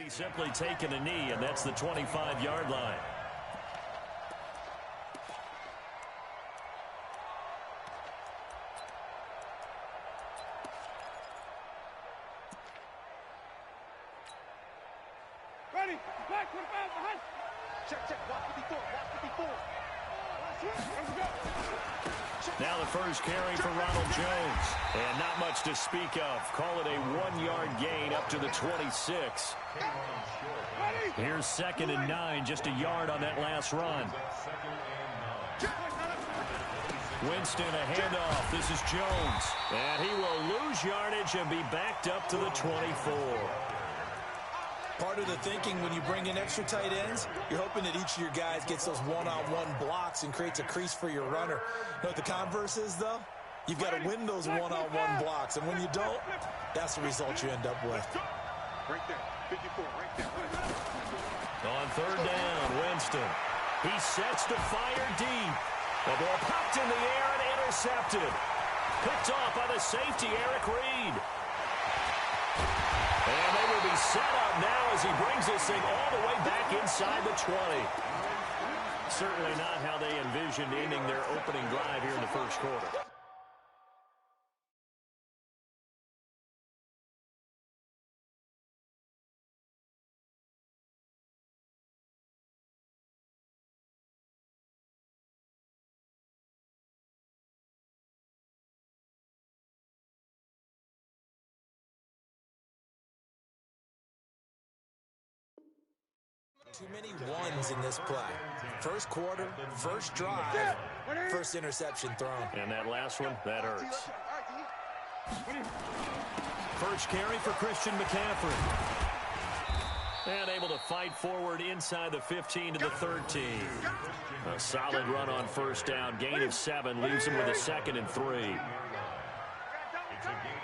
He's simply taken a knee, and that's the 25-yard line. Ready? Back, 25, behind. Check, watch 54, watch 54. Let's go. Now the first carry for Ronald Jones. And not much to speak of. Call it a 1-yard gain up to the 26. Here's 2nd and 9, just a yard on that last run. Winston, a handoff. This is Jones. And he will lose yardage and be backed up to the 24. Part of the thinking when you bring in extra tight ends, you're hoping that each of your guys gets those one-on-one blocks and creates a crease for your runner. You know what the converse is, though? You've got to win those one-on-one blocks, and when you don't, that's the result you end up with. Right there, 54, right there. On 3rd down, Winston. He sets to fire deep. The ball popped in the air and intercepted. Picked off by the safety, Eric Reed. And they will be set up now as he brings this thing all the way back inside the 20. Certainly not how they envisioned ending their opening drive here in the first quarter. Too many ones in this play. First quarter, first drive, first interception thrown. And that last one, that hurts. First carry for Christian McCaffrey. And able to fight forward inside the 15 to the 13. A solid run on first down. Gain of 7 leaves him with a 2nd and 3. It's a gain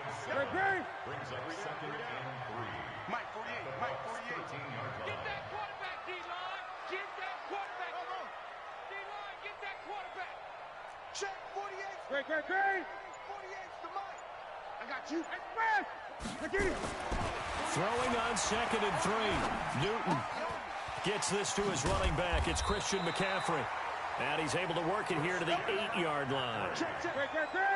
of 7. Brings up 2nd and 3. Mike 48, Mike 48. Get that quarterback, D-line. Get that quarterback. D-line, get that quarterback. Check 48. Great. 48's the Mike. I got you. Express. I get it. Throwing on 2nd and 3. Newton gets this to his running back. It's Christian McCaffrey. And he's able to work it here to the 8-yard line.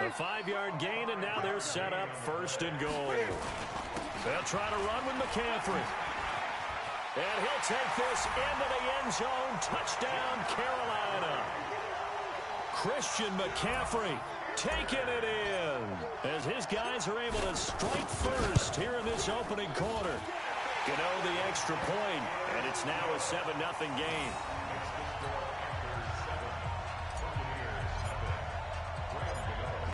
A 5-yard gain, and now they're set up 1st and goal. They'll try to run with McCaffrey. And he'll take this into the end zone. Touchdown, Carolina. Christian McCaffrey taking it in as his guys are able to strike first here in this opening quarter. Gano the extra point, and it's now a 7-0 game.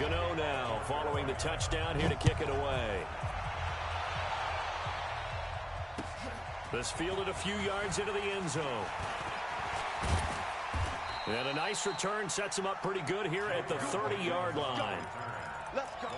Gano now following the touchdown here to kick it away. This fielded a few yards into the end zone. And a nice return sets him up pretty good here at the 30-yard line. Let's go.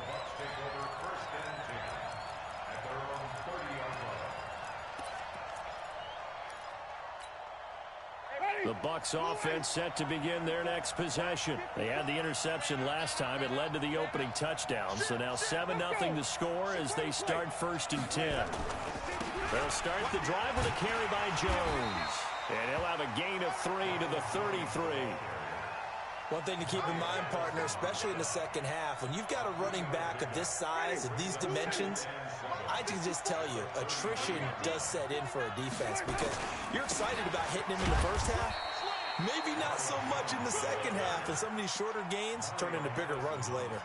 The Bucs offense set to begin their next possession. They had the interception last time. It led to the opening touchdown. So now 7-0 to score as they start 1st and 10. They'll start the drive with a carry by Jones. And he'll have a gain of 3 to the 33. One thing to keep in mind, partner, especially in the second half, when you've got a running back of this size, of these dimensions, I can just tell you, attrition does set in for a defense because you're excited about hitting him in the first half. Maybe not so much in the second half, and some of these shorter gains turn into bigger runs later.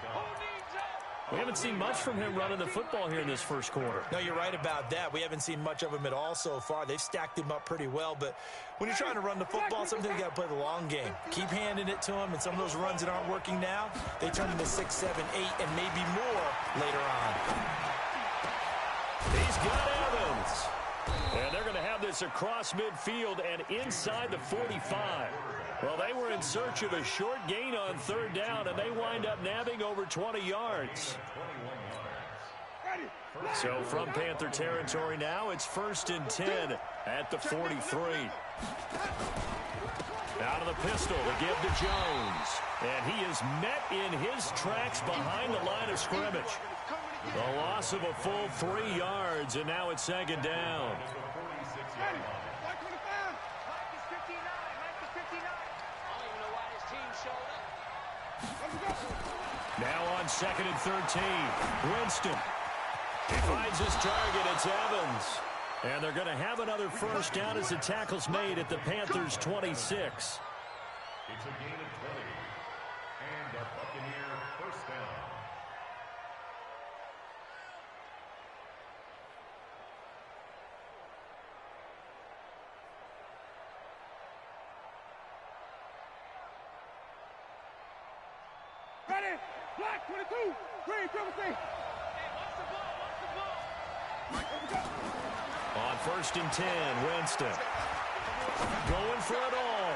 We haven't seen much from him running the football here in this first quarter. No, you're right about that. We haven't seen much of him at all so far. They've stacked him up pretty well, but when you're trying to run the football, sometimes you got to play the long game. Keep handing it to him, and some of those runs that aren't working now, they turn into 6, 7, 8, and maybe more later on. He's got Evans. And they're going to have this across midfield and inside the 45. Well, they were in search of a short gain on 3rd down, and they wind up nabbing over 20 yards. So from Panther territory now, it's 1st and 10 at the 43. Out of the pistol to give to Jones. And he is met in his tracks behind the line of scrimmage. The loss of a full 3 yards, and now it's 2nd down. Ready. Black 25. Mike is 59. Mike is 59. I don't even know why his team showed up. Now on 2nd and 13. Winston. He finds his target. It's Evans. And they're going to have another first down as the tackle's made at the Panthers' 26. It's a gain of 20. And a Buccaneer first down. Ready. Black 22. Green privacy. Hey, watch the ball. Watch the ball. On 1st and 10, Winston. Going for it all.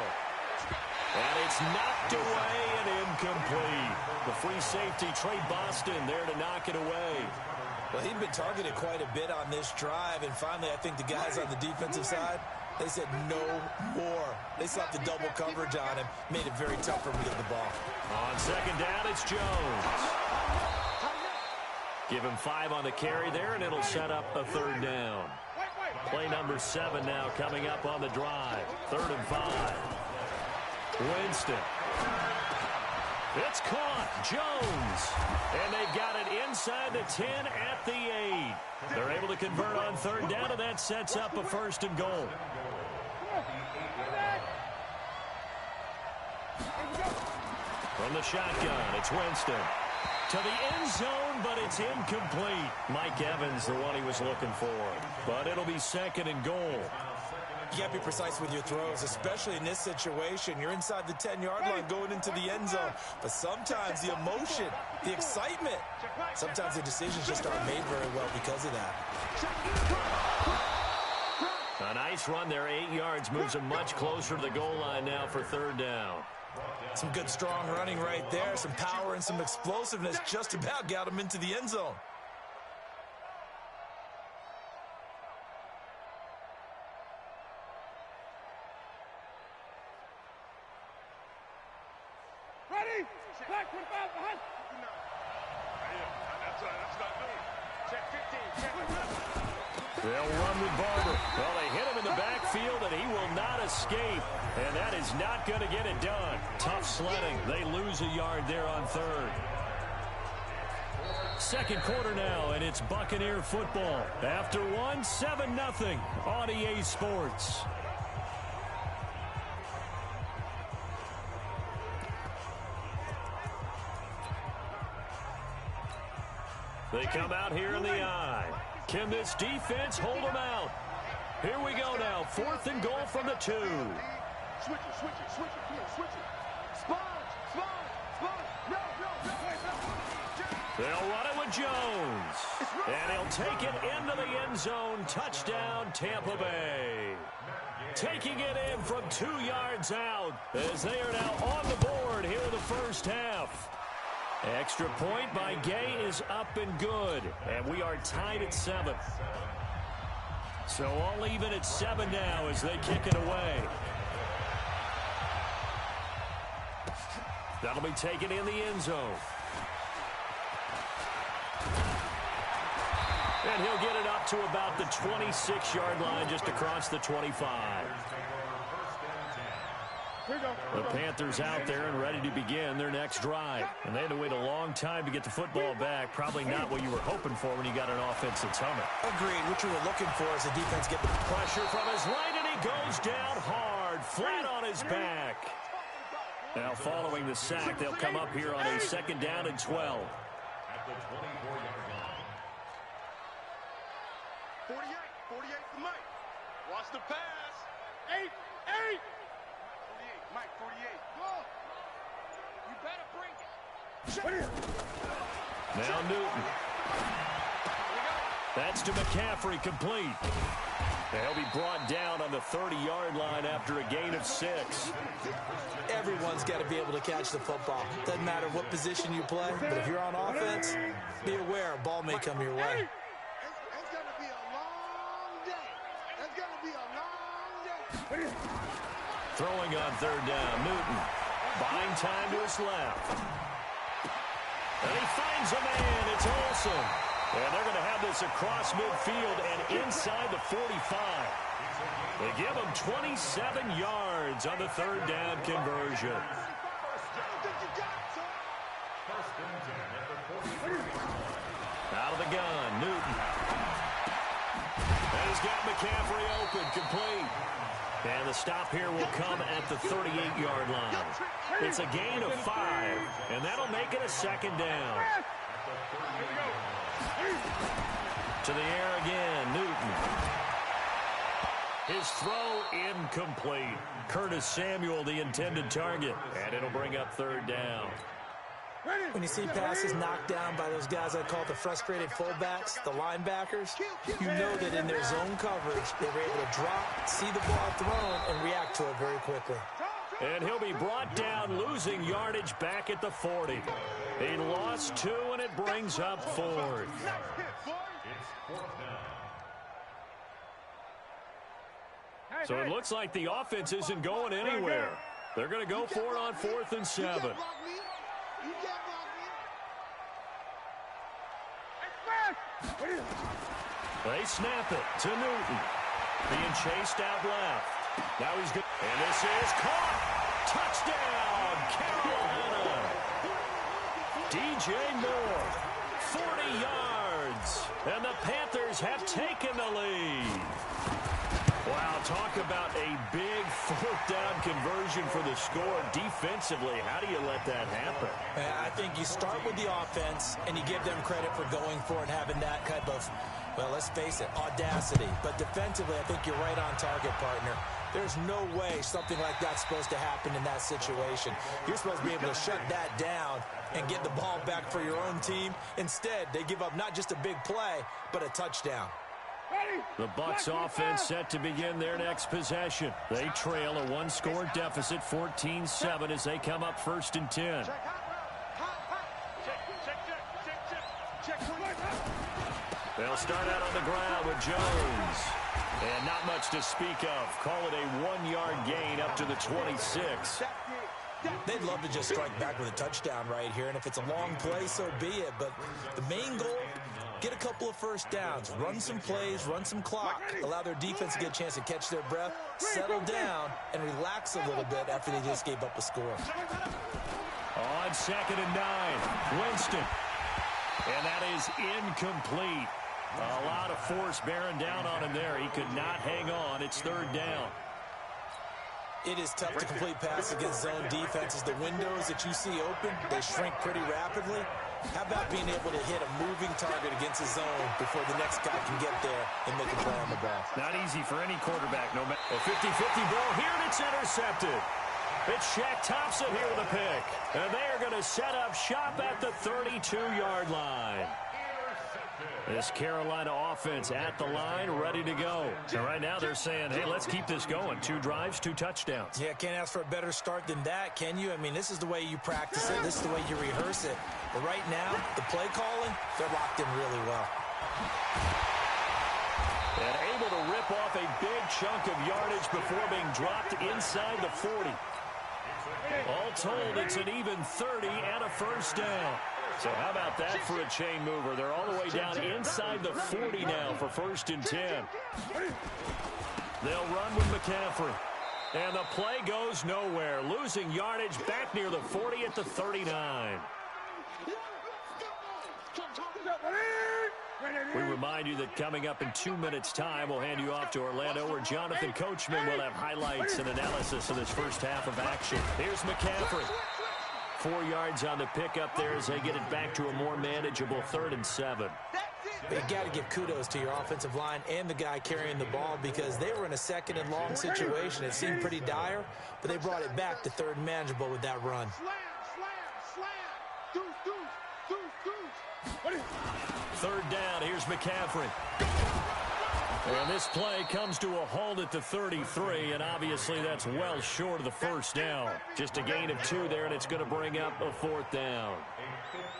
And it's knocked away and incomplete. The free safety, Trey Boston, there to knock it away. Well, he'd been targeted quite a bit on this drive, and finally I think the guys on the defensive side, they said no more. They slapped the double coverage on him, made it very tough for him to get the ball. On 2nd down, it's Jones. Give him 5 on the carry there, and it'll set up a 3rd down. Play number 7 now coming up on the drive. 3rd and 5. Winston. It's caught. Jones. And they've got it inside the 10 at the 8. They're able to convert on 3rd down, and that sets up a 1st and goal. From the shotgun, it's Winston. To the end zone, but it's incomplete. Mike Evans, the one he was looking for. But it'll be 2nd and goal. You got to be precise with your throws, especially in this situation. You're inside the 10-yard line going into the end zone. But sometimes the emotion, the excitement, sometimes the decisions just aren't made very well because of that. A nice run there, 8 yards, moves him much closer to the goal line now for 3rd down. Some good strong running right there, some power and some explosiveness just about got him into the end zone. Ready? Black 25 behind. That's not good. Check 15. Check 15. They'll run with Barber. Well, they hit him in the backfield, and he will not escape. And that is not going to get it done. Tough sledding. They lose a yard there on 3rd. 2nd quarter now, and it's Buccaneer football. After 1, 7-0 on EA Sports. They come out here in the eye. Can this defense hold them out? Here we go now. 4th and goal from the 2. Switch it. Come on, switch it. Sponge. No. They'll run it with Jones. And he'll take it into the end zone. Touchdown, Tampa Bay. Taking it in from 2 yards out as they are now on the board here in the first half. Extra point by Gay is up and good. And we are tied at 7. So all even at 7 now as they kick it away. That'll be taken in the end zone. And he'll get it up to about the 26-yard line just across the 25. The Panthers out there and ready to begin their next drive. And they had to wait a long time to get the football back. Probably not what you were hoping for when you got an offense that's humming. Agreed. What you were looking for is a defense getting pressure from his right, and he goes down hard, flat on his back. Now following the sack, they'll come up here on a 2nd down and 12. At the 24-yard line. 48 for Mike. Watch the pass. 8. 48. Mike, 48. Go. You better bring it. Now Newton. That's to McCaffrey, complete. They'll be brought down on the 30-yard line after a gain of 6. Everyone's got to be able to catch the football. Doesn't matter what position you play, but if you're on offense, be aware a ball may come your way. It's going to be a long day. It's going to be a long day. Throwing on 3rd down, Newton. Buying time to his left. And he finds a man. It's Olsen. And they're going to have this across midfield and inside the 45. They give them 27 yards on the third down conversion. Out of the gun, Newton. And he's got McCaffrey open, complete. And the stop here will come at the 38-yard line. It's a gain of 5, and that'll make it a second down. To the air again, Newton. His throw incomplete. Curtis Samuel, the intended target. And it'll bring up third down. When you see passes knocked down by those guys I call the frustrated fullbacks, the linebackers, you know that in their zone coverage, they were able to drop, see the ball thrown, and react to it very quickly. And he'll be brought down, losing yardage back at the 40. He lost 2, and it brings up 4th. So it looks like the offense isn't going anywhere. They're going to go for it on 4th and 7. They snap it to Newton. Being chased out left. Now he's good. And this is caught. Touchdown, Carolina. DJ Moore, 40 yards. And the Panthers have taken the lead. Wow, talk about a big 4th down conversion for the score. Defensively, how do you let that happen? I think you start with the offense, and you give them credit for going for it, having that type of, well, let's face it, audacity. But defensively, I think you're right on target, partner. There's no way something like that's supposed to happen in that situation. You're supposed to be able to shut that down and get the ball back for your own team. Instead, they give up not just a big play, but a touchdown. The Bucs offense set to begin their next possession. They trail a 1-score deficit, 14-7, as they come up 1st and 10. They'll start out on the ground with Jones. And not much to speak of. Call it a 1-yard gain up to the 26. They'd love to just strike back with a touchdown right here, and if it's a long play, so be it. But the main goal, get a couple of first downs, run some plays, run some clock, allow their defense to get a chance to catch their breath, settle down, and relax a little bit after they just gave up a score. On 2nd and 9, Winston. And that is incomplete. A lot of force bearing down on him there. He could not hang on. It's 3rd down. It is tough to complete passes against zone defenses. The windows that you see open, they shrink pretty rapidly. How about being able to hit a moving target against a zone before the next guy can get there and make a play on the ball? Not easy for any quarterback. No matter. A 50-50 ball here, and it's intercepted. It's Shaq Thompson here with a pick. And they are going to set up shop at the 32-yard line. This Carolina offense at the line, ready to go. And right now they're saying, hey, let's keep this going. 2 drives, 2 touchdowns. Yeah, can't ask for a better start than that, can you? I mean, this is the way you practice it. This is the way you rehearse it. But right now, the play calling, they're locked in really well. And able to rip off a big chunk of yardage before being dropped inside the 40. All told, it's an even 30 and a 1st down. So how about that for a chain mover? They're all the way down inside the 40 now for 1st and 10. They'll run with McCaffrey. And the play goes nowhere. Losing yardage back near the 40 at the 39. We remind you that coming up in 2 minutes' time, we'll hand you off to Orlando, where Jonathan Coachman will have highlights and analysis of this first half of action. Here's McCaffrey. 4 yards on the pickup there as they get it back to a more manageable 3rd and 7. You got to give kudos to your offensive line and the guy carrying the ball, because they were in a 2nd and long situation. It seemed pretty dire, but they brought it back to 3rd and manageable with that run. Slam. 3rd down, here's McCaffrey. And this play comes to a halt at the 33, and obviously that's well short of the first down. Just a gain of 2 there, and it's going to bring up a 4th down.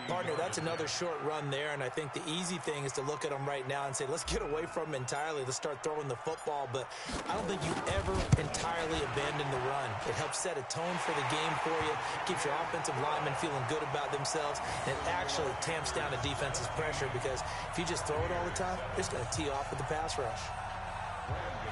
Partner, that's another short run there, and I think the easy thing is to look at them right now and say, let's get away from them entirely. Let's start throwing the football, but I don't think you ever entirely abandon the run. It helps set a tone for the game for you, keeps your offensive linemen feeling good about themselves, and it actually tamps down a defense's pressure because if you just throw it all the time, it's going to tee off with the pass rush.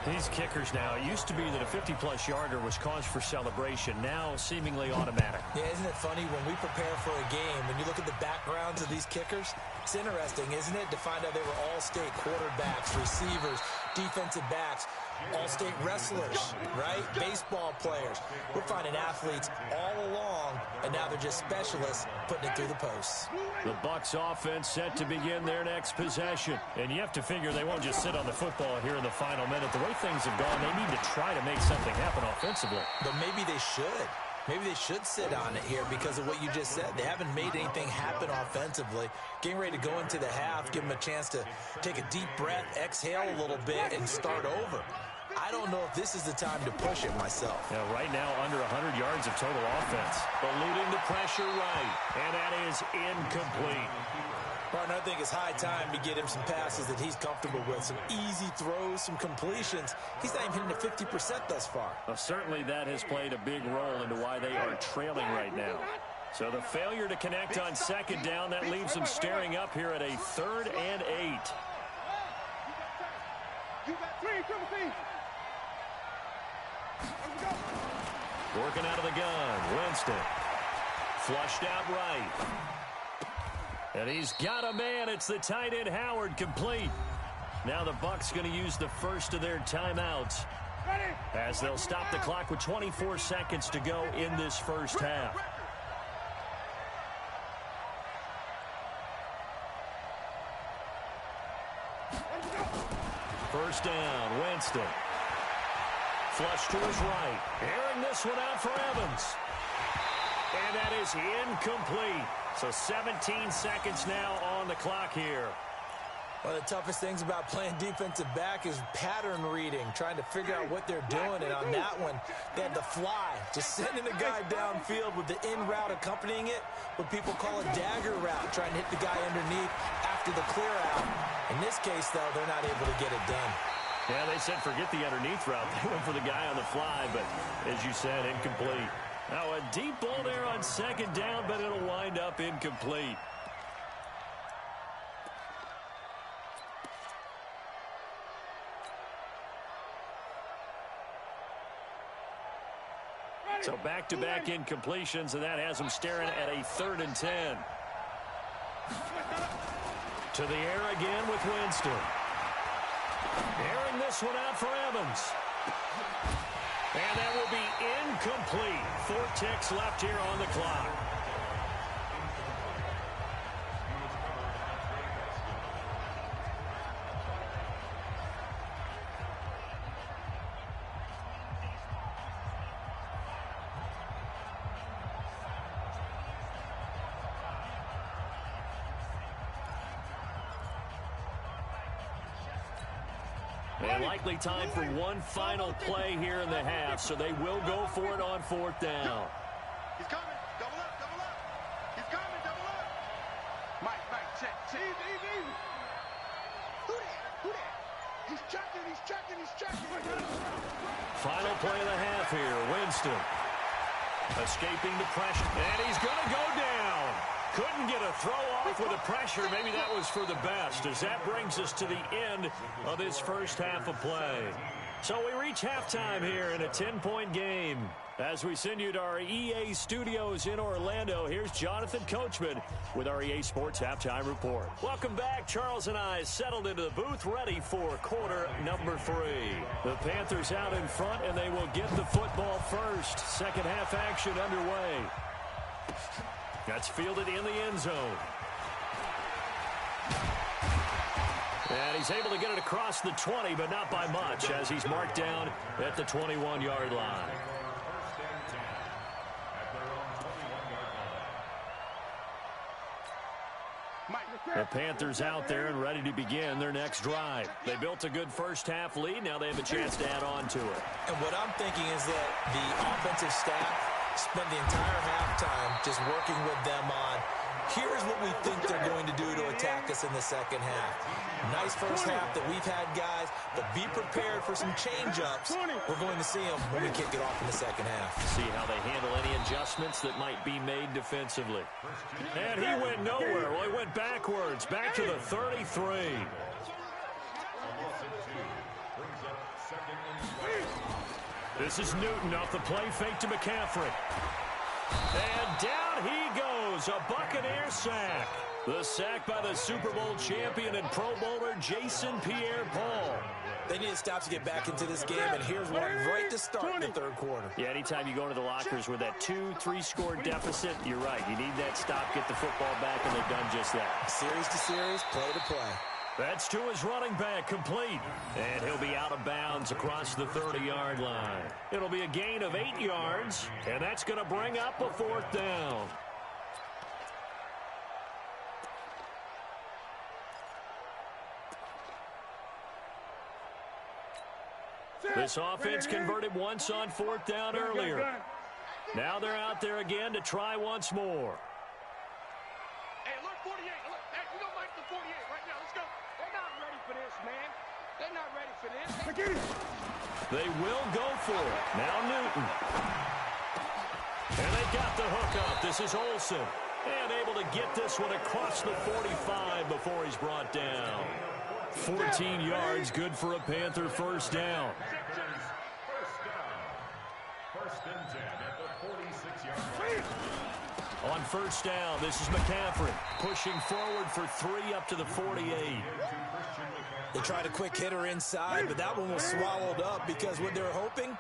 These kickers now, it used to be that a 50-plus yarder was cause for celebration, now seemingly automatic. Yeah, isn't it funny when we prepare for a game, when you look at the backgrounds of these kickers, it's interesting, isn't it, to find out they were all-state quarterbacks, receivers, defensive backs, all-state wrestlers, right? Baseball players. We're finding athletes all along, and now they're just specialists putting it through the posts. The Bucs offense set to begin their next possession. And you have to figure they won't just sit on the football here in the final minute. The way things have gone, they need to try to make something happen offensively. But maybe they should. Maybe they should sit on it here because of what you just said. They haven't made anything happen offensively. Getting ready to go into the half, give them a chance to take a deep breath, exhale a little bit, and start over. I don't know if this is the time to push it myself. Yeah, right now, under 100 yards of total offense. Eluding the pressure right, and that is incomplete. Partner, I think it's high time to get him some passes that he's comfortable with, some easy throws, some completions. He's not even hitting the 50% thus far. Well, certainly that has played a big role into why they are trailing right now. So the failure to connect on 2nd down, that leaves them staring up here at a 3rd and 8. Working out of the gun, Winston. Flushed out right. And he's got a man. It's the tight end, Howard, complete. Now the Bucs going to use the first of their timeouts as they'll stop the clock with 24 seconds to go in this first half. First down, Winston. Flush to his right. Airing this one out for Evans. And that is incomplete. So 17 seconds now on the clock here. One of the toughest things about playing defensive back is pattern reading, trying to figure out what they're doing. And on that one, they had the fly, just sending the guy downfield with the in route accompanying it, what people call a dagger route, trying to hit the guy underneath after the clear out. In this case, though, they're not able to get it done. Yeah, they said forget the underneath route. They went for the guy on the fly, but as you said, incomplete. Now a deep ball there on 2nd down, but it'll wind up incomplete. So back-to-back incompletions, and that has them staring at a 3rd and 10. To the air again with Winston. Airing this one out for Evans. And that will be incomplete. 4 ticks left here on the clock. And likely time for one final play here in the half, so they will go for it on 4th down. He's coming. Double up, double up. He's coming, double up. Mike, check. Easy. Who that? He's checking. Final play of the half here. Winston escaping the pressure, and he's going to go down. Couldn't get a throw off with the pressure. Maybe that was for the best, as that brings us to the end of this first half of play. So we reach halftime here in a 10-point game. As we send you to our EA studios in Orlando, here's Jonathan Coachman with our EA Sports Halftime Report. Welcome back. Charles and I settled into the booth, ready for quarter number 3. The Panthers out in front, and they will get the football first. Second half action underway. That's fielded in the end zone. And he's able to get it across the 20, but not by much, as he's marked down at the 21-yard line. The Panthers out there and ready to begin their next drive. They built a good first-half lead. Now they have a chance to add on to it. And what I'm thinking is that the offensive staff spent the entire halftime just working with them on, here's what we think they're going to do to attack us in the second half. Nice first half that we've had, guys, but be prepared for some change-ups. We're going to see them when we kick it off in the second half. See how they handle any adjustments that might be made defensively. And he went nowhere. Well, he went backwards, back to the 33. This is Newton off the play fake to McCaffrey. And down he goes, a Buccaneer sack. The sack by the Super Bowl champion and Pro Bowler Jason Pierre-Paul. They need to stop to get back into this game, and here's one right to start in the third quarter. Yeah, anytime you go into the lockers with that 2-3 score deficit, you're right. You need that stop, get the football back, and they've done just that. Series to series, play to play. That's to his running back, complete. And he'll be out of bounds across the 30-yard line. It'll be a gain of 8 yards, and that's going to bring up a fourth down. This offense converted once on fourth down earlier. Now they're out there again to try once more. Hey, look, 48. Look, hey, we don't like the 48 right now. Let's go. They're not ready for this, man. They're not ready for this. They will go for it. Now Newton. And they got the hook up. This is Olsen. And able to get this one across the 45 before he's brought down. 14 yards, good for a Panther first down. First and 10 at the 46-yard line. On first down, this is McCaffrey pushing forward for 3 up to the 48. They tried a quick hitter inside, but that one was swallowed up because what they're hoping,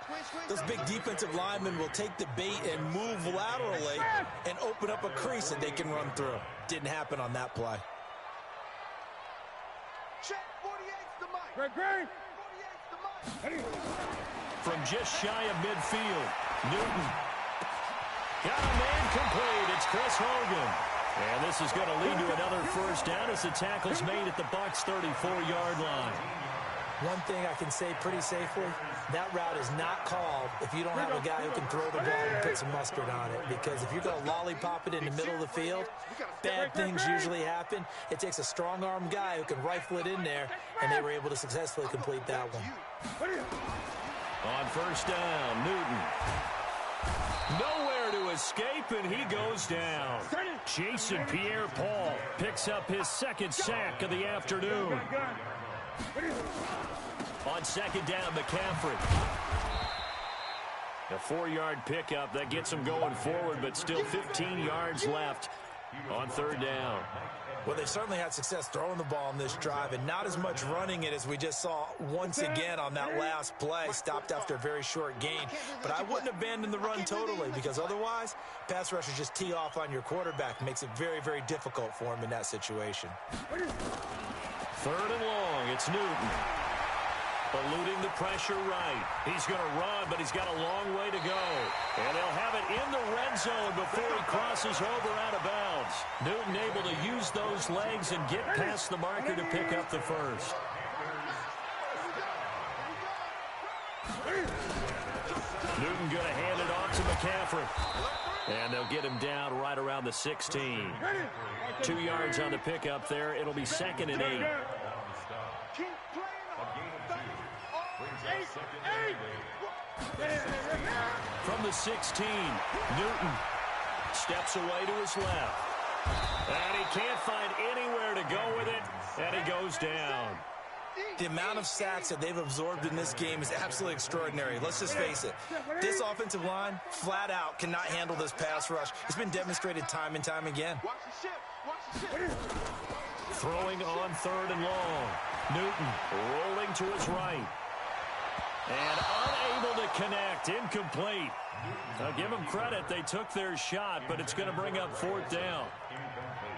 those big defensive linemen will take the bait and move laterally and open up a crease that they can run through. Didn't happen on that play. From just shy of midfield, Newton got a man complete. It's Chris Hogan. And this is going to lead to another first down as the tackle's made at the Bucs' 34-yard line. One thing I can say pretty safely, that route is not called if you don't have a guy who can throw the ball and put some mustard on it. Because if you're going to lollipop it in the middle of the field, bad things usually happen. It takes a strong-armed guy who can rifle it in there, and they were able to successfully complete that one. On first down, Newton. Nowhere to escape, and he goes down. Jason Pierre-Paul picks up his second sack of the afternoon. On second down, McCaffrey. A 4-yard pickup that gets him going forward, but still 15 yards left on third down. Well, they've certainly had success throwing the ball on this drive, and not as much running it as we just saw once again on that last play. Stopped after a very short gain. But I wouldn't abandon the run totally, because otherwise, pass rushers just tee off on your quarterback. Makes it very, very difficult for him in that situation. Third and long, it's Newton. Eluding the pressure right. He's going to run, but he's got a long way to go. And they'll have it in the red zone before he crosses over out of bounds. Newton able to use those legs and get past the marker to pick up the first. Newton going to hand it off to McCaffrey. And they'll get him down right around the 16. 2 yards on the pickup there. It'll be second and 8. From the 16, Newton steps away to his left. And he can't find anywhere to go with it, and he goes down. The amount of sacks that they've absorbed in this game is absolutely extraordinary. Let's just face it. This offensive line, flat out, cannot handle this pass rush. It's been demonstrated time and time again. Throwing on third and long. Newton rolling to his right. And unable to connect. Incomplete. Now give them credit. They took their shot, but it's going to bring up fourth down.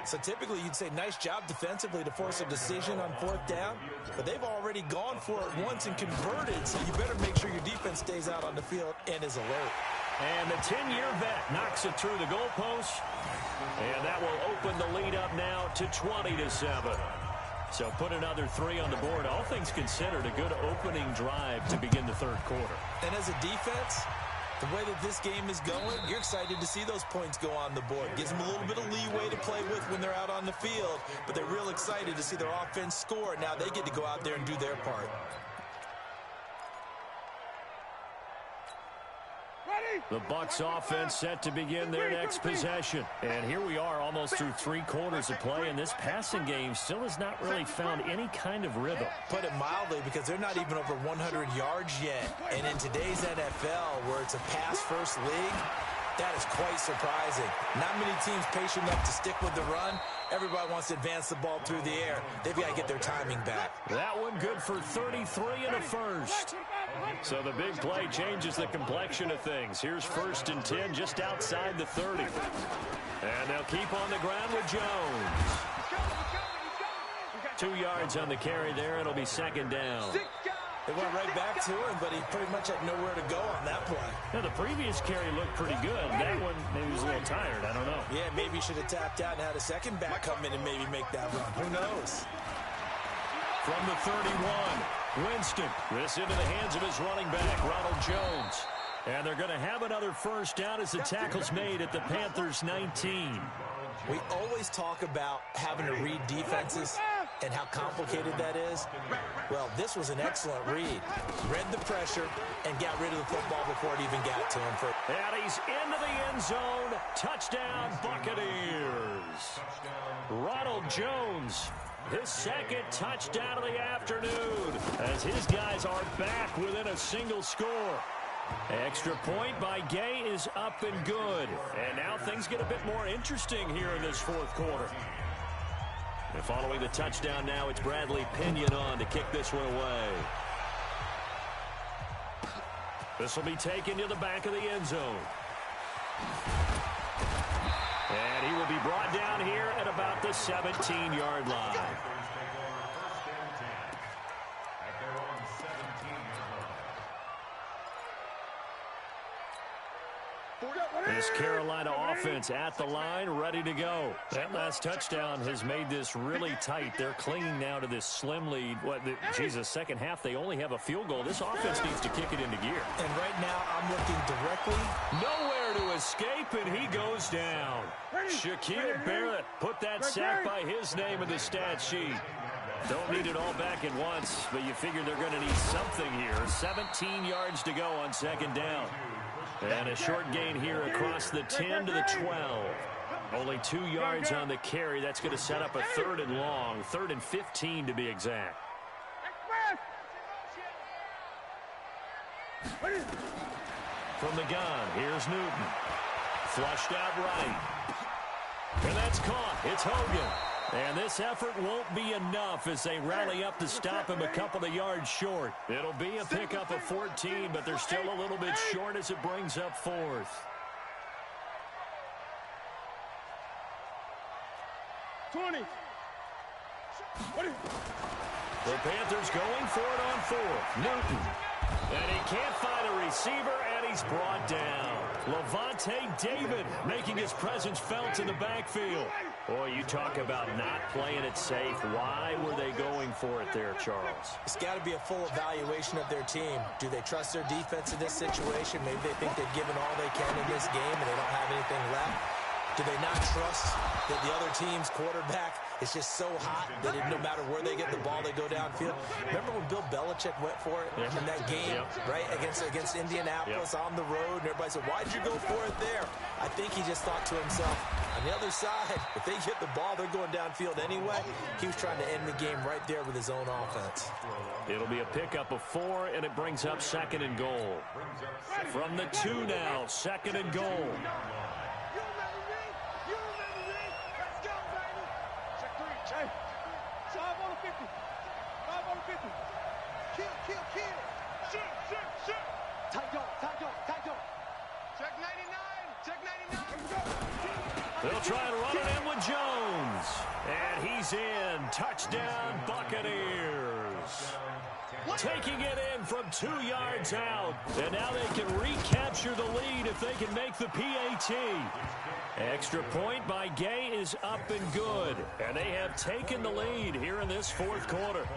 So typically you'd say nice job defensively to force a decision on fourth down, but they've already gone for it once and converted, so you better make sure your defense stays out on the field and is alert. And the 10-year vet knocks it through the goalpost. And that will open the lead up now to 20-7. So put another 3 on the board. All things considered, a good opening drive to begin the third quarter. And as a defense, the way that this game is going, you're excited to see those points go on the board. Gives them a little bit of leeway to play with when they're out on the field, but they're real excited to see their offense score. Now they get to go out there and do their part. The Bucs offense set to begin their next possession. And here we are almost through 3 quarters of play, and this passing game still has not really found any kind of rhythm. Put it mildly, because they're not even over 100 yards yet. And in today's NFL, where it's a pass-first league, that is quite surprising. Not many teams patient enough to stick with the run. Everybody wants to advance the ball through the air. They've got to get their timing back. That one good for 33 and a first. So the big play changes the complexion of things. Here's 1st and 10 just outside the 30. And they'll keep on the ground with Jones. 2 yards on the carry there. It'll be 2nd down. They went right back to him, but he pretty much had nowhere to go on that play. Now, the previous carry looked pretty good. That one, maybe he was a little tired. I don't know. Yeah, maybe he should have tapped out and had a second back come in and maybe make that run. Who knows? From the 31, Winston. This into the hands of his running back, Ronald Jones. And they're going to have another first down as the tackle's made at the Panthers' 19. We always talk about having to read defenses and how complicated that is. Well, this was an excellent read. Read the pressure and got rid of the football before it even got to him. And he's into the end zone. Touchdown, Buccaneers. Ronald Jones, his 2nd touchdown of the afternoon, as his guys are back within a single score. Extra point by Gay is up and good. And now things get a bit more interesting here in this 4th quarter. And following the touchdown now, it's Bradley Pinion on to kick this one away. This will be taken to the back of the end zone. And he will be brought down here at about the 17-yard line. This Carolina offense at the line, ready to go. That last touchdown has made this really tight. They're clinging now to this slim lead. Second half, they only have a field goal. This offense needs to kick it into gear. And right now, I'm looking directly. Nowhere to escape, and he goes down. Shaquille Barrett put that sack by his name in the stat sheet. Don't need it all back at once, but you figure they're going to need something here. 17 yards to go on 2nd down. And a short gain here across the 10 to the 12. Only 2 yards on the carry. That's going to set up a 3rd and long. 3rd and 15 to be exact. From the gun, here's Newton. Flushed out right. And that's caught. It's Hogan. And this effort won't be enough as they rally up to stop him a couple of yards short. It'll be a pickup of 14, but they're still a little bit short as it brings up 4th. 20. The Panthers going for it on 4th. Newton. And he can't find a receiver, and he's brought down. Levante David making his presence felt in the backfield. Boy, you talk about not playing it safe. Why were they going for it there, Charles? It's got to be a full evaluation of their team. Do they trust their defense in this situation? Maybe they think they've given all they can in this game and they don't have anything left. Do they not trust that the other team's quarterback is just so hot that no matter where they get the ball, they go downfield? Remember when Bill Belichick went for it in that game, right, against Indianapolis on the road, and everybody said, why'd you go for it there? I think he just thought to himself, on the other side, if they get the ball, they're going downfield anyway. He was trying to end the game right there with his own offense. It'll be a pickup of 4, and it brings up 2nd and goal. From the 2 now, 2nd and goal. Check 99. They'll try and run it in with Jones. And he's in. Touchdown, Buccaneers. Taking it in from 2 yards out. And now they can recapture the lead if they can make the PAT. Extra point by Gay is up and good. And they have taken the lead here in this fourth quarter.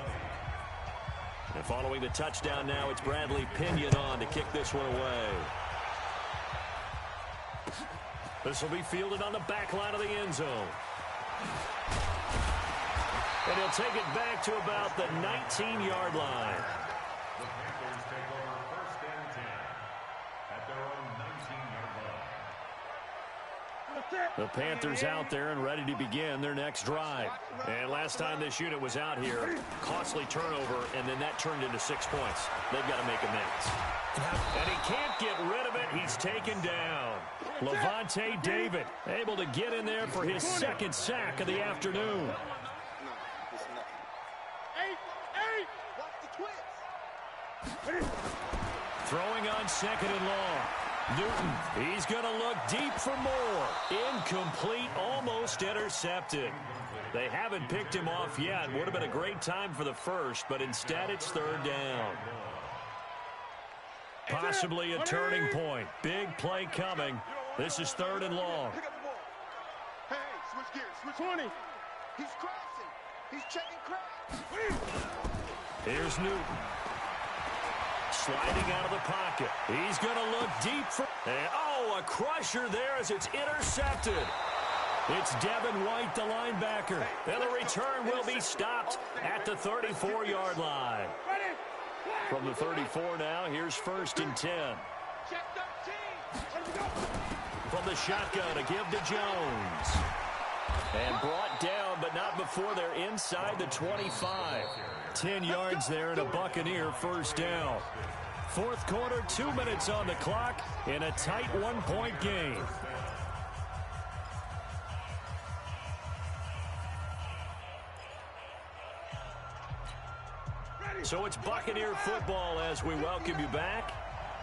And following the touchdown now, it's Bradley Pinion on to kick this one away. This will be fielded on the back line of the end zone. And he'll take it back to about the 19-yard line. The Panthers take over first and 10 at their own 19-yard line. The Panthers out there and ready to begin their next drive. And last time this unit was out here, costly turnover, and then that turned into 6 points. They've got to make amends. And he can't get rid of it. He's taken down. Levante David able to get in there for his second sack of the afternoon. Throwing on second and long. Newton, he's going to look deep for more. Incomplete, almost intercepted. They haven't picked him off yet. Would have been a great time for the first, but instead it's third down. Possibly a turning point. Big play coming. This is third and long. Hey, switch gears. Switch 20. He's crossing. He's checking crack. Here's Newton. Sliding out of the pocket. He's going to look deep for... Oh, a crusher there as it's intercepted. It's Devin White, the linebacker. And the return will be stopped at the 34-yard line. From the 34 now, here's first and 10. From the shotgun, a give to Jones. And brought down, but not before they're inside the 25. 10 yards there and a Buccaneer first down. Fourth quarter, 2 minutes on the clock in a tight one-point game. So it's Buccaneer football as we welcome you back.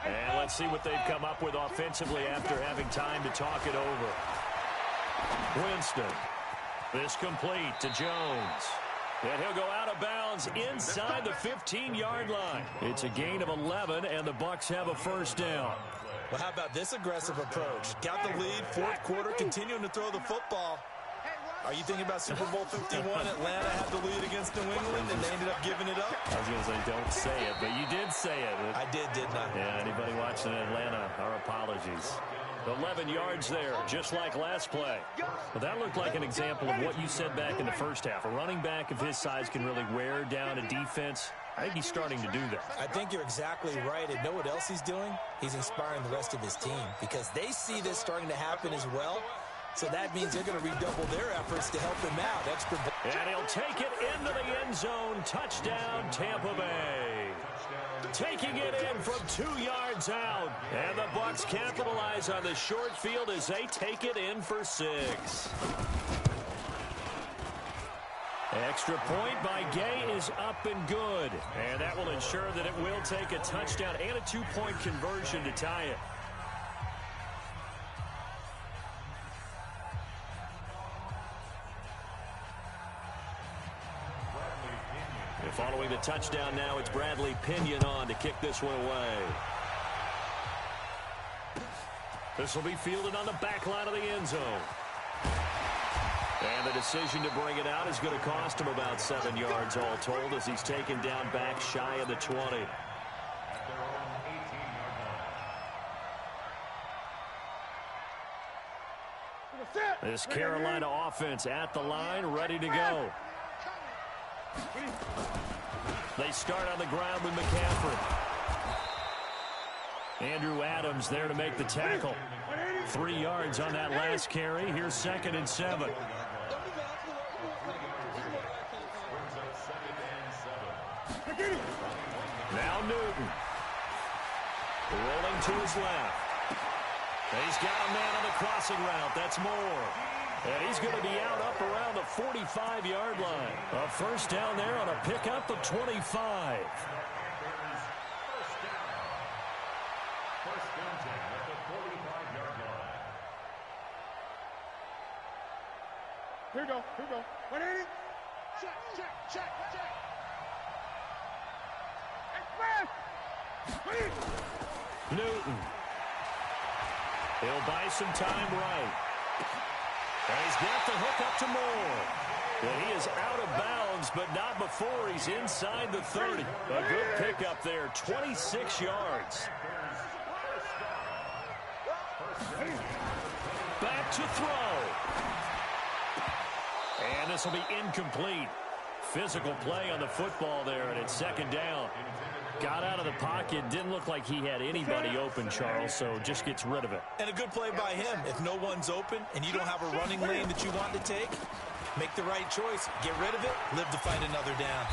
And let's see what they've come up with offensively after having time to talk it over. Winston. This complete to Jones. And he'll go out of bounds inside the 15-yard line. It's a gain of 11, and the Bucs have a first down. Well, how about this aggressive approach? Got the lead, fourth quarter, continuing to throw the football. Are you thinking about Super Bowl 51? Atlanta had the lead against New England, and they ended up giving it up? I was going to say, don't say it, but you did say it. I did, didn't I? Yeah, anybody watching Atlanta, our apologies. 11 yards there, just like last play. But that looked like an example of what you said back in the first half. A running back of his size can really wear down a defense. I think he's starting to do that. I think you're exactly right. And know what else he's doing? He's inspiring the rest of his team because they see this starting to happen as well. So that means they're going to redouble their efforts to help him out. And he'll take it into the end zone. Touchdown, Tampa Bay. Taking it in from 2 yards out. And the Bucs capitalize on the short field as they take it in for 6. Extra point by Gay is up and good. And that will ensure that it will take a touchdown and a 2-point conversion to tie it. Following the touchdown now, it's Bradley Pinion on to kick this one away. This will be fielded on the back line of the end zone. And the decision to bring it out is going to cost him about 7 yards all told as he's taken down back shy of the 20. This Carolina offense at the line, ready to go. They start on the ground with McCaffrey. Andrew Adams there to make the tackle. 3 yards on that last carry. Here's second and 7. Now Newton. Rolling to his left. He's got a man on the crossing route. That's Moore. And he's going to be out up around the 45-yard line. A first down there on a pickup of 25. First down 10 at the 45-yard line. Here we go. 180. Check. Express. Newton. He'll buy some time right. And he's got the hook up to Moore. Well, he is out of bounds, but not before he's inside the 30. A good pickup there, 26 yards. Back to throw. And this will be incomplete. Physical play on the football there, and it's second down. Got out of the pocket. Didn't look like he had anybody open, Charles, so just gets rid of it. And a good play by him. If no one's open and you don't have a running lane that you want to take, make the right choice. Get rid of it. Live to fight another down.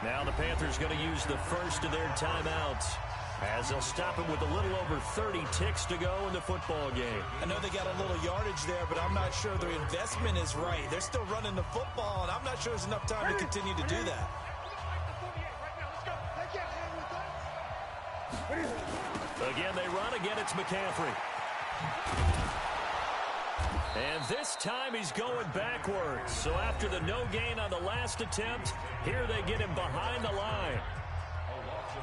Now the Panthers going to use the first of their timeouts as they'll stop him with a little over 30 ticks to go in the football game. I know they got a little yardage there, but I'm not sure their investment is right. They're still running the football, and I'm not sure there's enough time to continue to do that. Again, they run. Again, it's McCaffrey. And this time he's going backwards. So after the no gain on the last attempt, here they get him behind the line.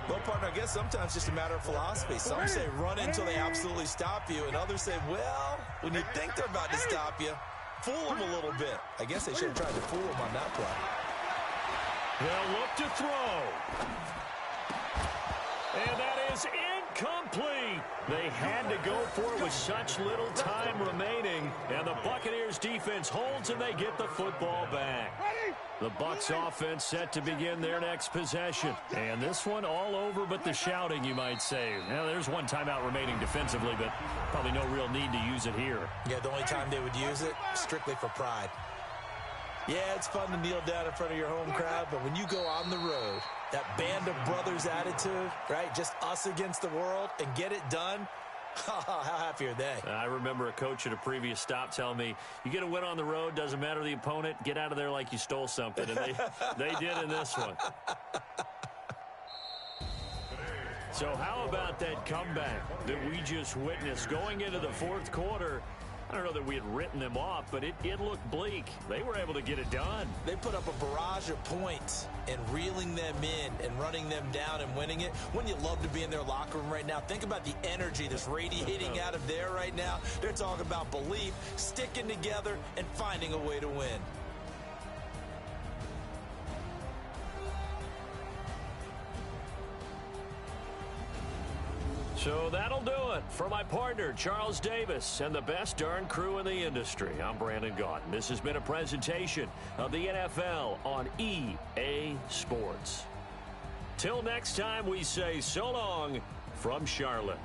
Well, partner, I guess sometimes it's just a matter of philosophy. Some say run until they absolutely stop you, and others say, well, when you think they're about to stop you, fool them a little bit. I guess they should have tried to fool them on that play. They'll look to throw. And that is incomplete. They had to go for it with such little time remaining. And the Buccaneers defense holds and they get the football back. The Bucs offense set to begin their next possession. And this one all over but the shouting, you might say. Now, there's one timeout remaining defensively, but probably no real need to use it here. Yeah, the only time they would use it, strictly for pride. Yeah, it's fun to kneel down in front of your home crowd, but when you go on the road, that band of brothers attitude, right, just us against the world, and get it done, how happy are they? I remember a coach at a previous stop telling me, you get a win on the road, doesn't matter the opponent, get out of there like you stole something, and they did in this one. So how about that comeback that we just witnessed going into the fourth quarter? I don't know that we had written them off, but it looked bleak. They were able to get it done. They put up a barrage of points and reeling them in and running them down and winning it. Wouldn't you love to be in their locker room right now? Think about the energy that's radiating out of there right now. They're talking about belief, sticking together, and finding a way to win. So that'll do it for my partner, Charles Davis, and the best darn crew in the industry. I'm Brandon Gaudin. This has been a presentation of the NFL on EA Sports. Till next time, we say so long from Charlotte.